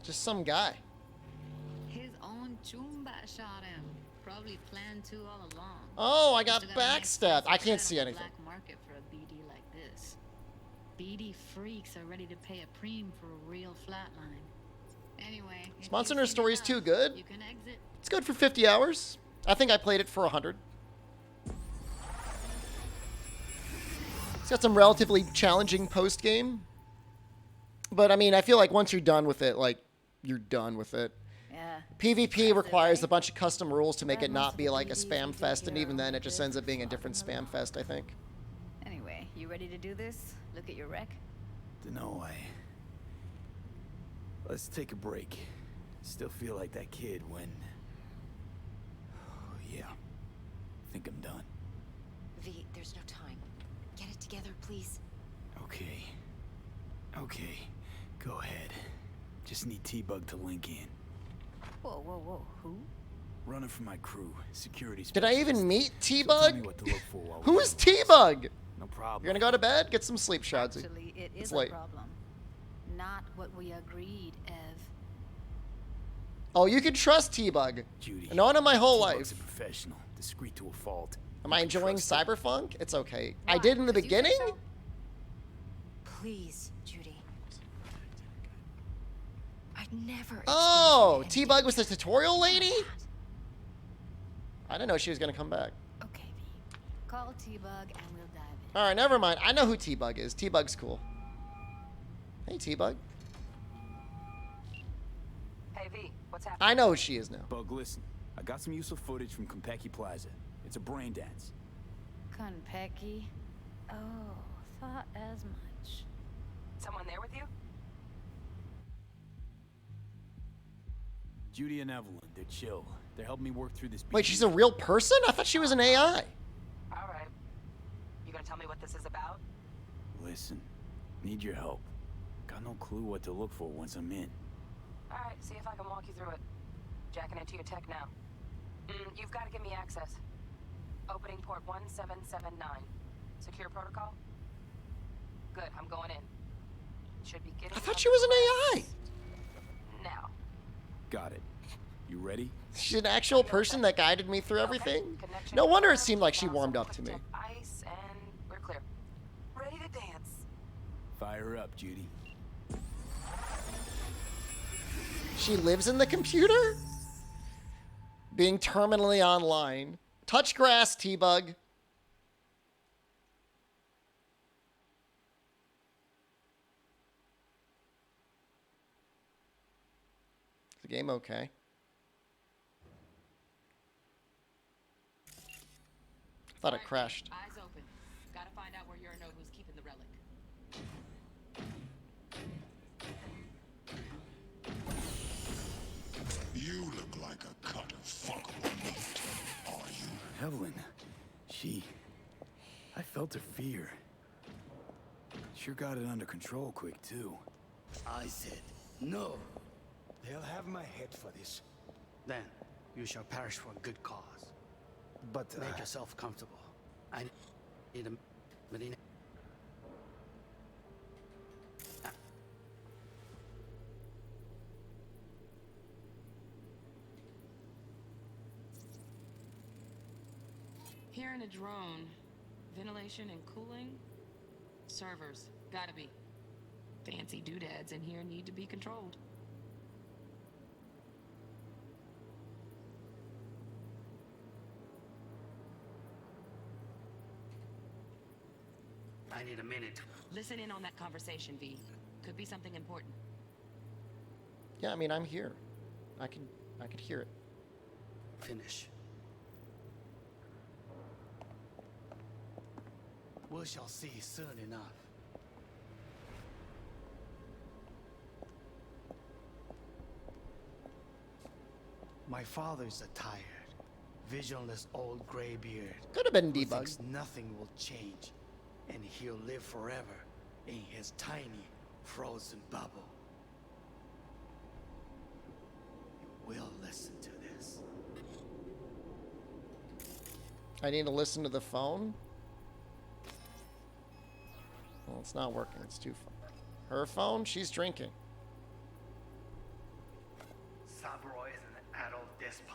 Just some guy. His own Chumba shot him. Probably planned to all along. Oh, I got Must've got a nice backstabbed. I price can't set see on the anything. Black market for a BD like this. BD freaks are ready to pay a preem for a real flatline. Anyway, if Sponsor you've Nurse seen Story is enough, too good. You can exit. It's good for 50 hours. I think I played it for 100. It's got some relatively challenging post game. But I mean, I feel like once you're done with it, like, you're done with it. Yeah. PvP requires a bunch of custom rules to make it not be like a spam fest, and even then it just ends up being a different spam fest, I think. Anyway, you ready to do this? Look at your wreck. Dunno, let's take a break. Still feel like that kid when... Oh, yeah. Think I'm done. V, there's no time. Get it together, please. Okay. Okay. Go ahead. Just need T-Bug to link in. Whoa, whoa, whoa. Who? Running for my crew. Security Did I even meet So T-Bug? tell me what to look for while Who we're is doing this. T-Bug? No problem. You're gonna go to bed? Get some sleep, Shadzi. Actually, it is It's a late. problem. Not what we agreed, Ev. Oh, you can trust T-Bug. Judy. Known him my whole T-Bug's life. a professional. Discreet to a fault. Am I enjoying Cyberpunk? It's okay. I did in the beginning? Please, Judy. I'd never. Oh, T-Bug was the tutorial lady? I didn't know she was gonna come back. Okay, V. Call T-Bug and we'll dive in. All right, never mind. I know who T-Bug is. T-Bug's cool. Hey, T-Bug. Hey, V, what's happening? I know who she is now. Bug, listen. I got some useful footage from Konpeki Plaza. It's a brain dance. Konpeki? Oh, thought as much. Someone there with you? Judy and Evelyn, they're chill. They're helping me work through this. Wait, she's a real person? I thought she was an AI. All right. You gonna tell me what this is about? Listen, need your help. Got no clue what to look for once I'm in. All right, see if I can walk you through it. Jacking into your tech now. You've got to give me access. Opening port 1779. Secure protocol? Good, I'm going in. Should be getting. I thought she was an AI. Now. Got it. You ready? She's an actual person that guided me through everything. No wonder it seemed like she warmed up to me. Ice and we're clear. Ready to dance. Fire up, Judy. She lives in the computer? Being terminally online. Touch grass, T-Bug. Is the game okay? I thought it crashed. Eyes open. Gotta find out where Yorinobu's keeping the relic. You look like a cut of fuckable meat, are you? Evelyn, I felt her fear. Sure got it under control quick, too. I said, no. They'll have my head for this. Then, you shall perish for a good cause. But, make yourself comfortable. I need a Medina. Here in a drone, ventilation and cooling, servers, gotta be. Fancy doodads in here need to be controlled. I need a minute. Listen in on that conversation, V. Could be something important. Yeah, I mean, I'm here. I could hear it. Finish. We shall see soon enough. My father's a tired, visionless old graybeard. Could have been who Debug. thinks nothing will change, and he'll live forever in his tiny, frozen bubble. You will listen to this. I need to listen to the phone? Well, it's not working. It's too far. Her phone? She's drinking. Saburo is an adult despot,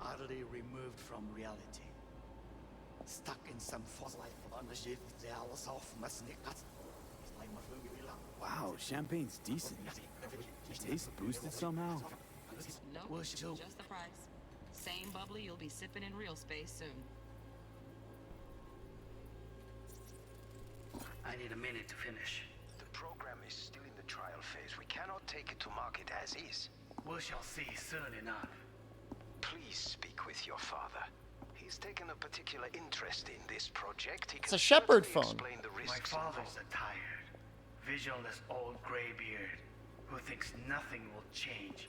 utterly removed from reality. Stuck in some false life of ownership, Wow, champagne's decent. Taste boosted somehow? Nope, just the price. Same bubbly you'll be sipping in real space soon. I need a minute to finish. The program is still in the trial phase. We cannot take it to market as is. We shall see soon enough. Please speak with your father. He's taken a particular interest in this project. He It's can a Shepard certainly phone. explain the My risks father's a tired, visionless old graybeard who thinks nothing will change,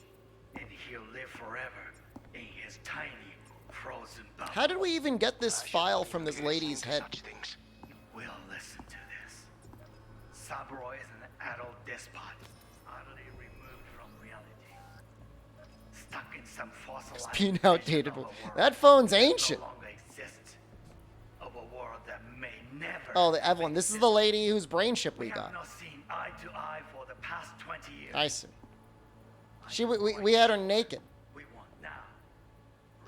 and he'll live forever in his tiny, frozen bubble. How did we even get this file from this lady's head? You will listen to this. Saburo is an adult despot, utterly removed from reality. Stuck in some fossilized It's being vision outdated. of a world That phone's that ancient. No longer exists. Of a world that may never. Oh, the Evelyn. This is the lady whose brain chip we We got. have not seen eye to eye for the past 20 years. I see. We had her naked. We want now.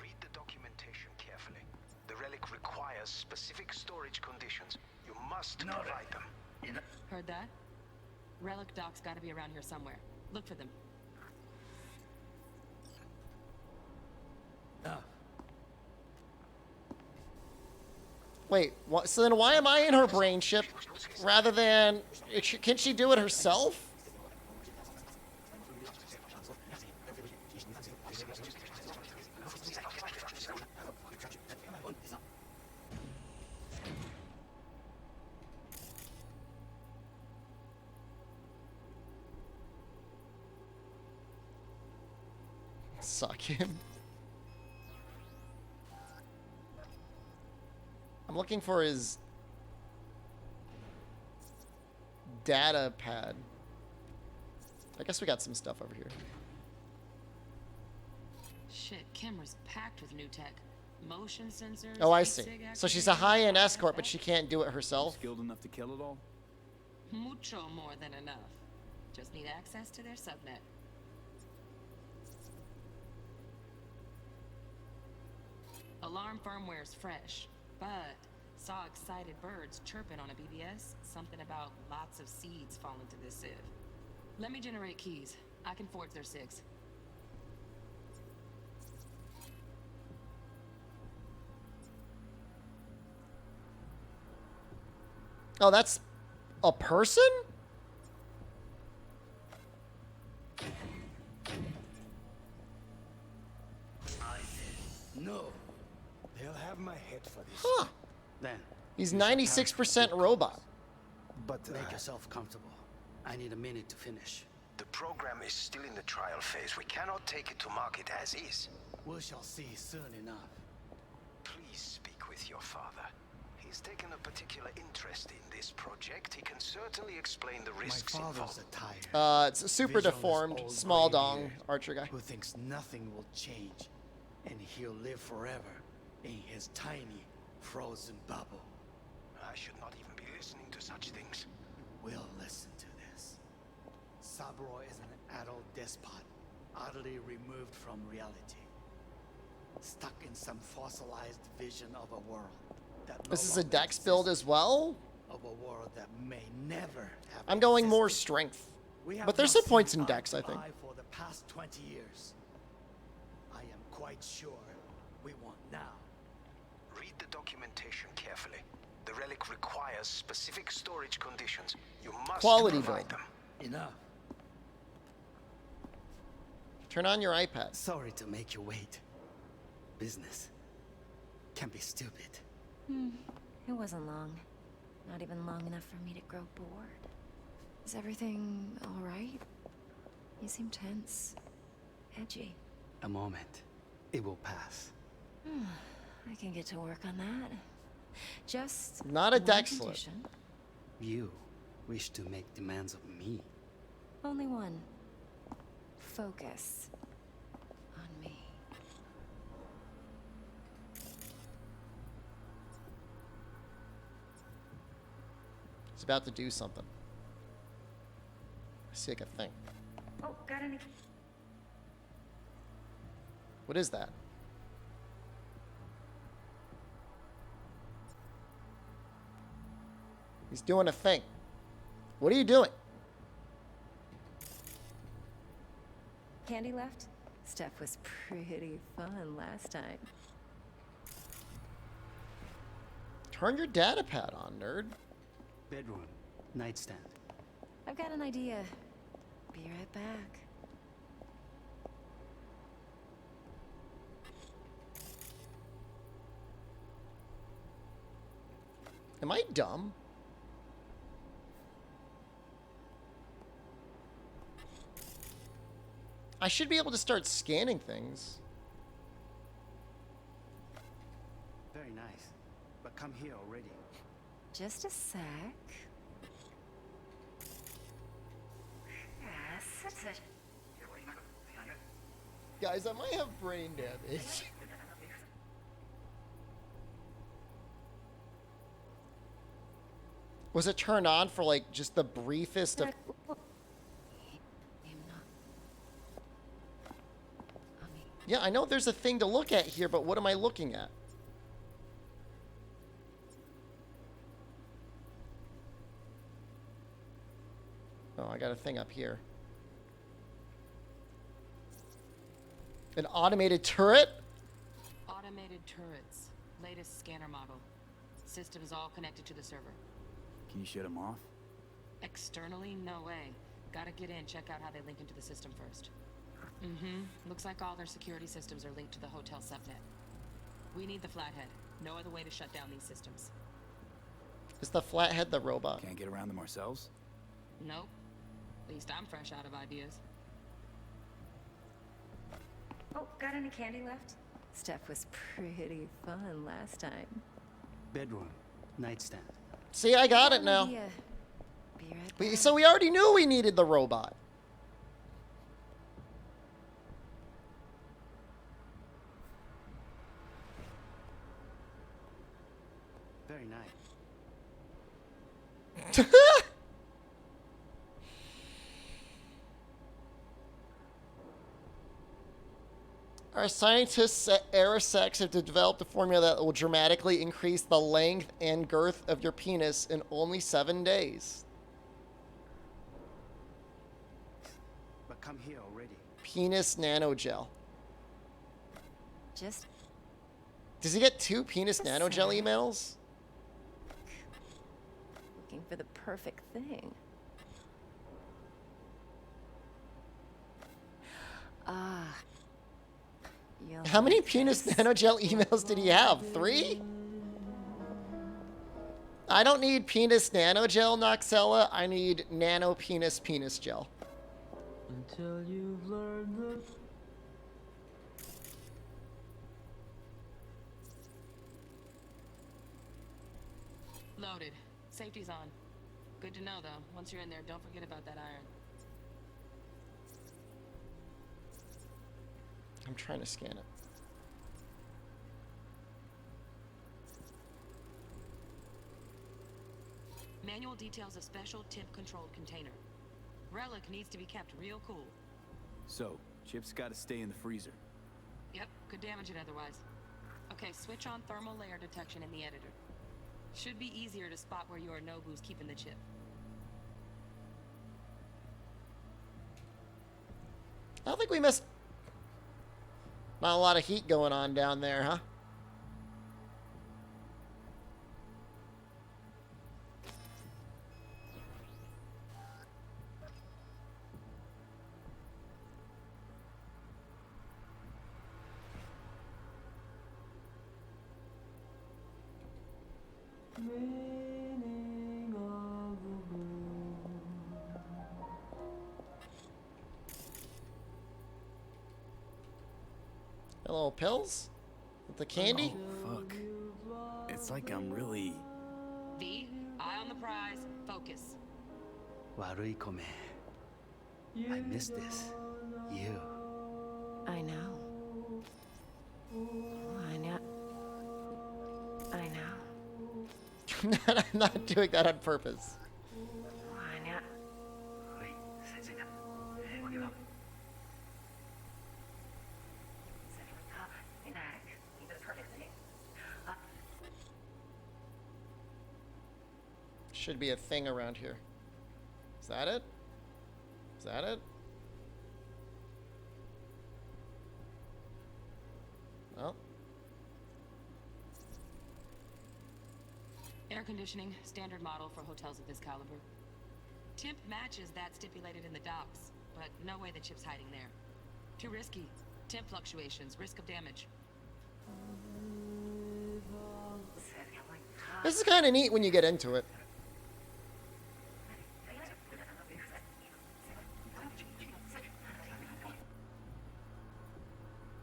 Read the documentation carefully. The relic requires specific storage conditions. You must provide them. Heard that? Relic docs gotta be around here somewhere. Look for them. Wait, what, so then why am I in her brain chip rather than... Can she do it herself? Suck him. I'm looking for his data pad. I guess we got some stuff over here. Shit, camera's packed with new tech. Motion sensors. Oh, I see. sig So she's a high-end escort, but she can't do it herself? Skilled enough to kill it all? Mucho more than enough. Just need access to their subnet. Alarm firmware's fresh, but saw excited birds chirping on a BBS. Something about lots of seeds falling to this sieve. Let me generate keys. I can forge their SIGs. Oh, that's a person? No. They'll have my head for this. Huh. Then. He's 96% robot. But make yourself comfortable. I need a minute to finish. The program is still in the trial phase. We cannot take it to market as is. We shall see soon enough. Please speak with your father. He's taken a particular interest in this project. He can certainly explain the risks My father's involved. a tired, It's a super visionless deformed, old small gray-beard dong archer guy. who thinks nothing will change, and he'll live forever in his tiny, frozen bubble. I should not even be listening to such things. We'll listen to this. Saburo is an adult despot, utterly removed from reality. Stuck in some fossilized vision of a world that no This is a longer dex build as well? of a world that may never have I'm going more existed. strength. We have But there's not some points seen in eye dex, to I think. eye for the past 20 years. I am quite sure we want now. Read the documentation carefully. The relic requires specific storage conditions. You must Quality provide build. them. Enough. Turn on your iPad. Sorry to make you wait. Business can be stupid. It wasn't long. Not even long enough for me to grow bored. Is everything all right? You seem tense. Edgy. A moment. It will pass. I can get to work on that. Just Not a one dex slip. condition. You wish to make demands of me. Only one. Focus on me. He's about to do something. I see like a thing. Oh, got any? What is that? He's doing a thing. What are you doing? Candy left? Stuff was pretty fun last time. Turn your data pad on, nerd. Bedroom. Nightstand. I've got an idea. Be right back. Am I dumb? I should be able to start scanning things. Very nice. But come here already. Just a sec. Yes, it's a... Guys, I might have brain damage. Was it turned on for like just the briefest of... Yeah, I know there's a thing to look at here, but what am I looking at? Oh, I got a thing up here. An automated turret? Automated turrets. Latest scanner model. system's all connected to the server. Can you shut them off? Externally, no way. Gotta get in, check out how they link into the system first. Mm-hmm. Looks like all their security systems are linked to the hotel subnet. We need the Flathead. No other way to shut down these systems. Is the Flathead the robot? Can't get around them ourselves? Nope. At least I'm fresh out of ideas. Oh, got any candy left? Stuff was pretty fun last time. Bedroom, nightstand. See, I got it now. So we already knew we needed the robot. Very nice. Our scientists at Aerosex have developed a formula that will dramatically increase the length and girth of your penis in only 7 days. But come here already. Penis nanogel. Just Does he get 2 penis nanogel emails? looking for the perfect thing. Ah. How many penis nanogel emails did he have? 3? I don't need penis nanogel, Noxella. I need nano penis gel. Until you've learned the... Loaded. Safety's on. Good to know, though. Once you're in there, don't forget about that iron. I'm trying to scan it. Manual details a special temp-controlled container. Relic needs to be kept real cool. So, Chip's gotta stay in the freezer. Yep, could damage it otherwise. Okay, switch on thermal layer detection in the editor. Should be easier to spot where your Nobu's keeping the chip. I don't think we missed... Not a lot of heat going on down there, huh? Meaning of the blue. Little pills? With the candy? Oh, fuck. It's like I'm really... V, eye on the prize, focus. Warui Kome. I miss this. You. I know. I know. I know. I'm not doing that on purpose. I know. Should be a thing around here. Is that it? Is that it? Well. Air conditioning, standard model for hotels of this caliber. Temp matches that stipulated in the docs, but no way the chip's hiding there. Too risky. Temp fluctuations, risk of damage. This is kind of neat when you get into it.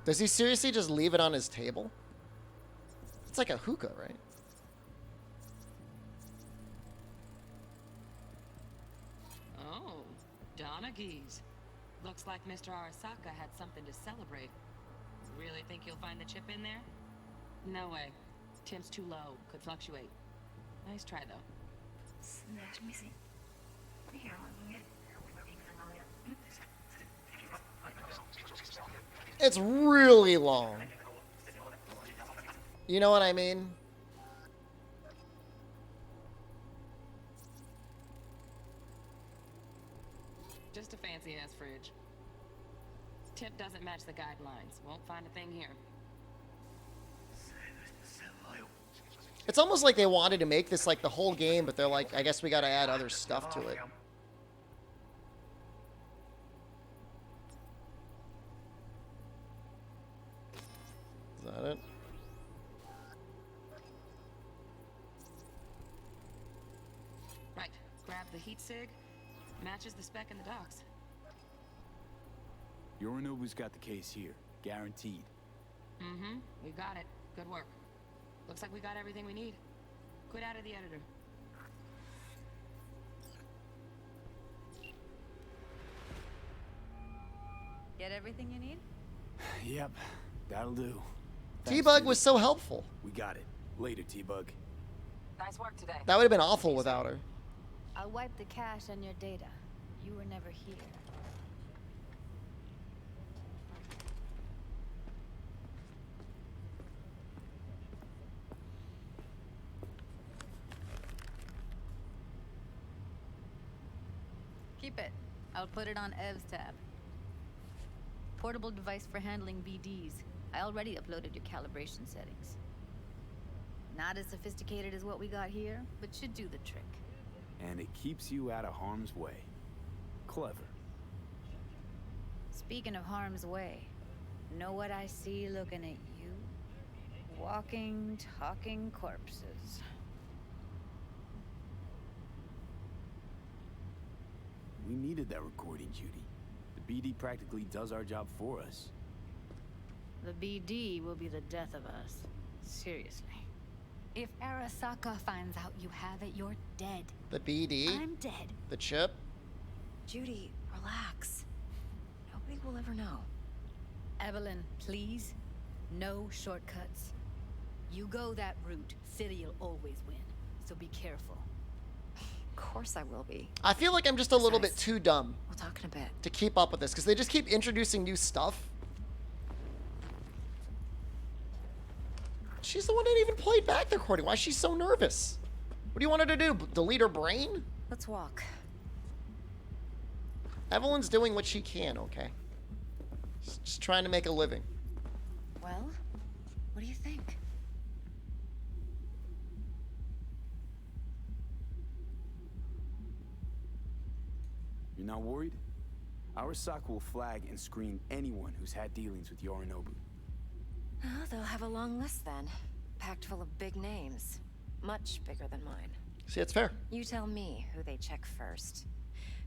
Does he seriously just leave it on his table? It's like a hookah, right? Oh, Donaghy's. Looks like Mr. Arasaka had something to celebrate. Really think you'll find the chip in there? No way. Temp's too low. Could fluctuate. Nice try, though. It's really long. You know what I mean? Just a fancy-ass fridge. Tip doesn't match the guidelines. Won't find a thing here. It's almost like they wanted to make this like the whole game, but they're like, I guess we got to add other stuff to it. Is that it? Right. Grab the heat sig. Matches the spec in the docks. Yorinobu's got the case here. Guaranteed. Mm-hmm. We got it. Good work. Looks like we got everything we need. Quit out of the editor. Get everything you need? Yep, that'll do. T-Bug was so helpful. We got it. Later, T-Bug. Nice work today. That would have been awful without her. I'll wipe the cache on your data. You were never here. Keep it. I'll put it on Ev's tab. Portable device for handling BDs. I already uploaded your calibration settings. Not as sophisticated as what we got here, but should do the trick. And it keeps you out of harm's way. Clever. Speaking of harm's way, know what I see looking at you? Walking, talking corpses. We needed that recording, Judy. The BD practically does our job for us. The BD will be the death of us. Seriously. If Arasaka finds out you have it, you're dead. The BD? I'm dead. The chip? Judy, relax. Nobody will ever know. Evelyn, please. No shortcuts. You go that route, City'll always win. So be careful. Of course I will be. I feel like I'm just a little bit too dumb We'll talk in a bit. to keep up with this, because they just keep introducing new stuff. She's the one that even played back the recording. Why is she so nervous? What do you want her to do? Delete her brain? Let's walk. Evelyn's doing what she can, okay? Just trying to make a living. Well, what do you think? You're not worried? Arasaka will flag and screen anyone who's had dealings with Yorinobu. Oh, they'll have a long list then. Packed full of big names. Much bigger than mine. See, it's fair. You tell me who they check first.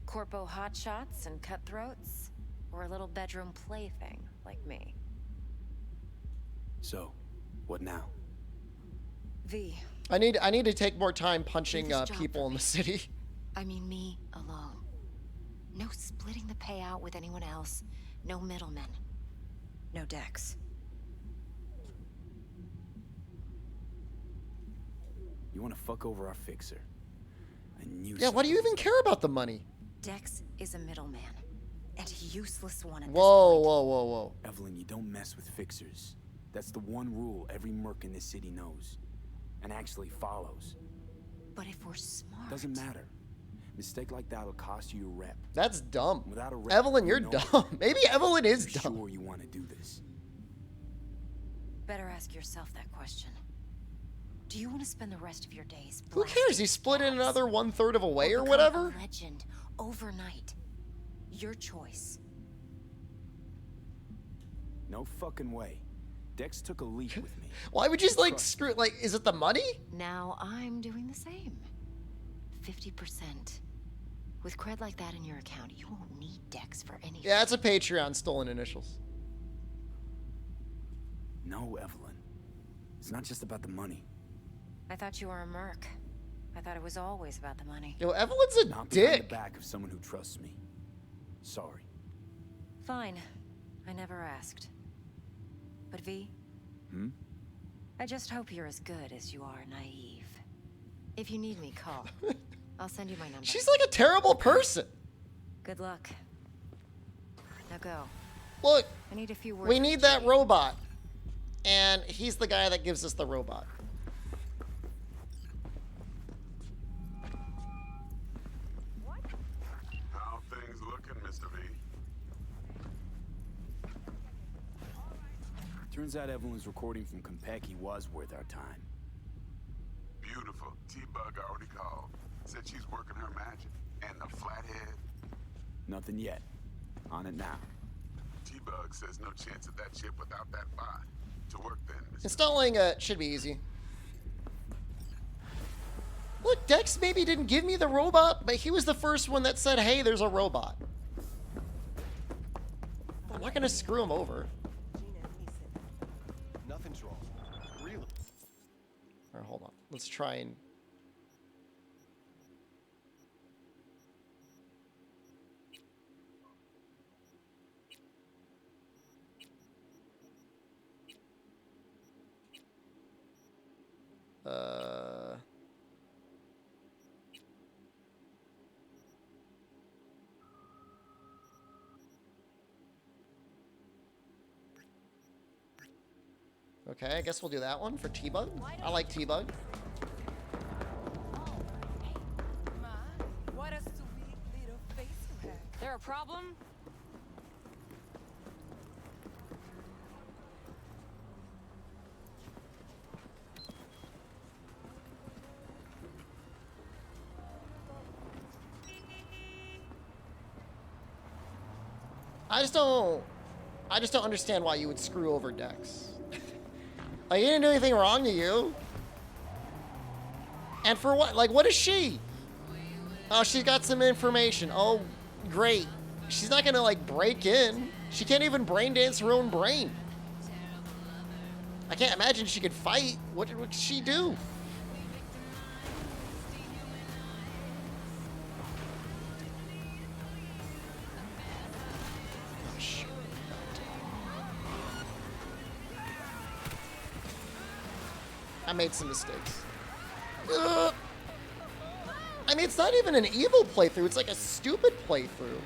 Corpo hotshots and cutthroats? Or a little bedroom plaything like me? So, what now? V. I need to take more time punching this job people for in the me. city. I mean me alone. No splitting the payout with anyone else. No middlemen. No Dex. You want to fuck over our fixer? I knew. Yeah, why do you even care about the money? Dex is a middleman. And a useless one at Whoa, whoa, whoa, whoa. Evelyn, you don't mess with fixers. That's the one rule every merc in this city knows. And actually follows. But if we're smart... Doesn't matter. Mistake like that'll cost you your rep. That's dumb. Without a rep, Evelyn, you're know dumb. Maybe Evelyn is you're dumb. sure you want to do this. Better ask yourself that question. Do you want to spend the rest of your days... Who cares? He split it another 1/3 of a way or become whatever. a legend overnight? Your choice. No fucking way. Dex took a leap with me. Why would you like screw? Like, is it the money? Now I'm doing the same. 50%. With cred like that in your account, you won't need Dex for anything. Yeah, it's a Patreon stolen initials. No, Evelyn. It's not just about the money. I thought you were a merc. I thought it was always about the money. Yo, Evelyn's a Not behind the dick. back of someone who trusts me. Sorry. Fine. I never asked. But V? Hmm? I just hope you're as good as you are naive. If you need me, call. I'll send you my number. She's like a terrible person. Good luck. Now go. Look, I need a few words. we need that robot. And he's the guy that gives us the robot. How things looking, Mr. V? Turns out Evelyn's recording from Konpeki was worth our time. T-Bug already called. Said she's working her magic. And the flathead. Nothing yet. On it now. T-Bug says no chance of that chip without that bot. To work then, Mr. Installing should be easy. Look, Dex maybe didn't give me the robot, but he was the first one that said, hey, there's a robot. I'm not gonna screw him over. Nothing's wrong. Really? Alright, hold on. Let's try and... Okay, I guess we'll do that one for T-Bug. I like T-Bug. What a sweet little face you have. There a problem? I just don't understand why you would screw over Dex. Like, he didn't do anything wrong to you. And for what? Like, what is she? Oh, she's got some information. Oh, great. She's not gonna, like, break in. She can't even brain dance her own brain. I can't imagine she could fight. What could she do? I made some mistakes. Ugh. I mean, it's not even an evil playthrough. It's like a stupid playthrough.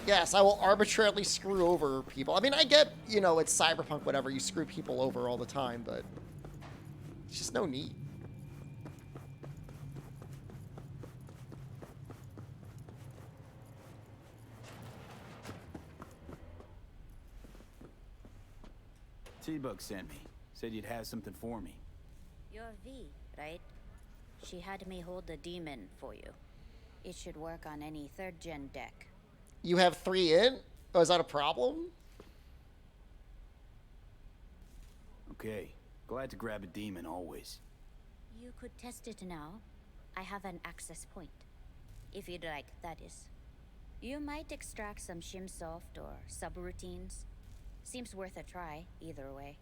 Yes, I will arbitrarily screw over people. I mean, I get, you know, it's Cyberpunk, whatever. You screw people over all the time, but it's just no need. T-Bug sent me. Said you'd have something for me. You're V, right? She had me hold the demon for you. It should work on any 3rd gen deck. You have 3 in? Oh, is that a problem? Okay. Glad to grab a demon always. You could test it now. I have an access point. If you'd like, that is. You might extract some shimsoft or subroutines. Seems worth a try, either way.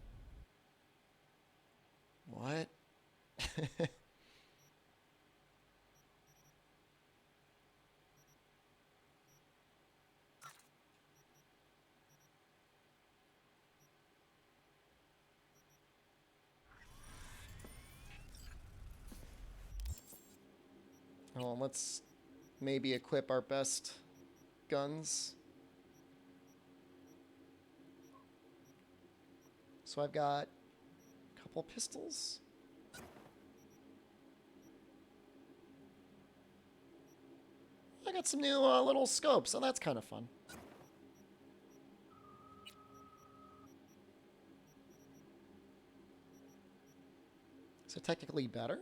What? Oh, let's maybe equip our best guns. So I've got a couple pistols. I got some new little scopes, so that's kind of fun. So technically better.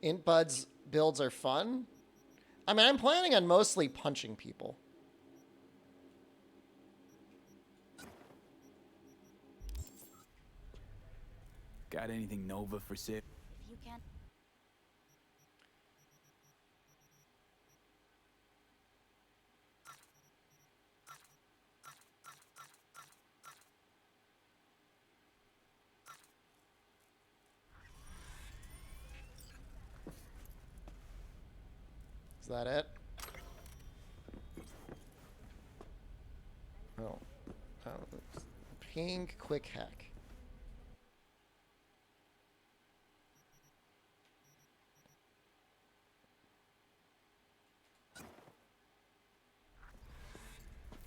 Int Bud's builds are fun. I mean, I'm planning on mostly punching people. Got anything Nova for sale? If you can't... Is that it? Oh. Ping quick hack.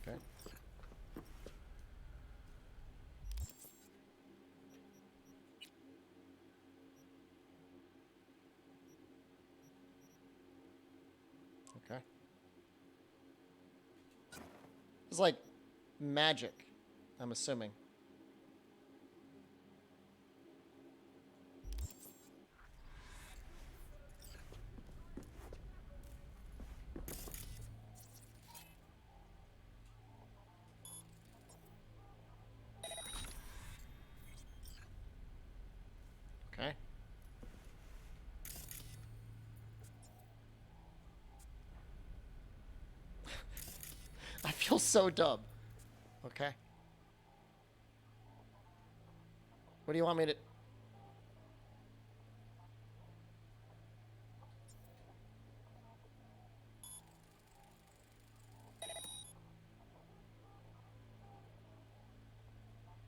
Okay. Okay. It's like magic, I'm assuming. Okay. I feel so dumb. Okay. What do you want me to...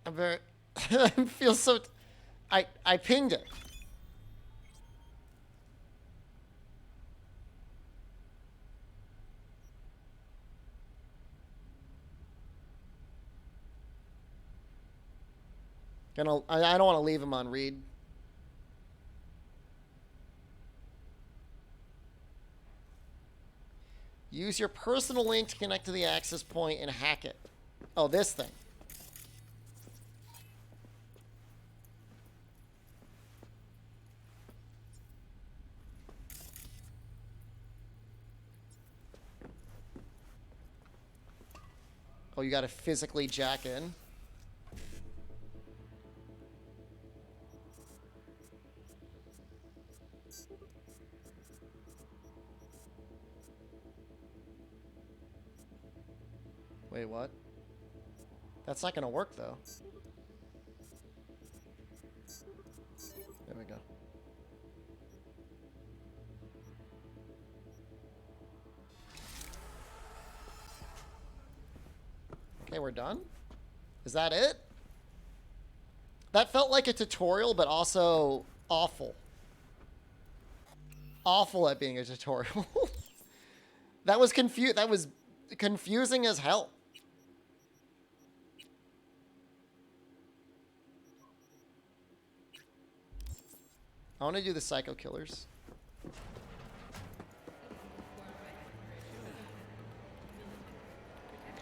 I'm very... I feel so... I pinged it. I don't want to leave him on read. Use your personal link to connect to the access point and hack it. Oh, this thing. Oh, you gotta physically jack in. Wait, what? That's not gonna work, though. There we go. Okay, we're done? Is that it? That felt like a tutorial, but also awful. Awful at being a tutorial. That was confusing as hell. I want to do the psycho killers.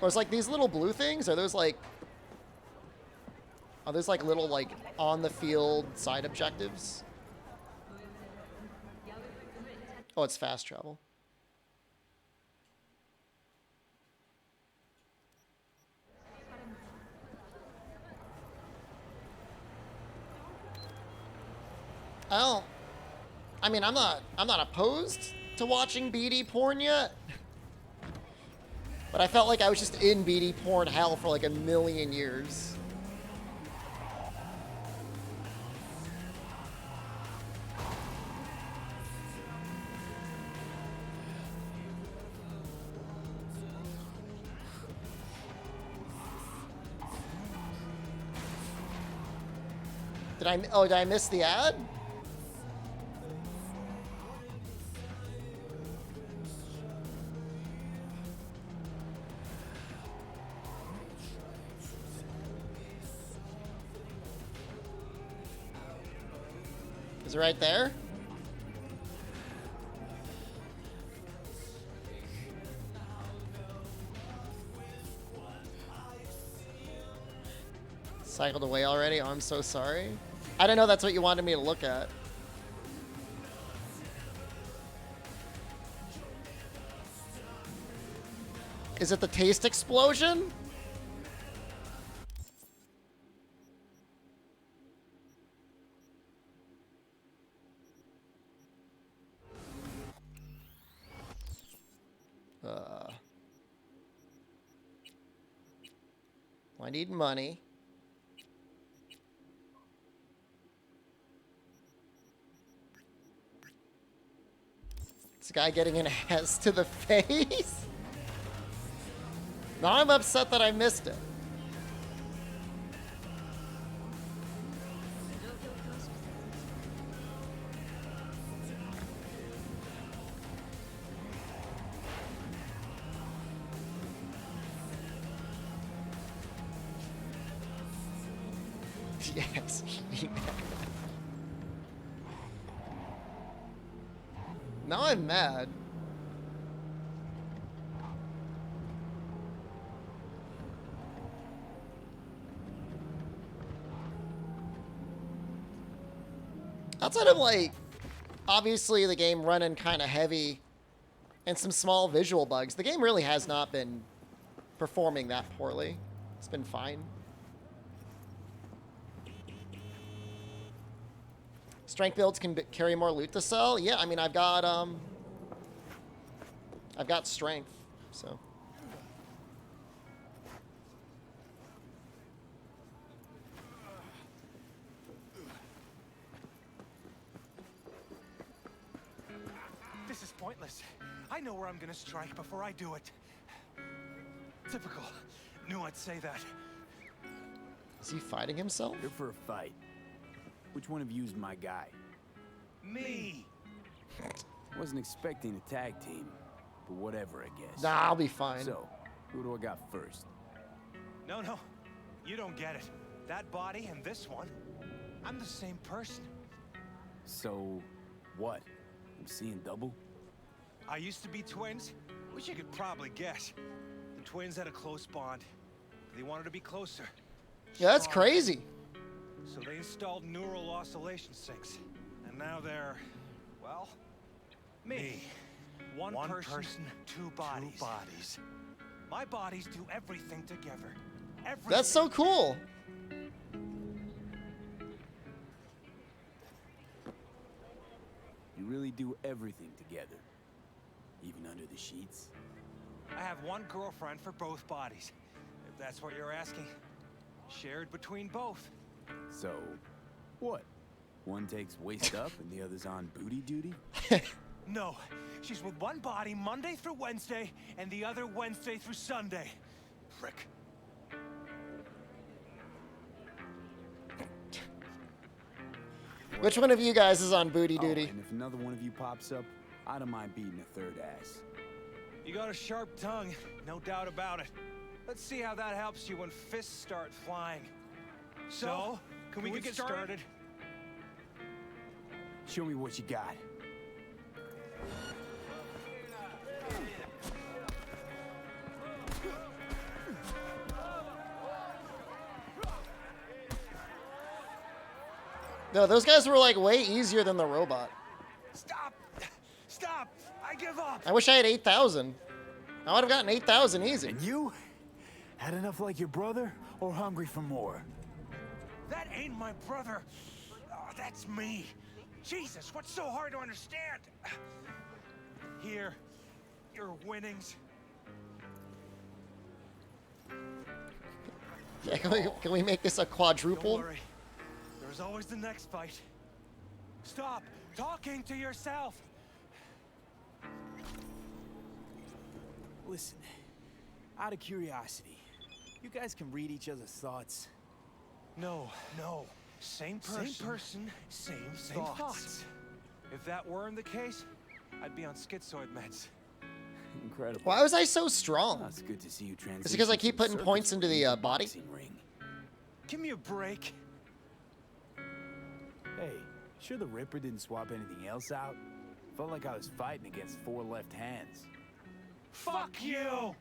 Or it's like these little blue things? Are those like... Are those like little like on the field side objectives? Oh, it's fast travel. I mean, I'm not opposed to watching BD porn yet. But I felt like I was just in BD porn hell for like a million years. Did I miss the ad? Is it right there? Cycled away already? Oh, I'm so sorry. I didn't know that's what you wanted me to look at. Is it the taste explosion? I need money. This guy getting an ass to the face? Now I'm upset that I missed it. Yes. Now I'm mad. Outside of, like, obviously the game running kind of heavy and some small visual bugs, the game really has not been performing that poorly. It's been fine. Strength builds can carry more loot to sell. Yeah, I mean, I've got strength, so. This is pointless. I know where I'm gonna strike before I do it. Typical. Knew I'd say that. Is he fighting himself? Here for a fight. Which one of you's my guy? Me! Wasn't expecting a tag team, but whatever, I guess. Nah, I'll be fine. So, who do I got first? No, you don't get it. That body and this one, I'm the same person. So, what? I'm seeing double? I used to be twins, which you could probably guess. The twins had a close bond. They wanted to be closer. Yeah, that's crazy. So they installed neural oscillation sinks. And now they're, well, me. One person, two bodies. My bodies do everything together. Everything. That's so cool. You really do everything together. Even under the sheets? I have one girlfriend for both bodies. If that's what you're asking. Shared between both. So, what? One takes waist up and the other's on booty duty? No, she's with one body Monday through Wednesday, and the other Wednesday through Sunday. Prick. Which one of you guys is on booty duty? And if another one of you pops up, I don't mind beating a third ass. You got a sharp tongue, no doubt about it. Let's see how that helps you when fists start flying. So, can we get started? Show me what you got. No, those guys were like way easier than the robot. Stop! I give up! I wish I had 8,000. I would have gotten 8,000 easy. And you? Had enough like your brother, or hungry for more? That ain't my brother. Oh, that's me. Jesus, what's so hard to understand? Here, your winnings. Yeah, can we make this a quadruple? Don't worry. There's always the next fight. Stop talking to yourself. Listen, out of curiosity, you guys can read each other's thoughts? No. Same person, same thoughts. If that weren't the case, I'd be on schizoid meds. Incredible. Why was I so strong? Oh, it's good to see you transition. Is it because I keep putting points into the body? Ring. Give me a break. Hey, sure the Ripper didn't swap anything else out? Felt like I was fighting against 4 left hands. Fuck you!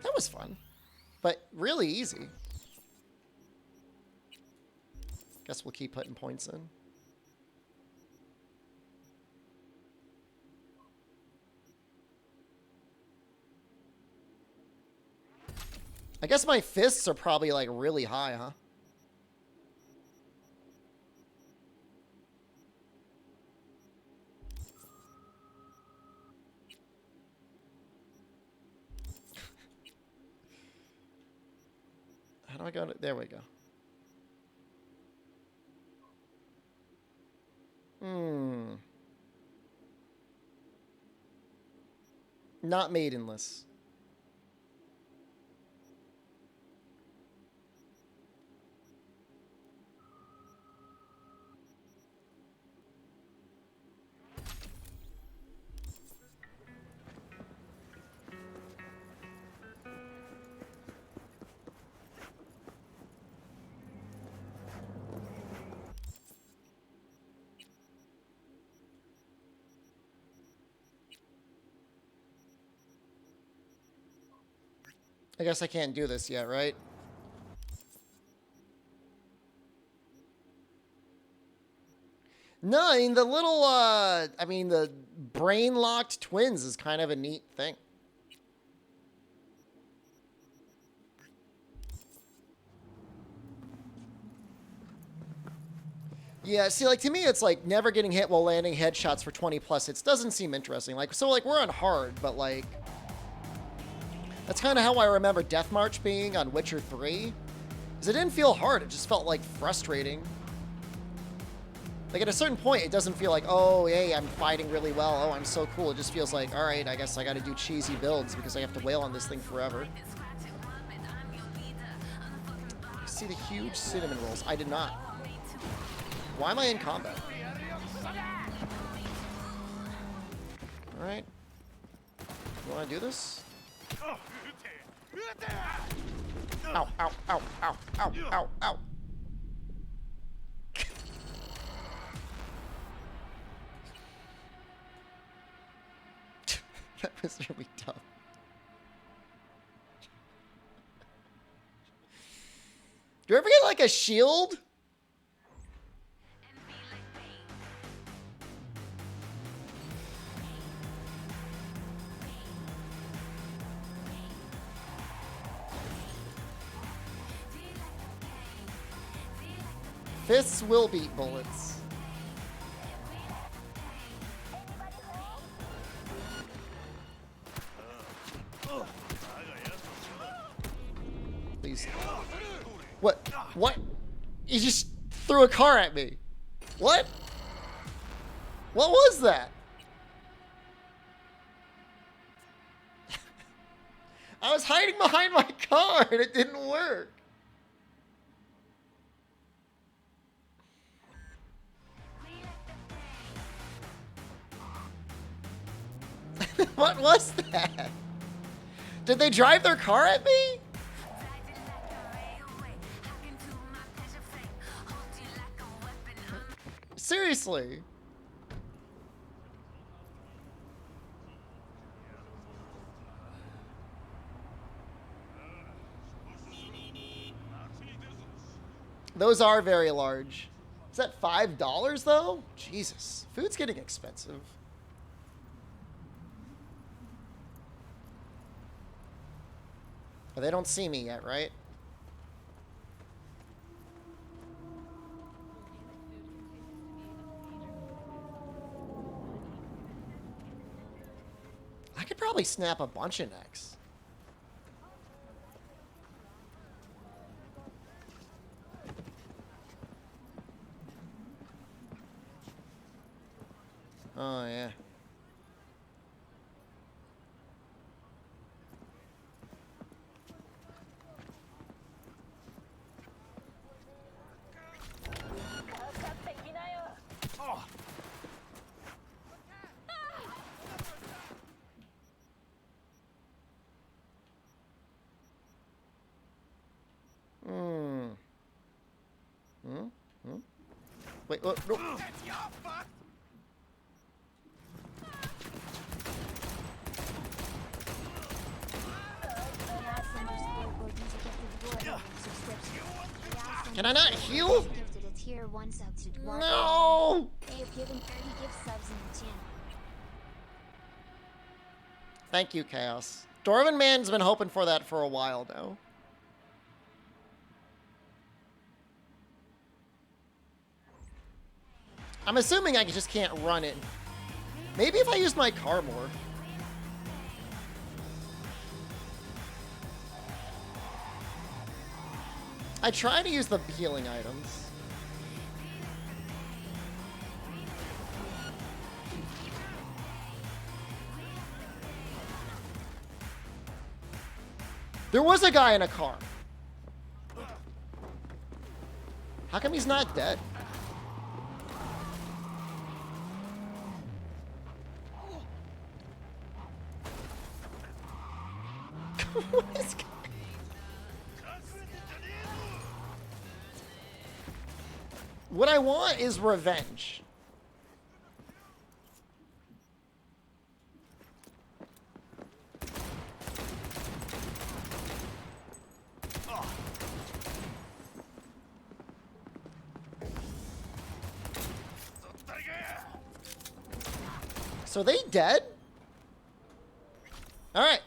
That was fun, but really easy. Guess we'll keep putting points in. I guess my fists are probably like really high, huh? How do I go to, there we go. Not maidenless. I guess I can't do this yet, right? No, I mean, the little, the brain-locked twins is kind of a neat thing. Yeah, see, like, to me, it's like never getting hit while landing headshots for 20 plus hits doesn't seem interesting. Like, so, like, we're on hard, but, like, that's kind of how I remember Death March being on Witcher 3. Because it didn't feel hard, it just felt, like, frustrating. Like, at a certain point, it doesn't feel like, oh, hey, I'm fighting really well. Oh, I'm so cool. It just feels like, all right, I guess I got to do cheesy builds because I have to wail on this thing forever. You see the huge cinnamon rolls? I did not. Why am I in combat? All right. You want to do this? Ow, ow, ow, ow, ow, ow, ow. That was really tough. Do you ever get like a shield? Fists will beat bullets. Please. What? What? You just threw a car at me. What? What was that? I was hiding behind my car and it didn't work. What was that? Did they drive their car at me? Seriously. Those are very large. Is that $5 though? Jesus. Food's getting expensive. But they don't see me yet, right? I could probably snap a bunch of necks. Oh, yeah. Wait, no. Can I not heal? No! Thank you, Chaos. Dwarven Man's been hoping for that for a while now. I'm assuming I just can't run it. Maybe if I used my car more. I try to use the healing items. There was a guy in a car. How come he's not dead? What I want is revenge. So are they dead? Alright.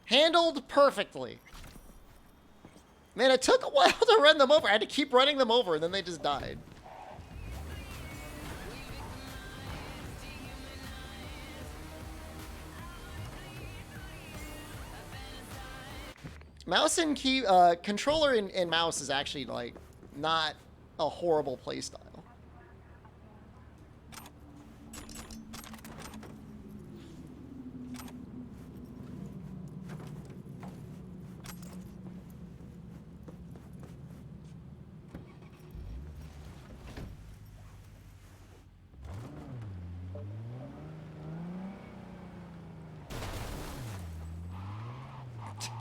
Handled perfectly. Man, it took a while to run them over. I had to keep running them over, and then they just died. Mouse and key, controller and mouse is actually, like, not a horrible playstyle.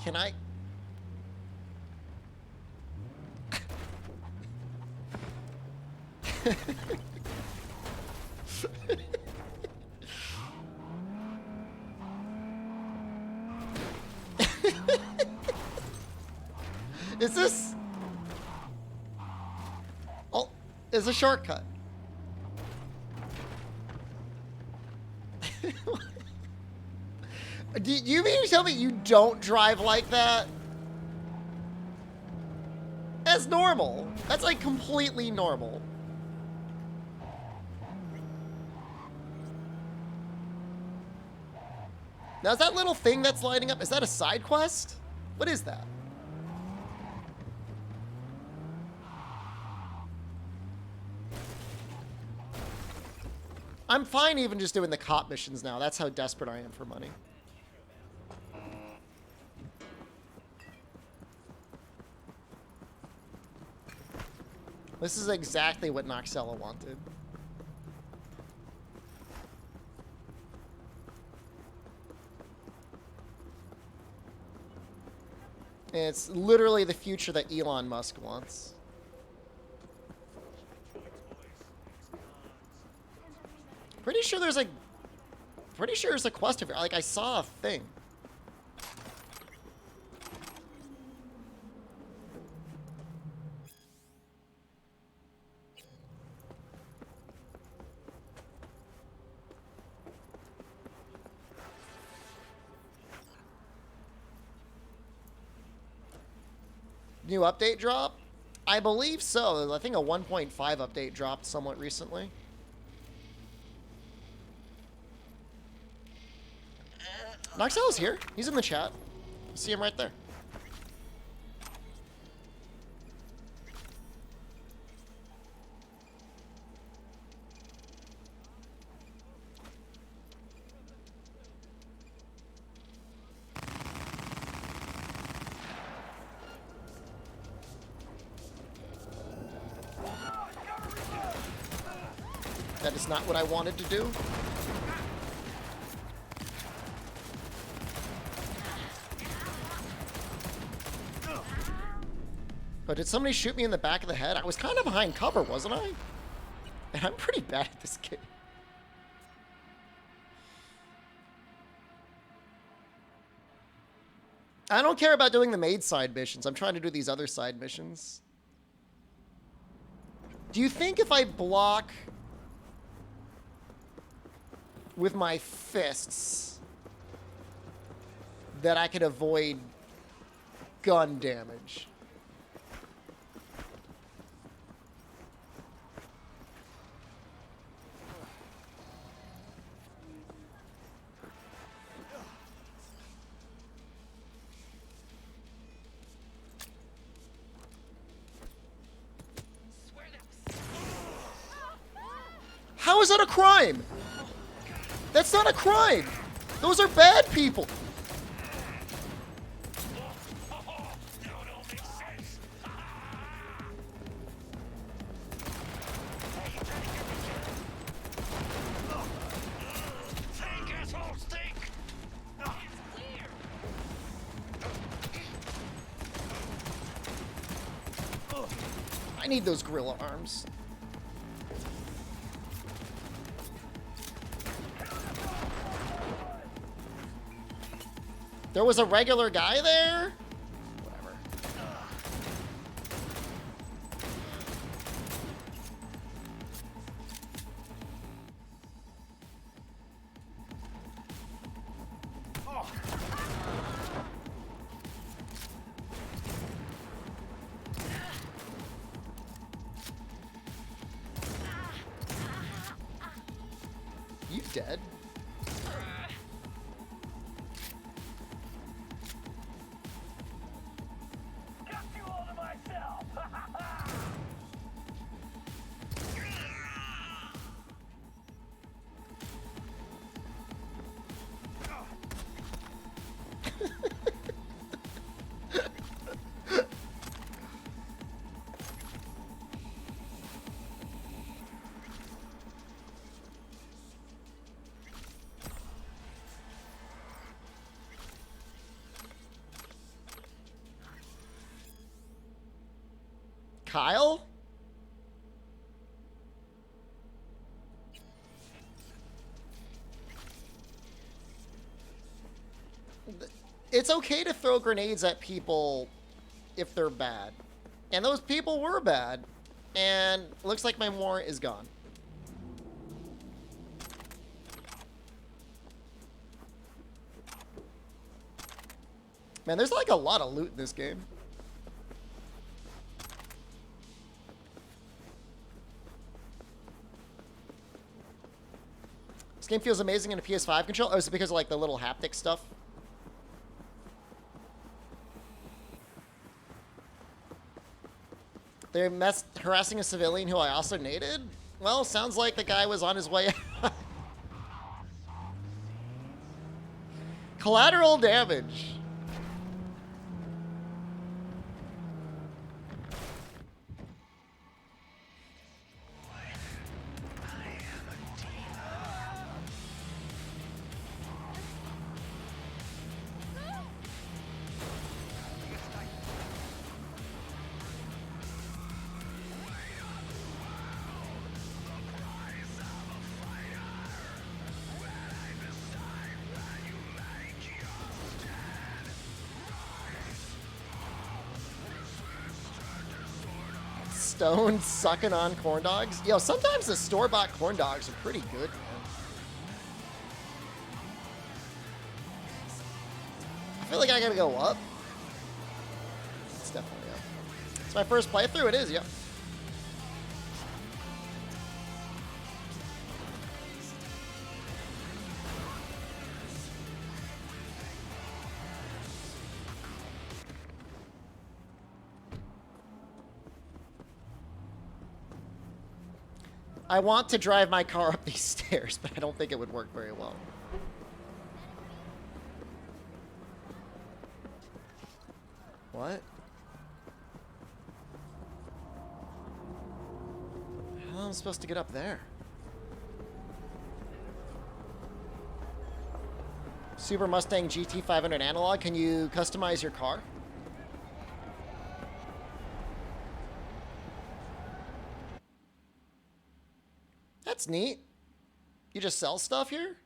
Can I? Is this? Oh, it's a shortcut. Do you mean to tell me you don't drive like that? That's normal. That's like completely normal. Now, is that little thing that's lighting up, is that a side quest? What is that? I'm fine even just doing the cop missions now. That's how desperate I am for money. This is exactly what Noxella wanted. And it's literally the future that Elon Musk wants. Pretty sure there's a quest over here. Like, I saw a thing. New update drop? I believe so. I think a 1.5 update dropped somewhat recently. Noxella's here. He's in the chat. See him right there. That is not what I wanted to do. But did somebody shoot me in the back of the head? I was kind of behind cover, wasn't I? And I'm pretty bad at this game. I don't care about doing the maid side missions. I'm trying to do these other side missions. Do you think if I block with my fists that I could avoid gun damage? How is that a crime? That's not a crime. Those are bad people. I need those gorilla arms. There was a regular guy there? Whatever. dead? Got you all to myself. Kyle? It's okay to throw grenades at people if they're bad. And those people were bad. And looks like my warrant is gone. Man, there's like a lot of loot in this game. This game feels amazing in a PS5 controller. Oh, is it because of like the little haptic stuff? They're harassing a civilian who I also naded? Well, sounds like the guy was on his way out. Collateral damage. Stone sucking on corn dogs. Yo, sometimes the store-bought corn dogs are pretty good, man. I feel like I gotta go up. It's definitely up. It's my first playthrough. It is, yep. I want to drive my car up these stairs, but I don't think it would work very well. What? How am I supposed to get up there? Super Mustang GT 500 analog. Can you customize your car? That's neat. You just sell stuff here?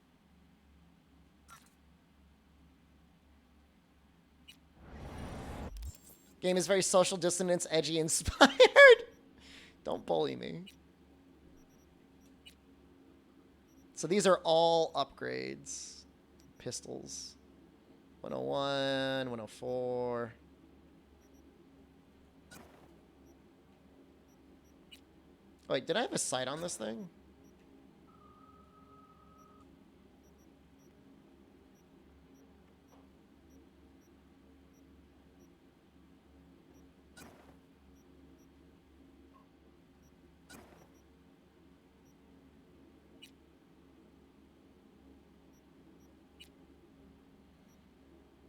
Game is very social dissonance, edgy, inspired. Don't bully me. So these are all upgrades. Pistols. 101, 104. Wait, did I have a sight on this thing?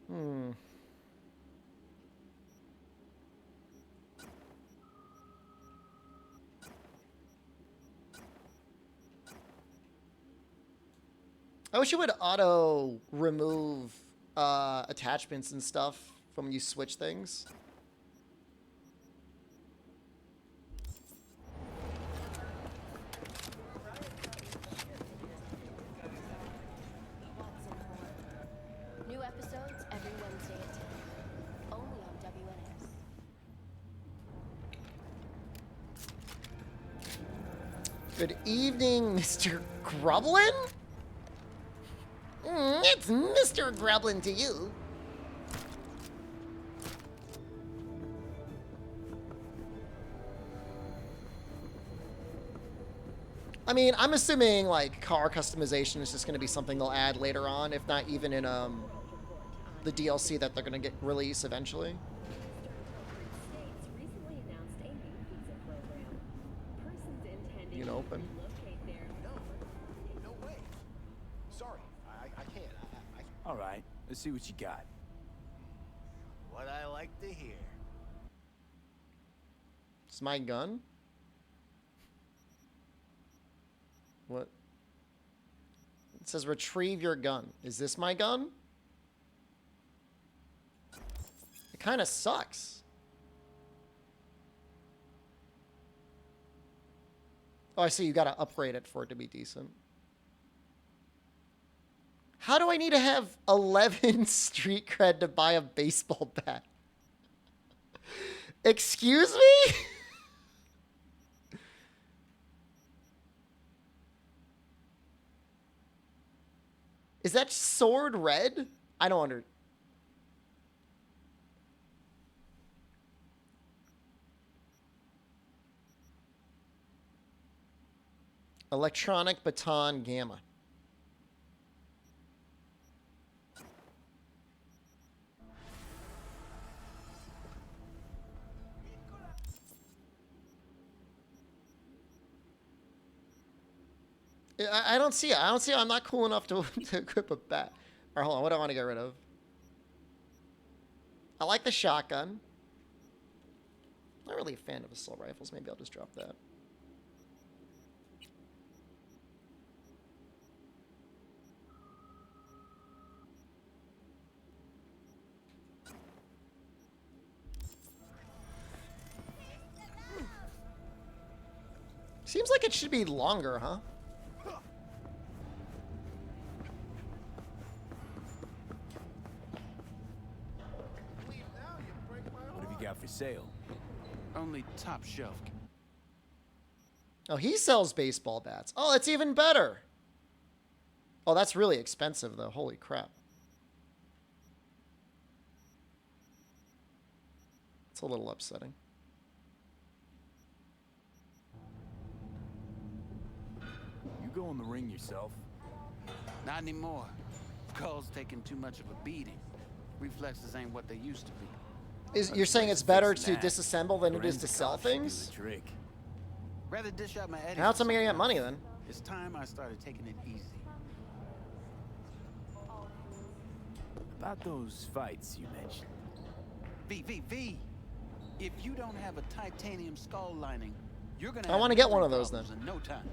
Hmm. I wish it would auto remove attachments and stuff from when you switch things. New episodes every Wednesday at 10. Only on WNS. Good evening, Mr. Grublin? It's Mr. Grublin to you. mean, I'm assuming like car customization is just going to be something they'll add later on, if not even in the DLC that they're going to get release eventually. You can open. No way. Sorry, I can't. All right, let's see what you got. What I like to hear. It's my gun? What? It says retrieve your gun. Is this my gun? It kind of sucks. Oh, I see. You got to upgrade it for it to be decent. How do I need to have 11 street cred to buy a baseball bat? Excuse me? Is that sword red? I don't under... Electronic baton gamma. I don't see it. I don't see it. I'm not cool enough to, to equip a bat. All right, hold on. What do I want to get rid of? I like the shotgun. Not really a fan of assault rifles. Maybe I'll just drop that. Seems like it should be longer, huh? What have you got for sale? Only top shelf. Oh, he sells baseball bats. Oh, that's even better. Oh, that's really expensive, though. Holy crap. It's a little upsetting. You go in the ring yourself? Not anymore. Skull's taking too much of a beating. Reflexes ain't what they used to be. You're saying it's better to disassemble than it is to sell things? Trick. Rather dish out my eddies. How's somebody gonna get money then? It's time I started taking it easy. About those fights you mentioned. V. If you don't have a titanium skull lining, you're gonna. I want to get one of those then. In no time.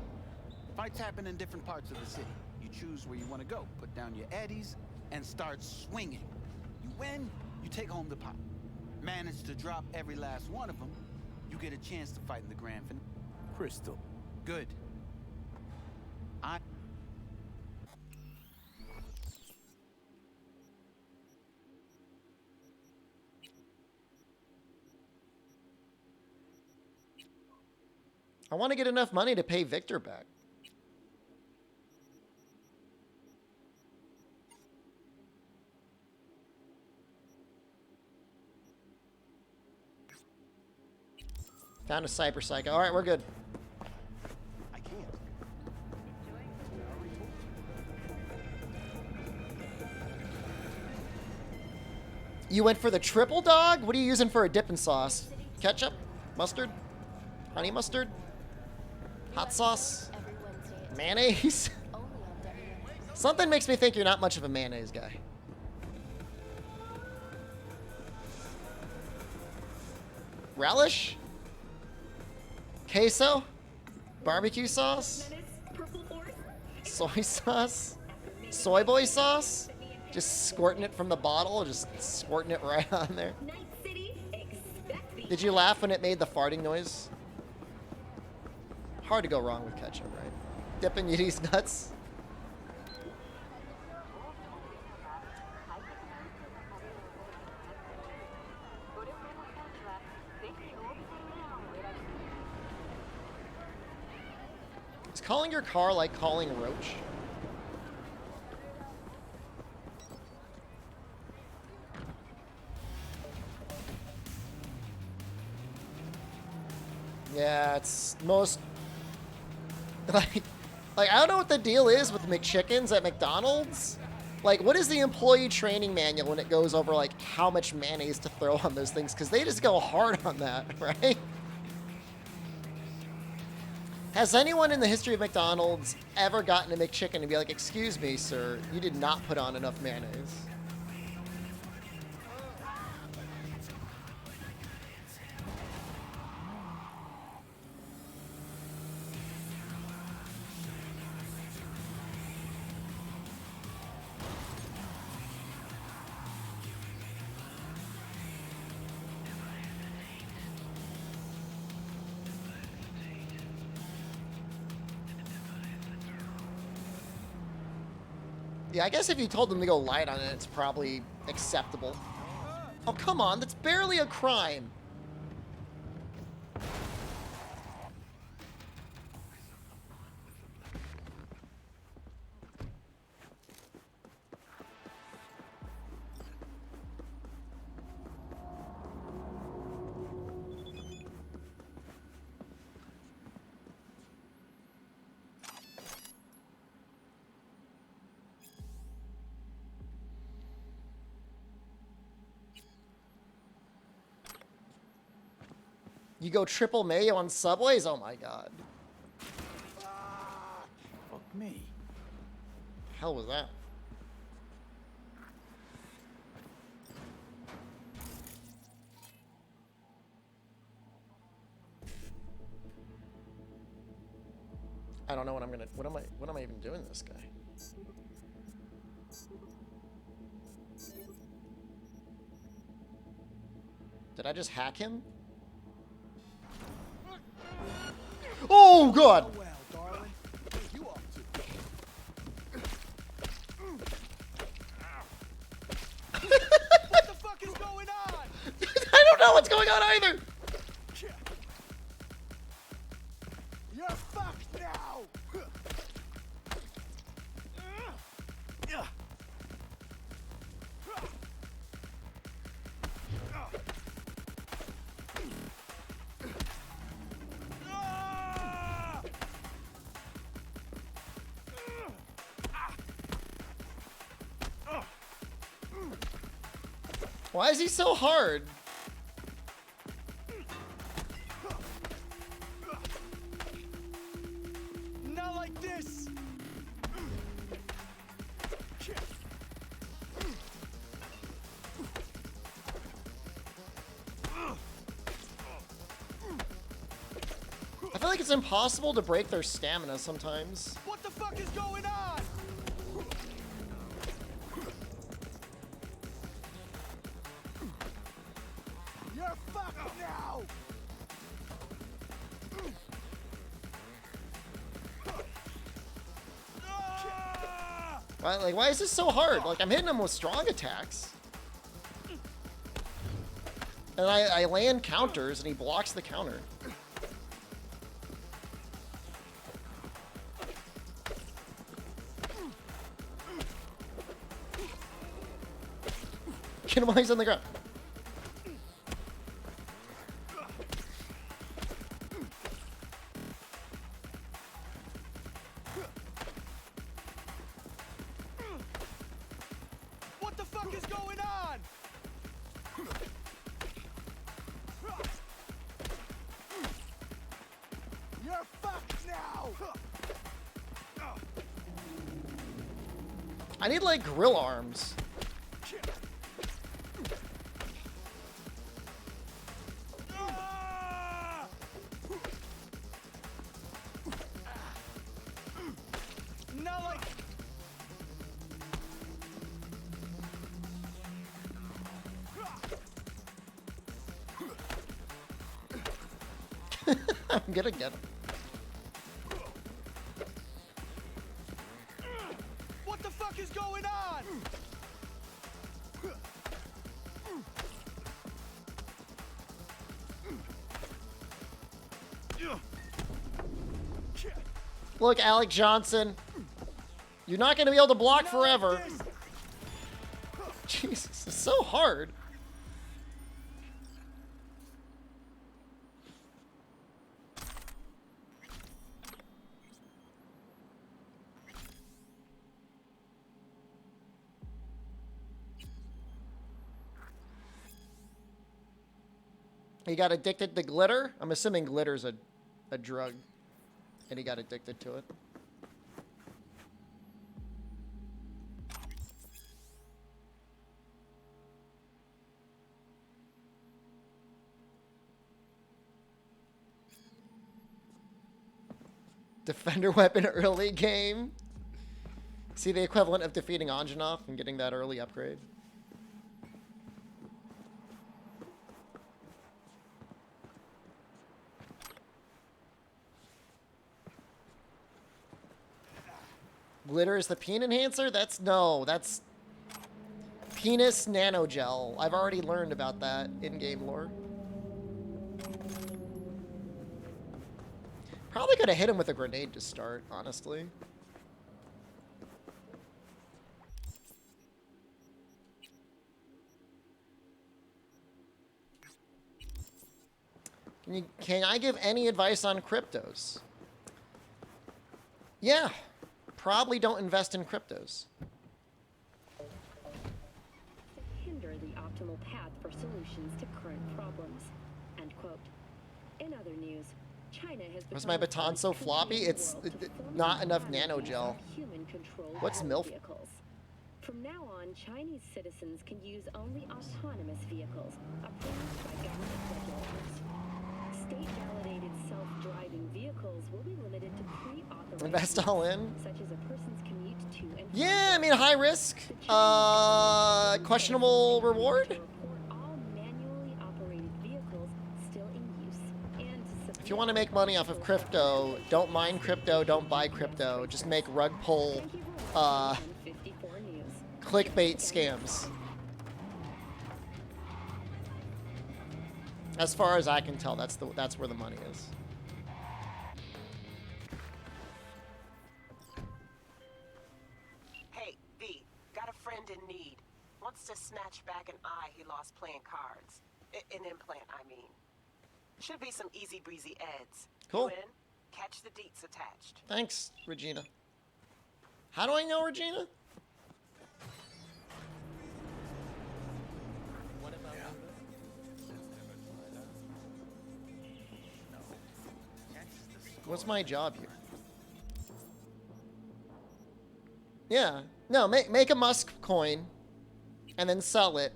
Fights happen in different parts of the city. You choose where you want to go. Put down your eddies and start swinging. You win, you take home the pot. Manage to drop every last one of them, you get a chance to fight in the grand finale. Crystal. Good. I want to get enough money to pay Victor back. Found a cyber psycho. All right, we're good. I can't. You went for the triple dog? What are you using for a dipping sauce? Ketchup? Mustard? Honey mustard? Hot sauce? Mayonnaise? Something makes me think you're not much of a mayonnaise guy. Relish? Queso? Barbecue sauce? Soy sauce? Soy boy sauce? Just squirting it from the bottle, just squirting it right on there. Did you laugh when it made the farting noise? Hard to go wrong with ketchup, right? Dipping Yeti's nuts. Is calling your car like calling Roach? Yeah, it's most... like, Like, I don't know what the deal is with McChickens at McDonald's. Like, what is the employee training manual when it goes over, like, how much mayonnaise to throw on those things? Because they just go hard on that, right? Has anyone in the history of McDonald's ever gotten a McChicken and be like, excuse me, sir, you did not put on enough mayonnaise? Yeah, I guess if you told them to go light on it, it's probably acceptable. Oh, come on, that's barely a crime. You go triple mayo on Subways? Oh my god. Fuck me. Hell was that? I don't know what I'm gonna. What am I even doing to this guy? Did I just hack him? Oh god! What the fuck is going on? I don't know what's going on either. You're fucked now. Why is he so hard? Not like this. I feel like it's impossible to break their stamina sometimes. What the fuck is going on? You're fucked now. Why is this so hard? Like, I'm hitting him with strong attacks. And I land counters, and he blocks the counter. Get him while he's on the ground. What the fuck is going on? You're fucked now. I need, like, grill arms. Not like. I'm gonna get him. What the fuck is going on? Look, Alec Johnson, you're not gonna be able to block forever. Jesus, it's so hard. He got addicted to glitter. I'm assuming glitter's a drug, and he got addicted to it. Defender weapon early game. See the equivalent of defeating Anjanov and getting that early upgrade. Glitter is the peen enhancer? That's penis nanogel. I've already learned about that in-game lore. Probably could have hit him with a grenade to start, honestly. Can I give any advice on cryptos? Yeah. Probably don't invest in cryptos. Hinder the optimal path for solutions to current problems. End quote. In other news, China has Was my baton so floppy? It's not enough nanogel. What's MILF? Vehicles. From now on, Chinese citizens can use only autonomous vehicles approved by government regulators. State-validated self-driving vehicles will be limited to pre-authorized Invest all in? such as a person's commute to and Yeah, I mean, high risk. Questionable reward? all manually operated vehicles still in use. And If you want to make money off of crypto, don't mine crypto, don't buy crypto. Just make rug pull, clickbait scams. As far as I can tell, that's where the money is. Hey, V, got a friend in need. Wants to snatch back an eye he lost playing cards. An implant, I mean. Should be some easy breezy eds. Cool. You in? Catch the deets attached. Thanks, Regina. How do I know Regina? What's my job here? Yeah. No, make a Musk coin and then sell it.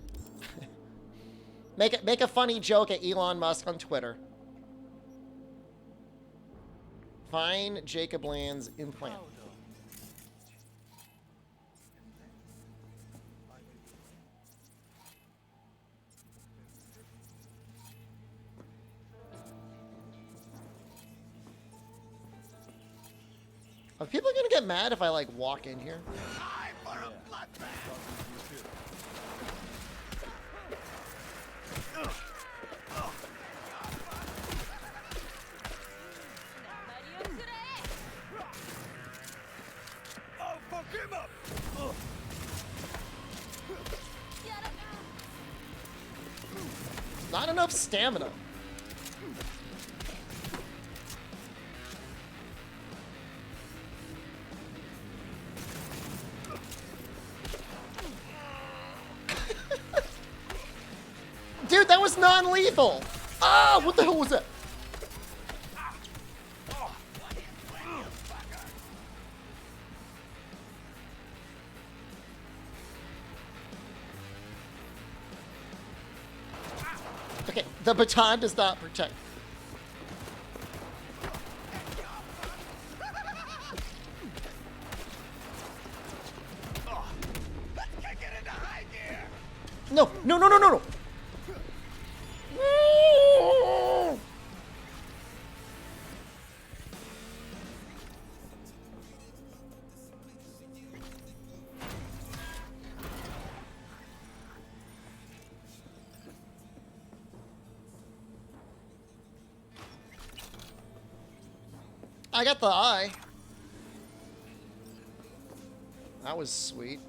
Make a funny joke at Elon Musk on Twitter. Find Jacob Land's implant. Are people gonna get mad if I like walk in here? Oh, fuck him up! Not enough stamina. Dude, that was non-lethal! Ah, what the hell was that? Okay, the baton does not protect. No, no, no, no, no, no! I got the eye. That was sweet.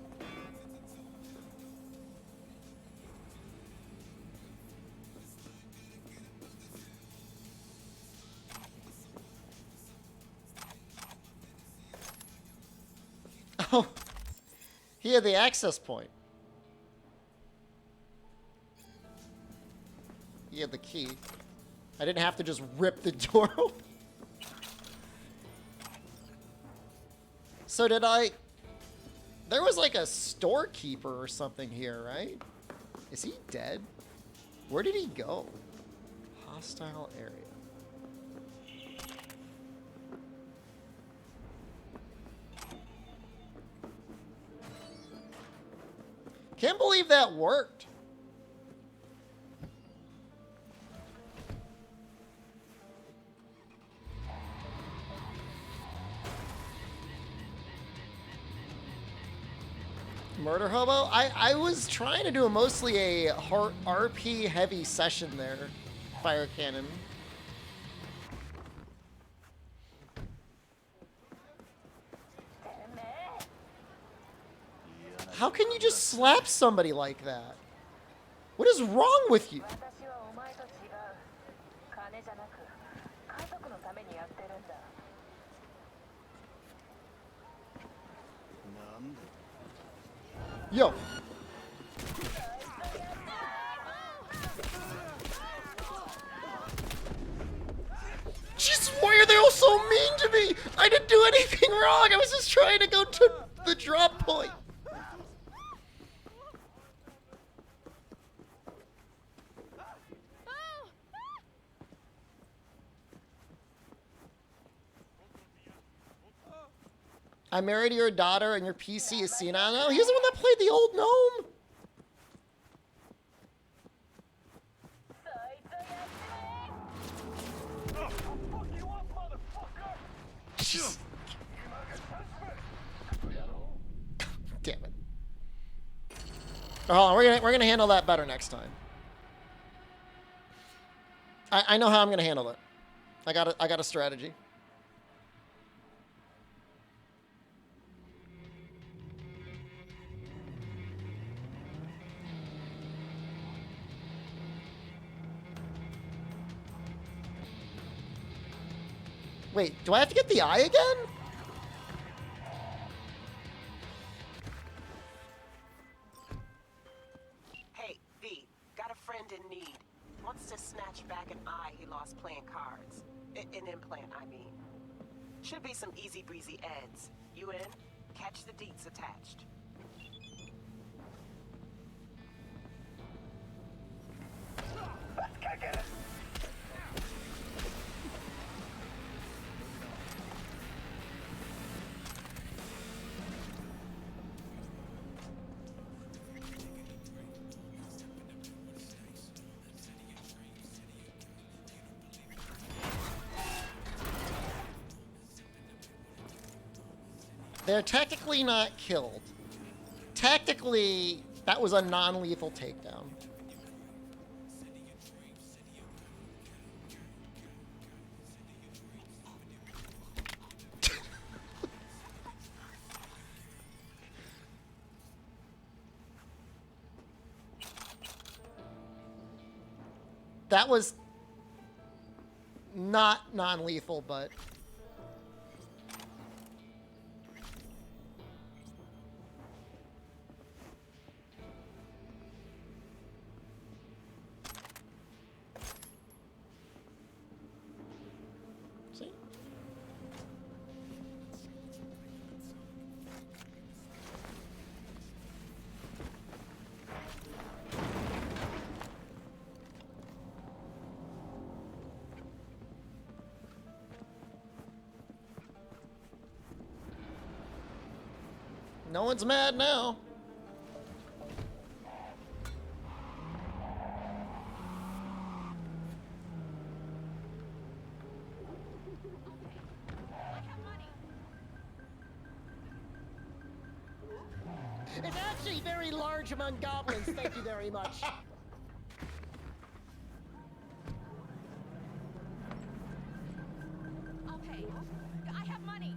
Oh, he had the access point. He had the key. I didn't have to just rip the door open. So did I... There was like a storekeeper or something here, right? Is he dead? Where did he go? Hostile area. Can't believe that worked. Murder Hobo? I was trying to do mostly a RP heavy session there. Fire Cannon. How can you just slap somebody like that? What is wrong with you? Yo. Jeez, why are they all so mean to me? I didn't do anything wrong. I was just trying to go to the drop point. I married your daughter and your PC is senile now? He's the one that played the old gnome. Damn it. Oh, we're gonna handle that better next time. I know how I'm gonna handle it. I got a strategy. Wait, do I have to get the eye again? Hey, V, got a friend in need. Wants to snatch back an eye he lost playing cards. An implant, I mean. Should be some easy breezy eds. You in? Catch the deets attached. Let's kick it! They're technically not killed. Tactically, that was a non-lethal takedown. That was not non-lethal, but... See? No one's mad now. It's actually very large among goblins. Thank you very much. I'll pay. I have money.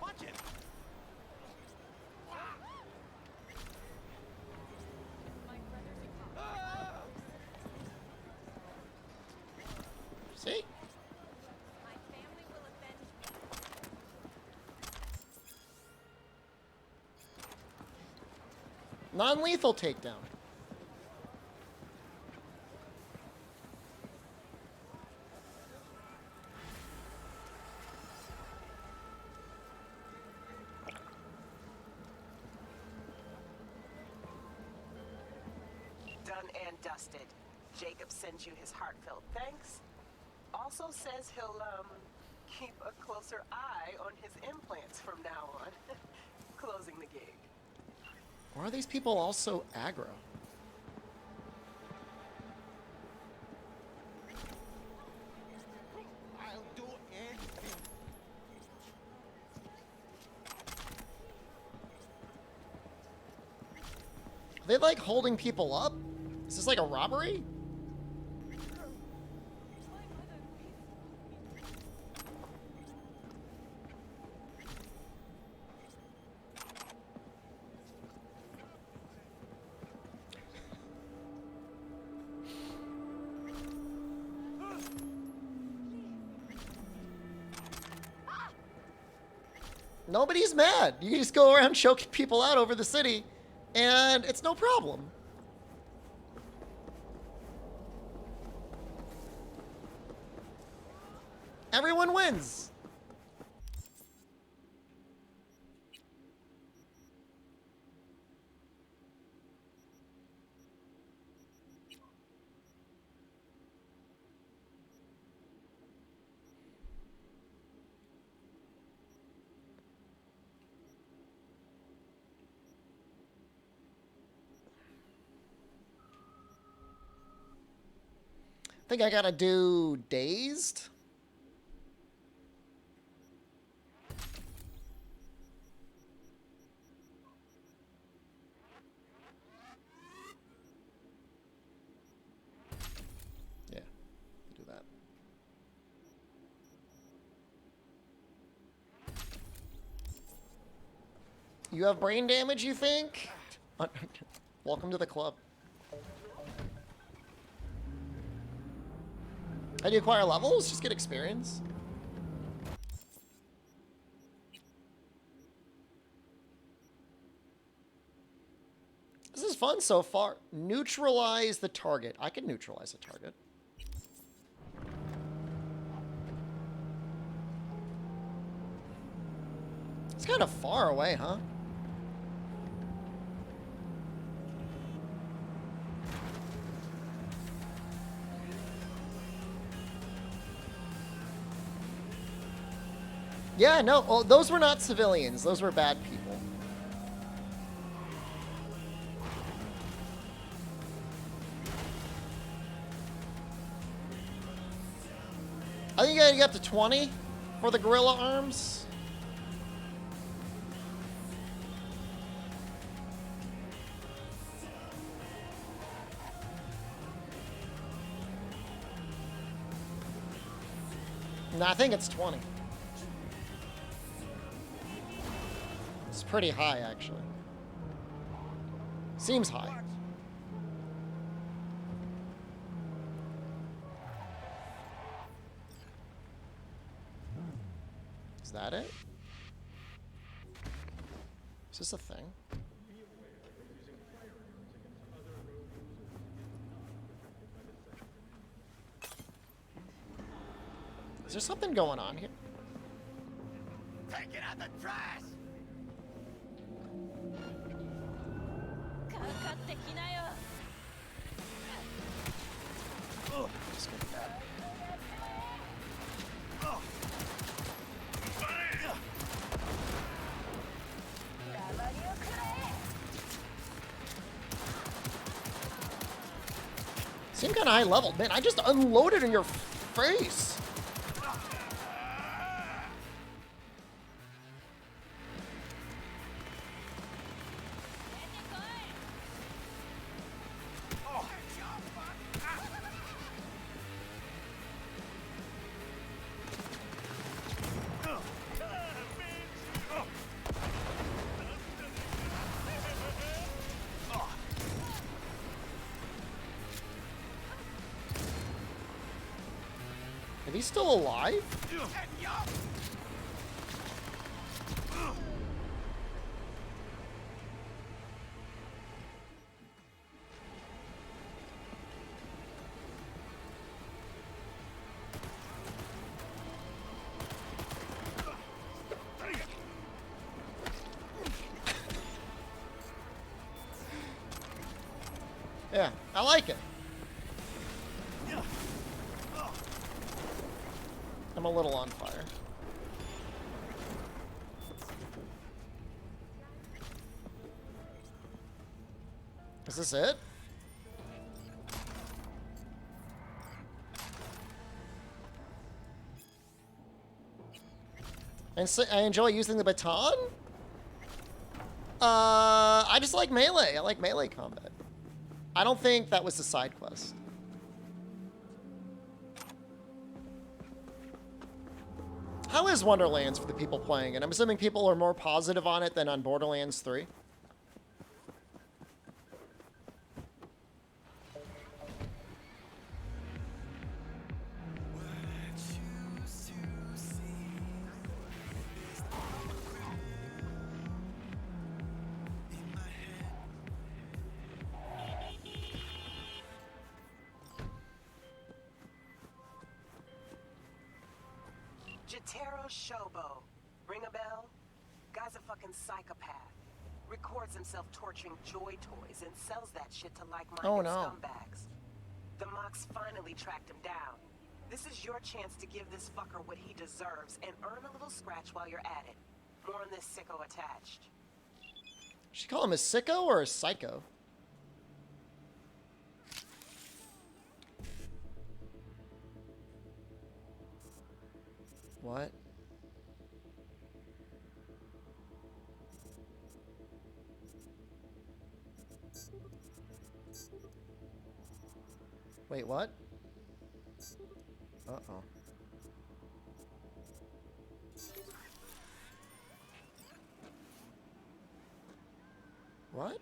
Watch it. Non-lethal takedown. Done and dusted. Jacob sends you his heartfelt thanks. Also says he'll, keep a closer eye on his implants from now on. Closing the gig. Why are these people all so aggro? I'll do anything. Are they like holding people up? Is this like a robbery? Nobody's mad. You just go around choking people out over the city, and it's no problem. Everyone wins. I think I gotta do Dazed. Yeah, do that. You have brain damage, you think? Welcome to the club. How do you acquire levels? Just get experience. This is fun so far. Neutralize the target. I can neutralize a target. It's kind of far away, huh? Yeah, no, oh, those were not civilians. Those were bad people. I think you gotta get up to 20 for the gorilla arms. No, I think it's 20. It's pretty high, actually. Seems high. Is that it? Is this a thing? Is there something going on here? Take it out the trash! Oh, just get that. Oh. Seem kind of high level. Man, I just unloaded in your face. Are these still alive? Yeah, I like it. I'm a little on fire. Is this it? And so I enjoy using the baton? I just like melee. I like melee combat. I don't think that was the side quest. How is Wonderlands for the people playing it? I'm assuming people are more positive on it than on Borderlands 3. Jotaro Shobo. Ring a bell? Guy's a fucking psychopath. Records himself torturing joy toys and sells that shit to like-minded scumbags. The Mox finally tracked him down. This is your chance to give this fucker what he deserves and earn a little scratch while you're at it. More on this sicko attached. Should you call him a sicko or a psycho? What? Wait, what? Uh-oh. What?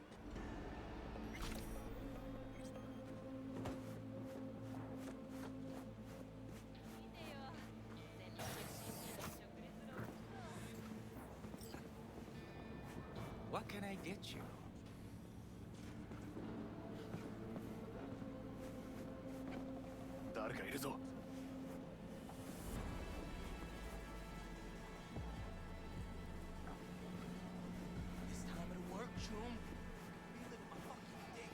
What can I get you? This time it'll work, Chum. You live my fucking dick.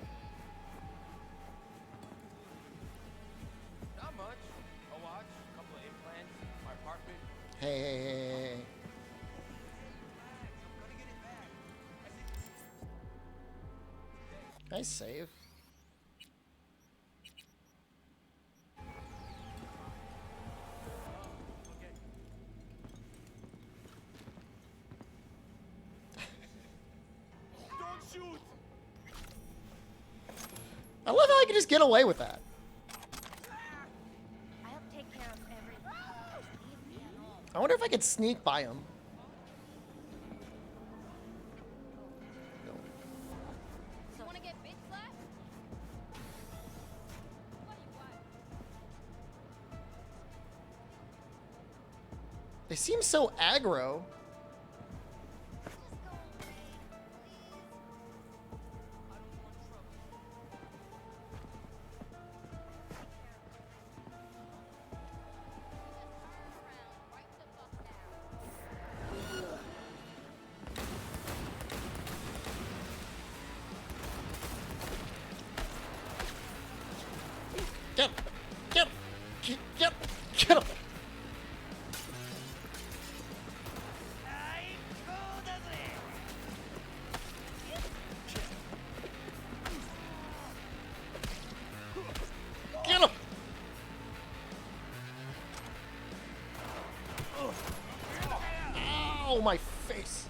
Not much. A watch, a couple of implants, my apartment. Hey. Can I save? Don't shoot! I love how I can just get away with that. I'll take care of everything. Leave me alone. I wonder if I could sneak by him. You wanna get bitch slapped? What do you want? They seem so aggro. Get him! Get him! Get him! Get him! Ow, my face.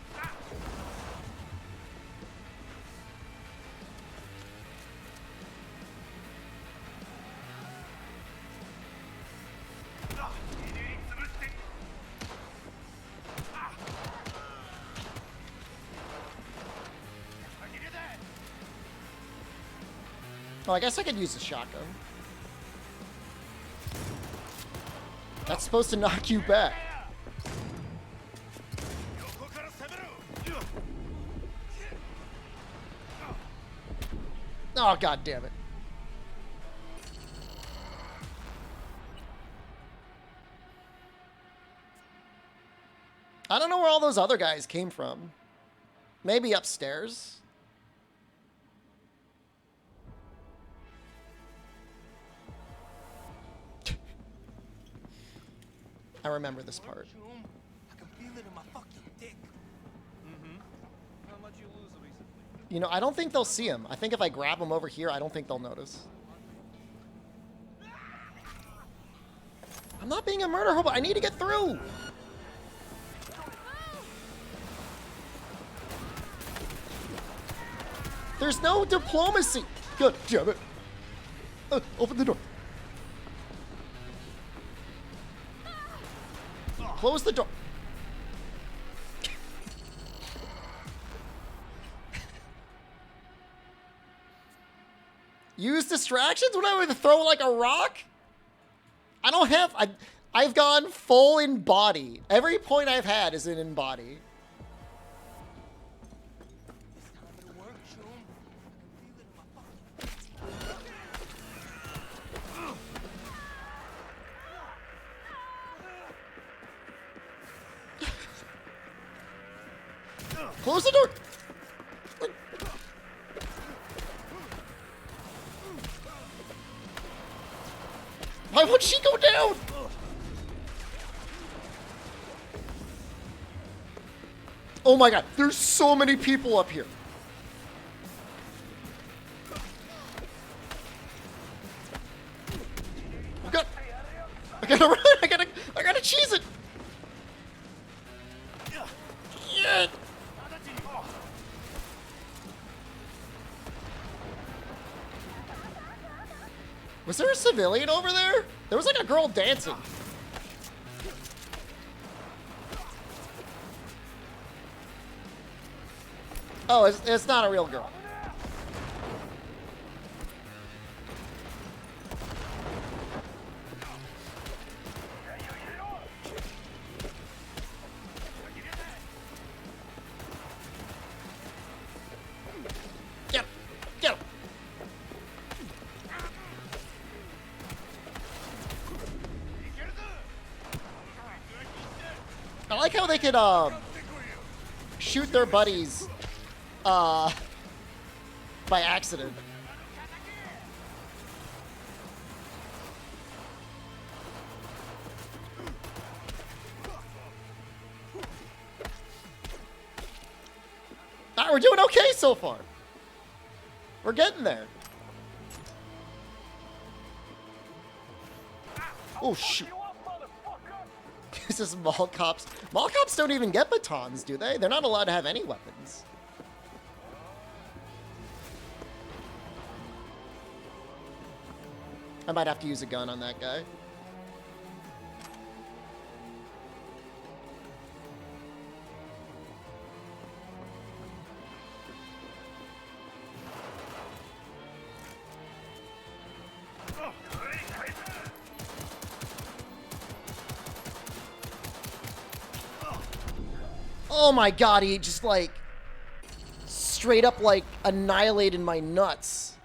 Oh, I guess I could use a shotgun. That's supposed to knock you back. Oh, god damn it. I don't know where all those other guys came from. Maybe upstairs. I remember this part. I can feel it in my fucking dick. How much you lose recently? You know, I don't think they'll see him. I think if I grab him over here, I don't think they'll notice. I'm not being a murder hobo. I need to get through. There's no diplomacy. God damn it. Open the door. Close the door. Use distractions when I would throw like a rock? I don't have... I've gone full in body. Every point I've had is in body. Close the door! Why would she go down? Oh my god, there's so many people up here. I gotta run, I gotta cheese it. Yeah. Was there a civilian over there? There was like a girl dancing. Oh, it's not a real girl. Get him! Get him! I like how they could shoot their buddies by accident. We're doing okay so far. We're getting there. Oh shoot. This is mall cops. Mall cops don't even get batons, do they? They're not allowed to have any weapons. I might have to use a gun on that guy. Oh my god, he just like straight up like annihilated my nuts.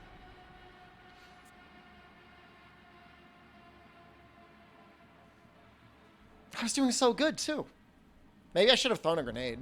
I was doing so good too. Maybe I should have thrown a grenade.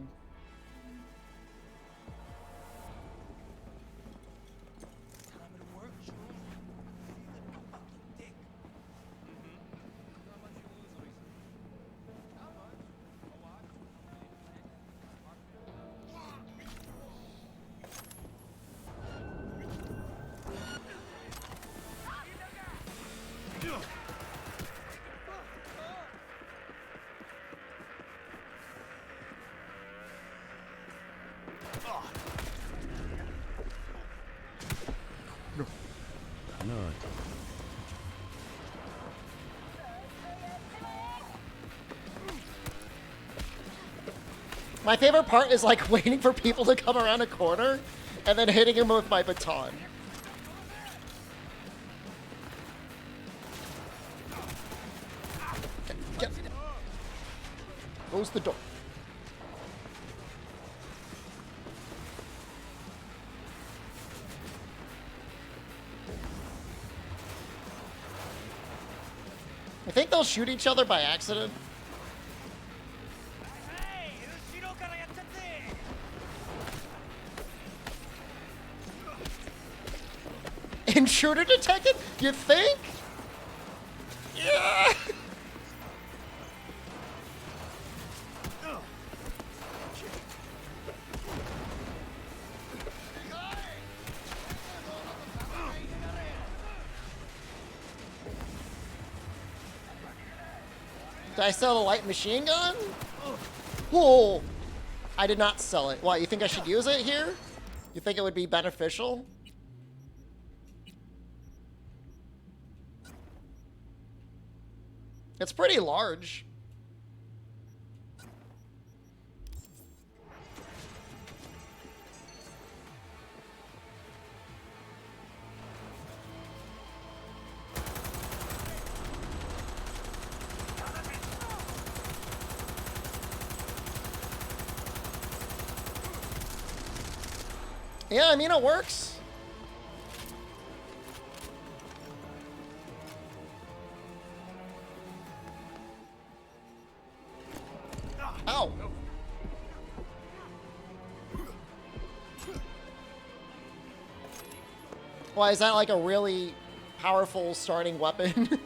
My favorite part is like waiting for people to come around a corner and then hitting him with my baton. Get. Close the door. I think they'll shoot each other by accident. Intruder detected? You think? Yeah. Did I sell a light machine gun? Whoa! I did not sell it. What, you think I should use it here? You think it would be beneficial? It's pretty large. Yeah, I mean, it works. Ow. Why, is that like a really powerful starting weapon?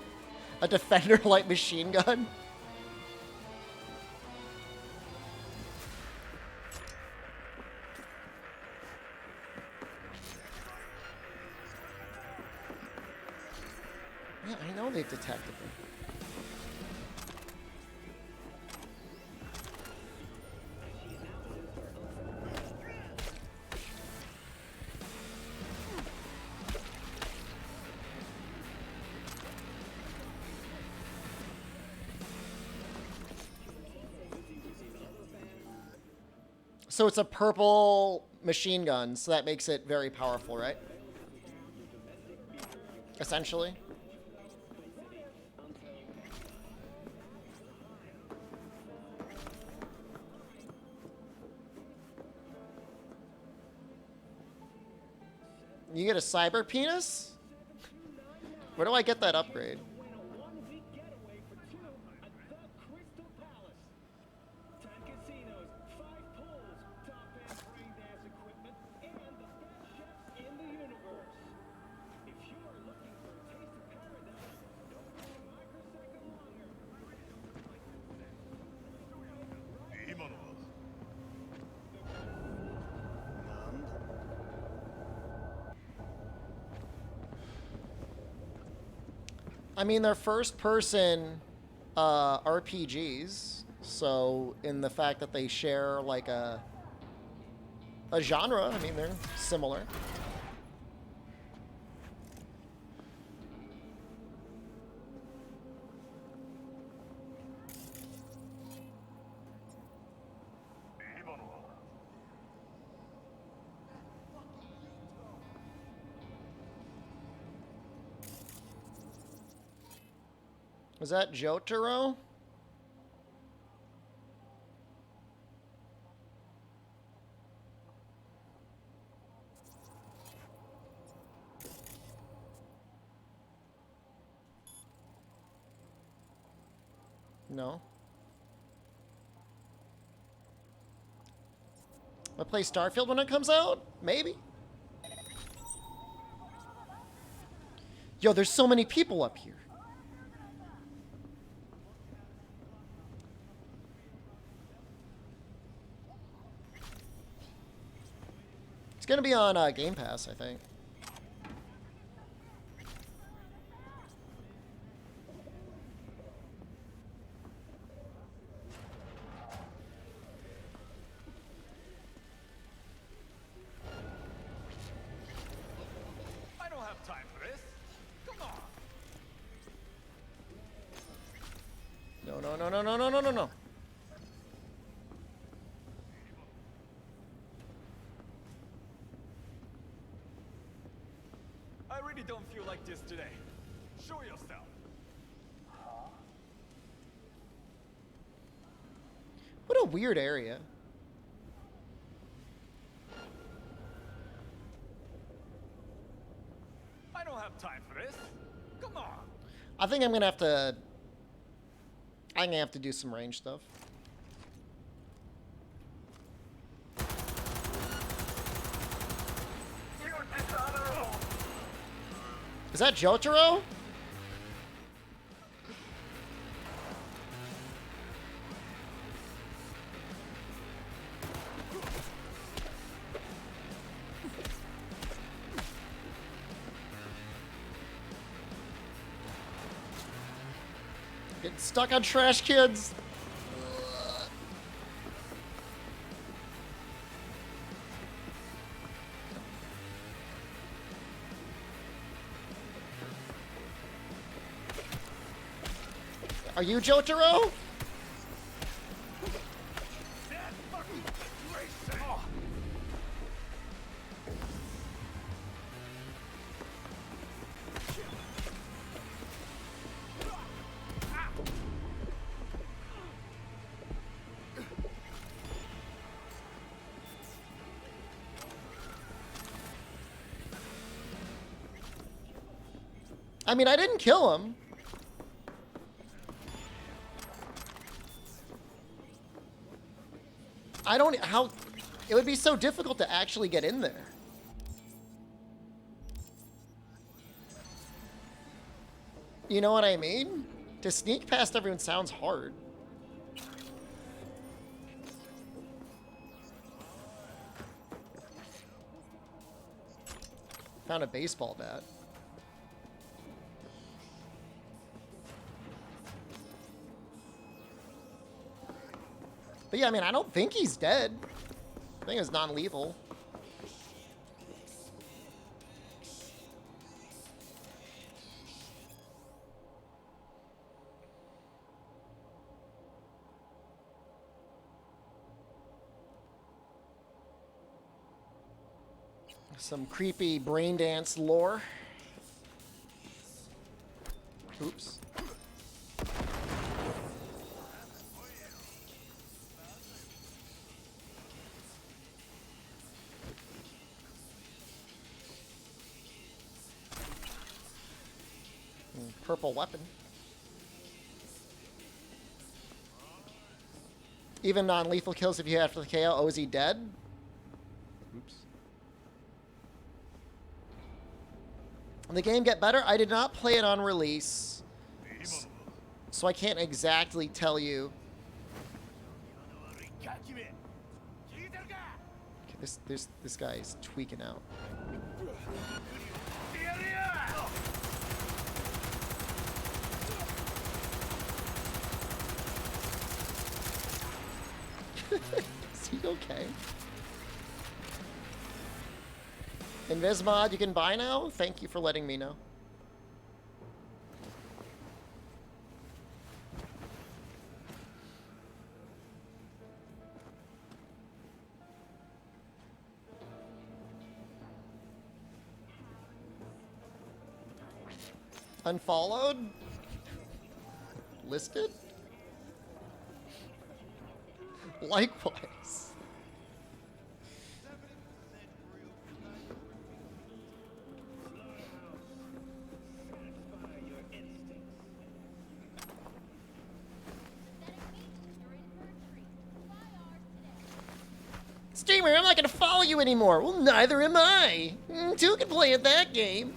A defender light machine gun? Yeah, I know they've detected me. So it's a purple machine gun, so that makes it very powerful, right? Essentially. You get a cyber penis? Where do I get that upgrade? I mean, they're first-person RPGs, so in the fact that they share like a genre, I mean, they're similar. Was that Jotaro? No. I'll play Starfield when it comes out? Maybe. Yo, there's so many people up here. It's gonna be on Game Pass, I think. I don't have time for this. Come on. No, no, no, no, no, no, no, no, no. I really don't feel like this today. Show yourself. What a weird area. I don't have time for this. Come on. I think I'm gonna have to do some range stuff. Is that Jotaro? Getting stuck on trash kids. Are you Jotaro? I mean, I didn't kill him. I don't... How... It would be so difficult to actually get in there. You know what I mean? To sneak past everyone sounds hard. Found a baseball bat. But yeah, I mean, I don't think he's dead. I think it's non-lethal. Some creepy brain dance lore. Oops. Purple weapon. Even non-lethal kills if you have to KO. Oh, is he dead? Oops. Did the game get better? I did not play it on release, so I can't exactly tell you. Okay, this guy is tweaking out. Is he okay? Invismod, you can buy now? Thank you for letting me know. Unfollowed? Listed? Likewise. Streamer, I'm not gonna follow you anymore. Well, neither am I. Two can play at that game.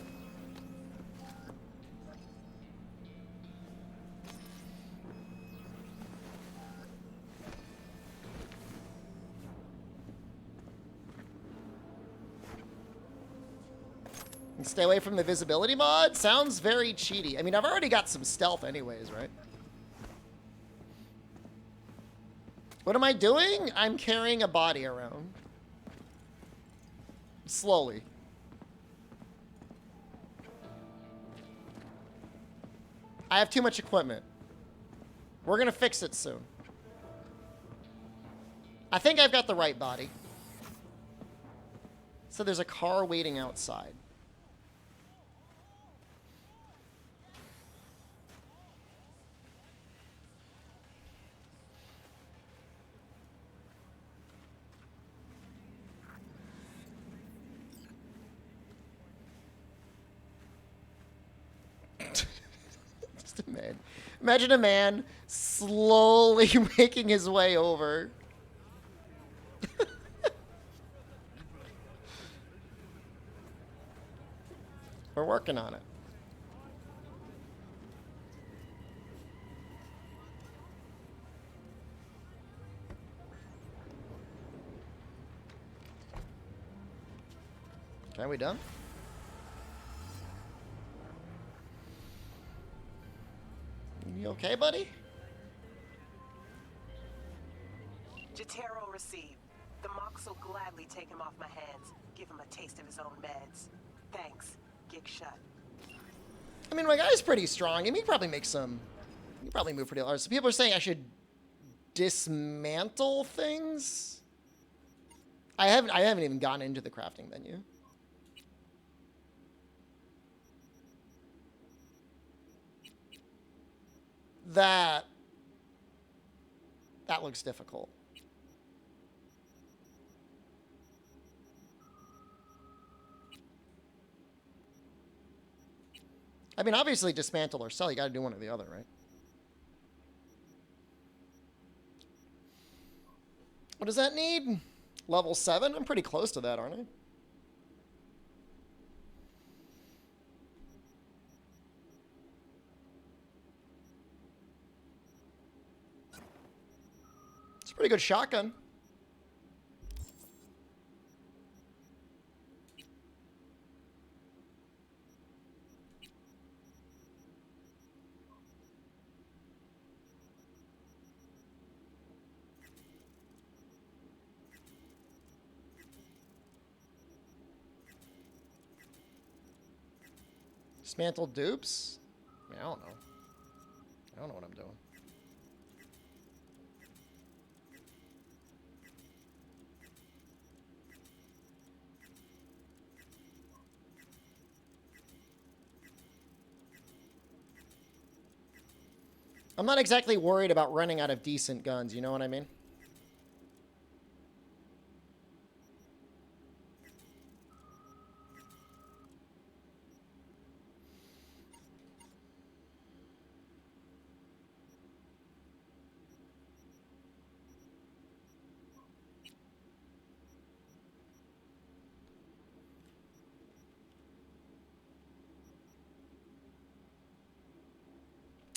Stay away from the visibility mod? Sounds very cheaty. I mean, I've already got some stealth anyways, right? What am I doing? I'm carrying a body around. Slowly. I have too much equipment. We're gonna fix it soon. I think I've got the right body. So there's a car waiting outside. Just a man. Imagine a man slowly making his way over. We're working on it. Okay, we done? You okay, buddy? Jotaro received. The monks will gladly take him off my hands, give him a taste of his own meds. Thanks. Gig shut. I mean, my guy's pretty strong. I mean, he probably makes some... He probably move pretty large. So people are saying I should dismantle things? I haven't even gotten into the crafting menu. That looks difficult. I mean, obviously dismantle or sell. You got to do one or the other, right? What does that need? Level 7? I'm pretty close to that, aren't I? It's a pretty good shotgun. Dismantle dupes? I mean, I don't know. I don't know what I'm doing. I'm not exactly worried about running out of decent guns, you know what I mean?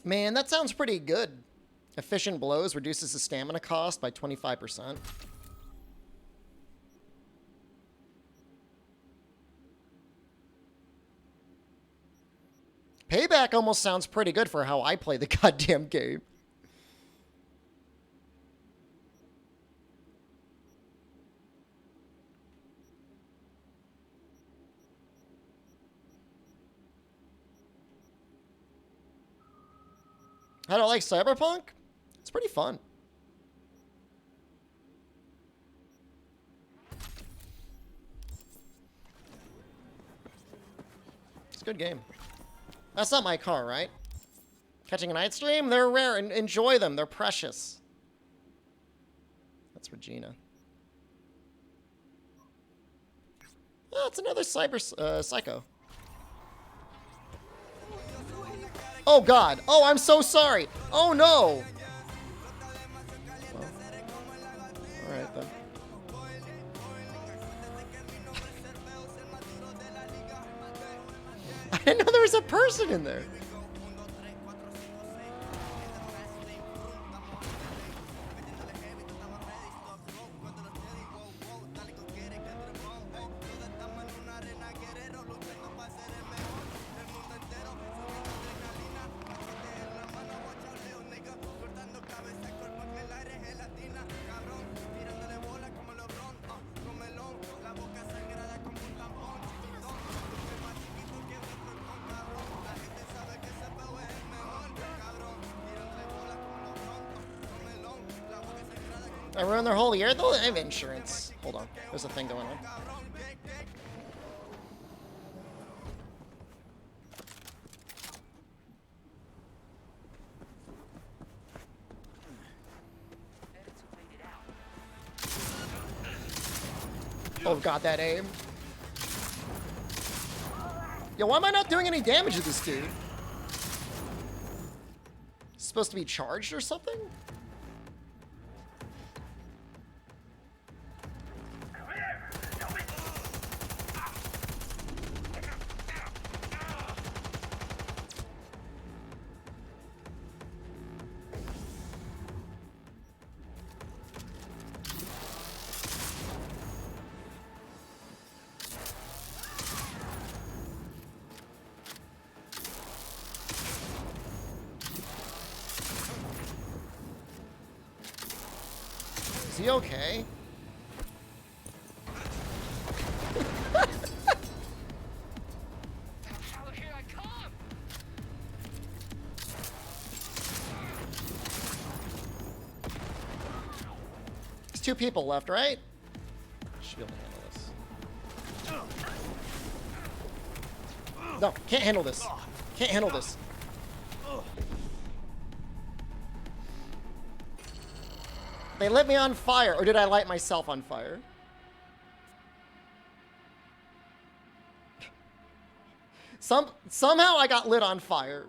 Man, that sounds pretty good. Efficient blows reduces the stamina cost by 25%. Payback almost sounds pretty good for how I play the goddamn game. I don't like Cyberpunk. It's pretty fun. It's a good game. That's not my car, right? Catching a night stream? They're rare. And enjoy them. They're precious. That's Regina. Oh, it's another psycho. Oh, God. Oh, I'm so sorry. Oh, no. Well, all right, then. I didn't know there was a person in there. I ruined their whole year? They'll have insurance. Hold on. There's a thing going on. Oh, God, that aim. Yo, why am I not doing any damage to this dude? Supposed to be charged or something? Is he okay? There's 2 people left, right? Should be able to handle this. No, can't handle this. Can't handle this. They lit me on fire, or did I light myself on fire? Somehow I got lit on fire.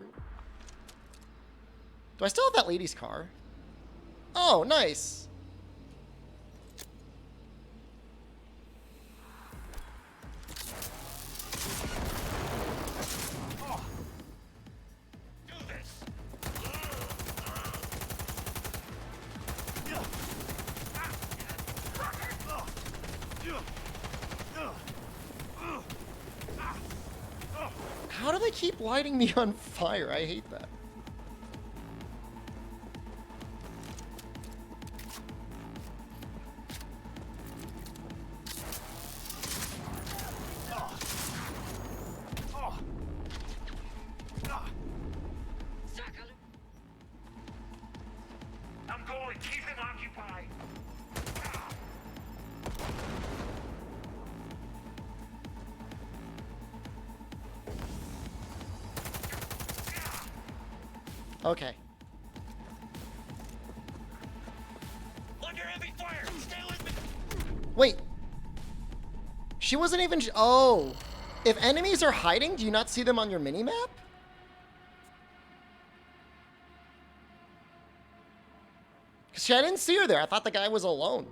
Do I still have that lady's car? Oh, nice. How do they keep lighting me on fire? I hate that. I'm going. Keep him occupied. Okay. Under heavy fire! Stay with me! Wait. She wasn't even... Oh. If enemies are hiding, do you not see them on your minimap? Because I didn't see her there. I thought the guy was alone.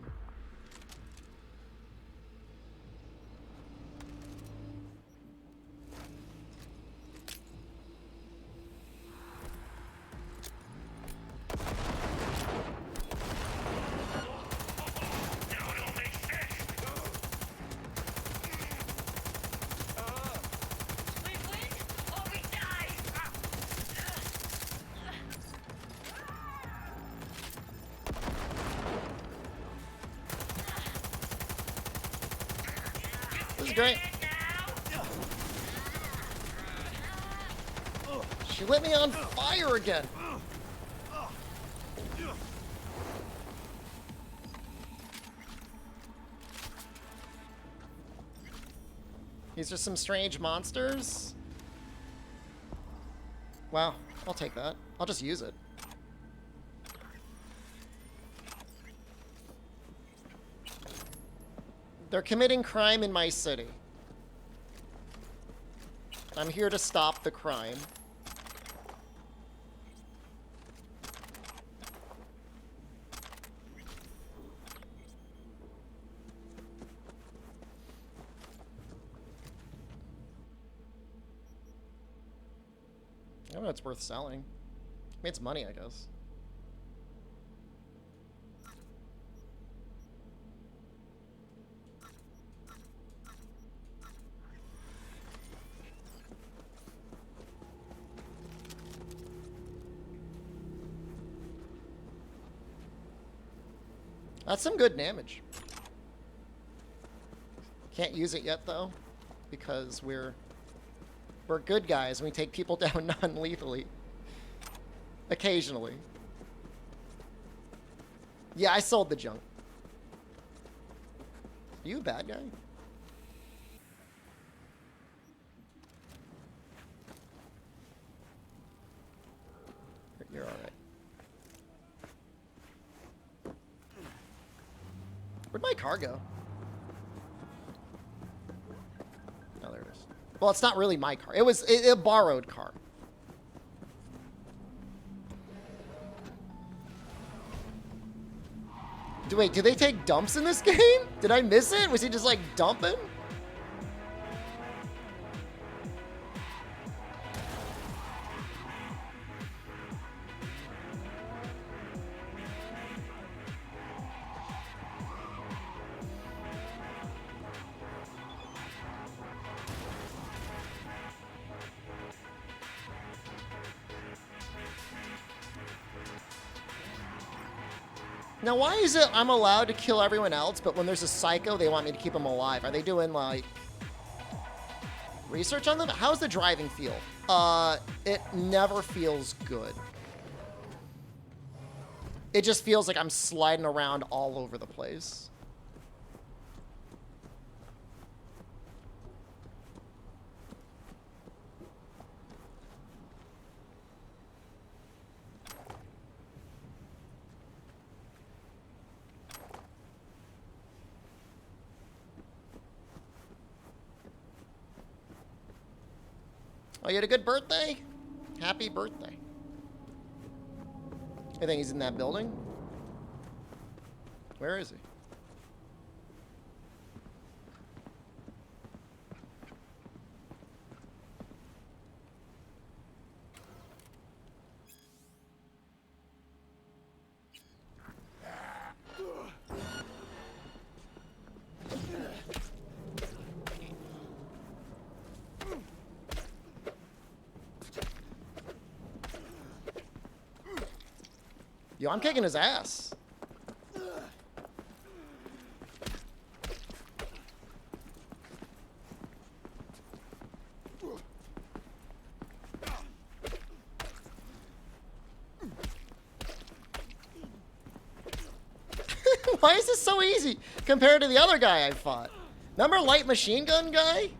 This is great. She lit me on fire again. These are some strange monsters. Wow, I'll take that. I'll just use it. They're committing crime in my city. I'm here to stop the crime. I don't know, it's worth selling. I mean, it's money, I guess. That's some good damage. Can't use it yet though, because we're good guys and we take people down non-lethally. Occasionally. Yeah, I sold the junk. Are you a bad guy? You're alright. Where'd my car go? Oh, there it is. Well, it's not really my car. It was a borrowed car. Wait, do they take dumps in this game? Did I miss it? Was he just like dumping? Now, why is it I'm allowed to kill everyone else, but when there's a psycho, they want me to keep them alive? Are they doing, like, research on them? How's the driving feel? It never feels good. It just feels like I'm sliding around all over the place. Oh, you had a good birthday? Happy birthday. I think he's in that building. Where is he? Yo, I'm kicking his ass. Why is this so easy compared to the other guy I fought? Remember light machine gun guy?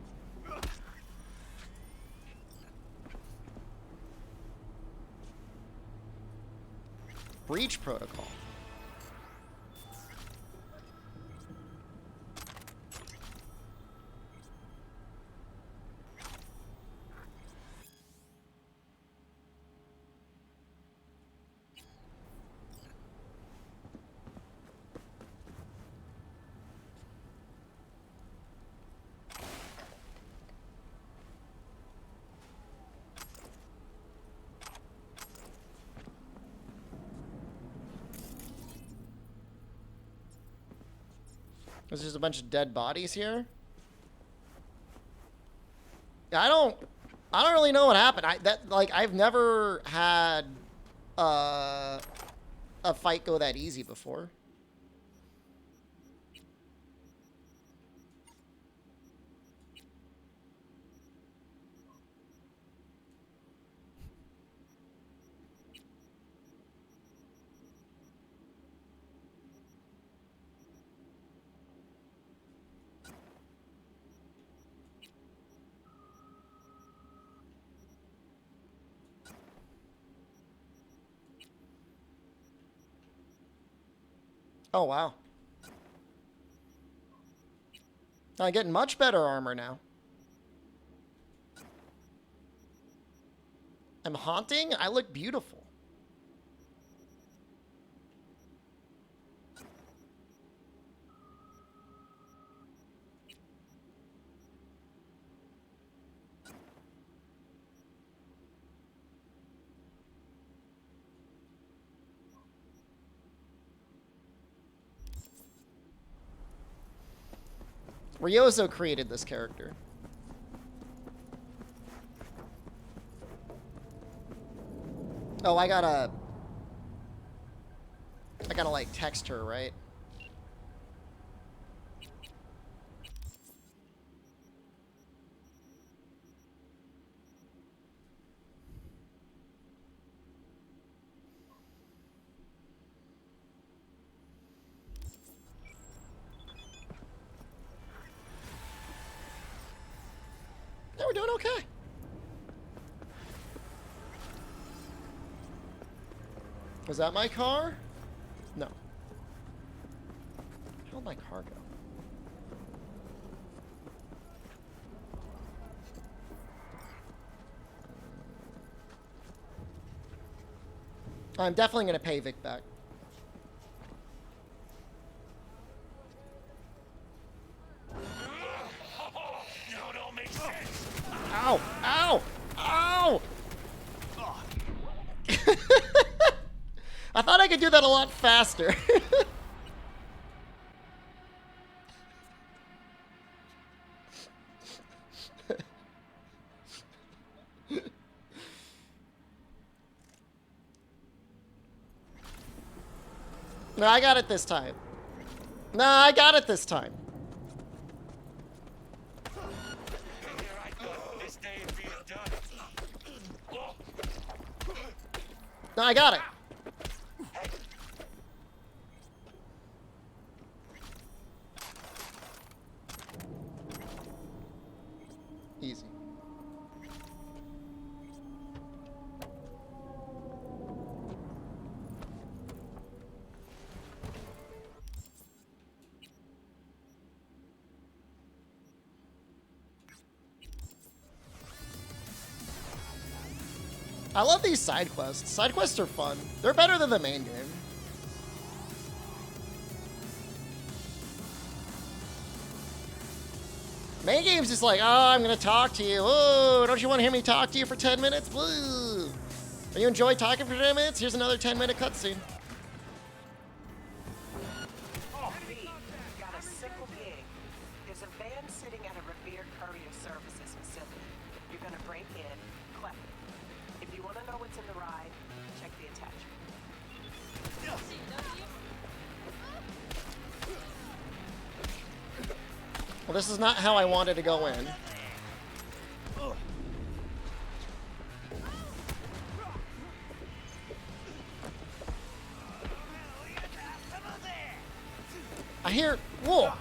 Breach protocol. There's just a bunch of dead bodies here. I don't really know what happened. I've never had a fight go that easy before. Oh, wow. I'm getting much better armor now. I'm haunting? I look beautiful. Ryozo created this character. Oh, I gotta like text her, right? Yeah, we're doing okay. Was that my car? No. How'd my car go? I'm definitely gonna pay Vic back. Ow! Ow! Ow! I thought I could do that a lot faster. No, I got it this time. No, I got it this time. No, I got it. Easy. I love these side quests. Side quests are fun. They're better than the main game. Main game's just like, oh, I'm gonna talk to you. Oh, don't you want to hear me talk to you for 10 minutes? Woo. Are you enjoy talking for 10 minutes? Here's another 10-minute cutscene. Oh, V, got a simple gig. There's a van sitting at a revered courier services facility. You're gonna break in, collect it. If you want to know what's in the ride, check the attachment. Well, this is not how I wanted to go in. I hear... Whoa!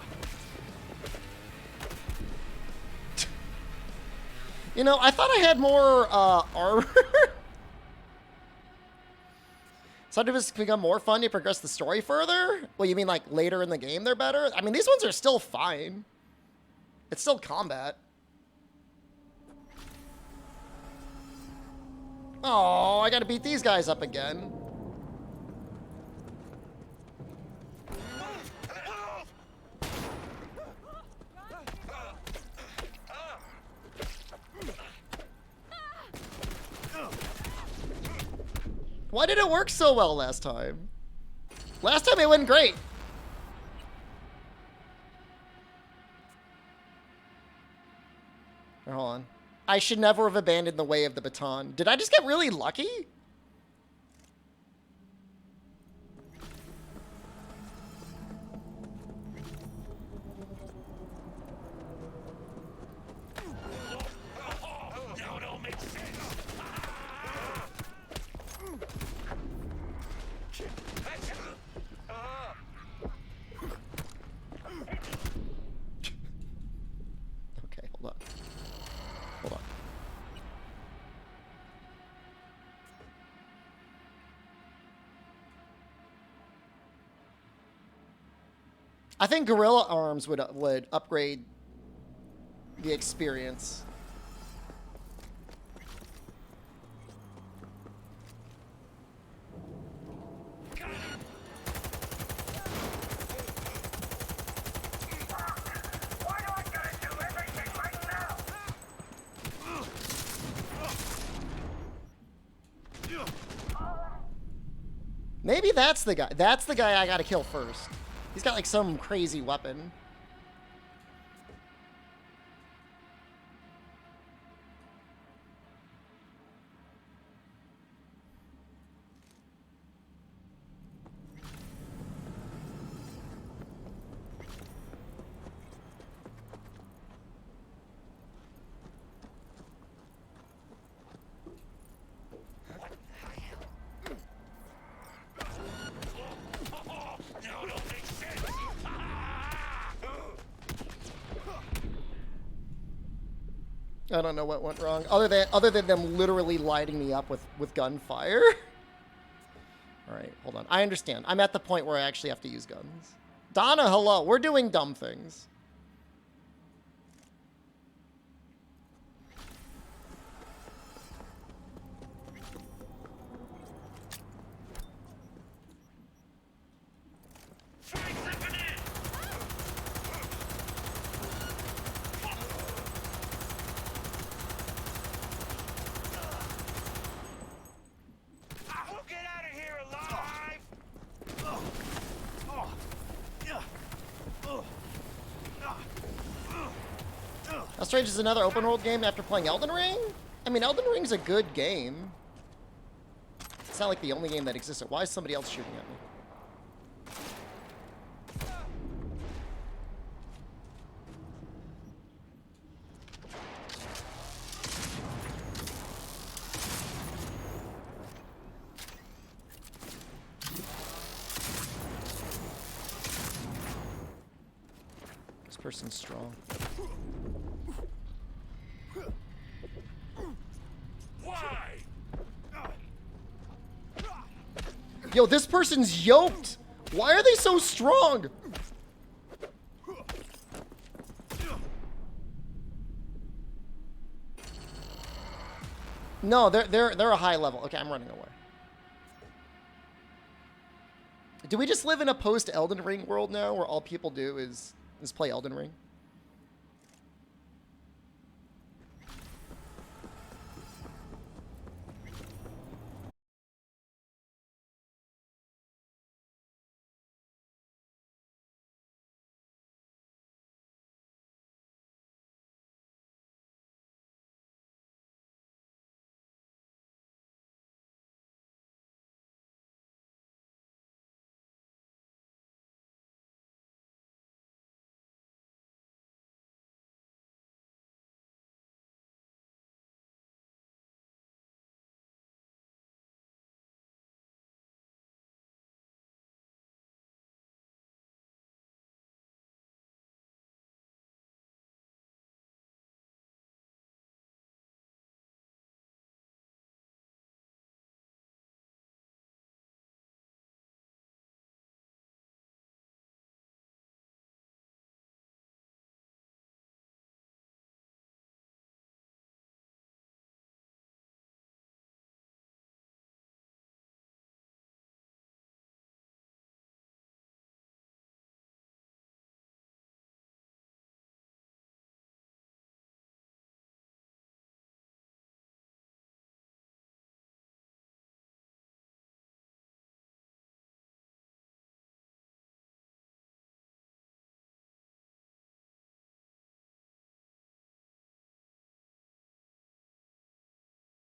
You know, I thought I had more armor. So it has become more fun to progress the story further? Well, you mean like later in the game they're better? I mean, these ones are still fine. It's still combat. Oh, I gotta beat these guys up again. Why did it work so well last time? Last time it went great. Hold on. I should never have abandoned the way of the baton. Did I just get really lucky? Okay, hold on. Hold on. I think Gorilla Arms would upgrade the experience. Maybe that's the guy. That's the guy I gotta kill first. He's got like some crazy weapon. I don't know what went wrong, other than them literally lighting me up with gunfire. All right, hold on. I understand. I'm at the point where I actually have to use guns. Donna, hello. We're doing dumb things. How strange is another open world game after playing Elden Ring? I mean, Elden Ring's a good game. It's not like the only game that exists. Why is somebody else shooting at me? person's strong. Why? Yo, this person's yoked. Why are they so strong? No, they're a high level. Okay, I'm running away. Do we just live in a post Elden Ring world now, where all people do is play Elden Ring?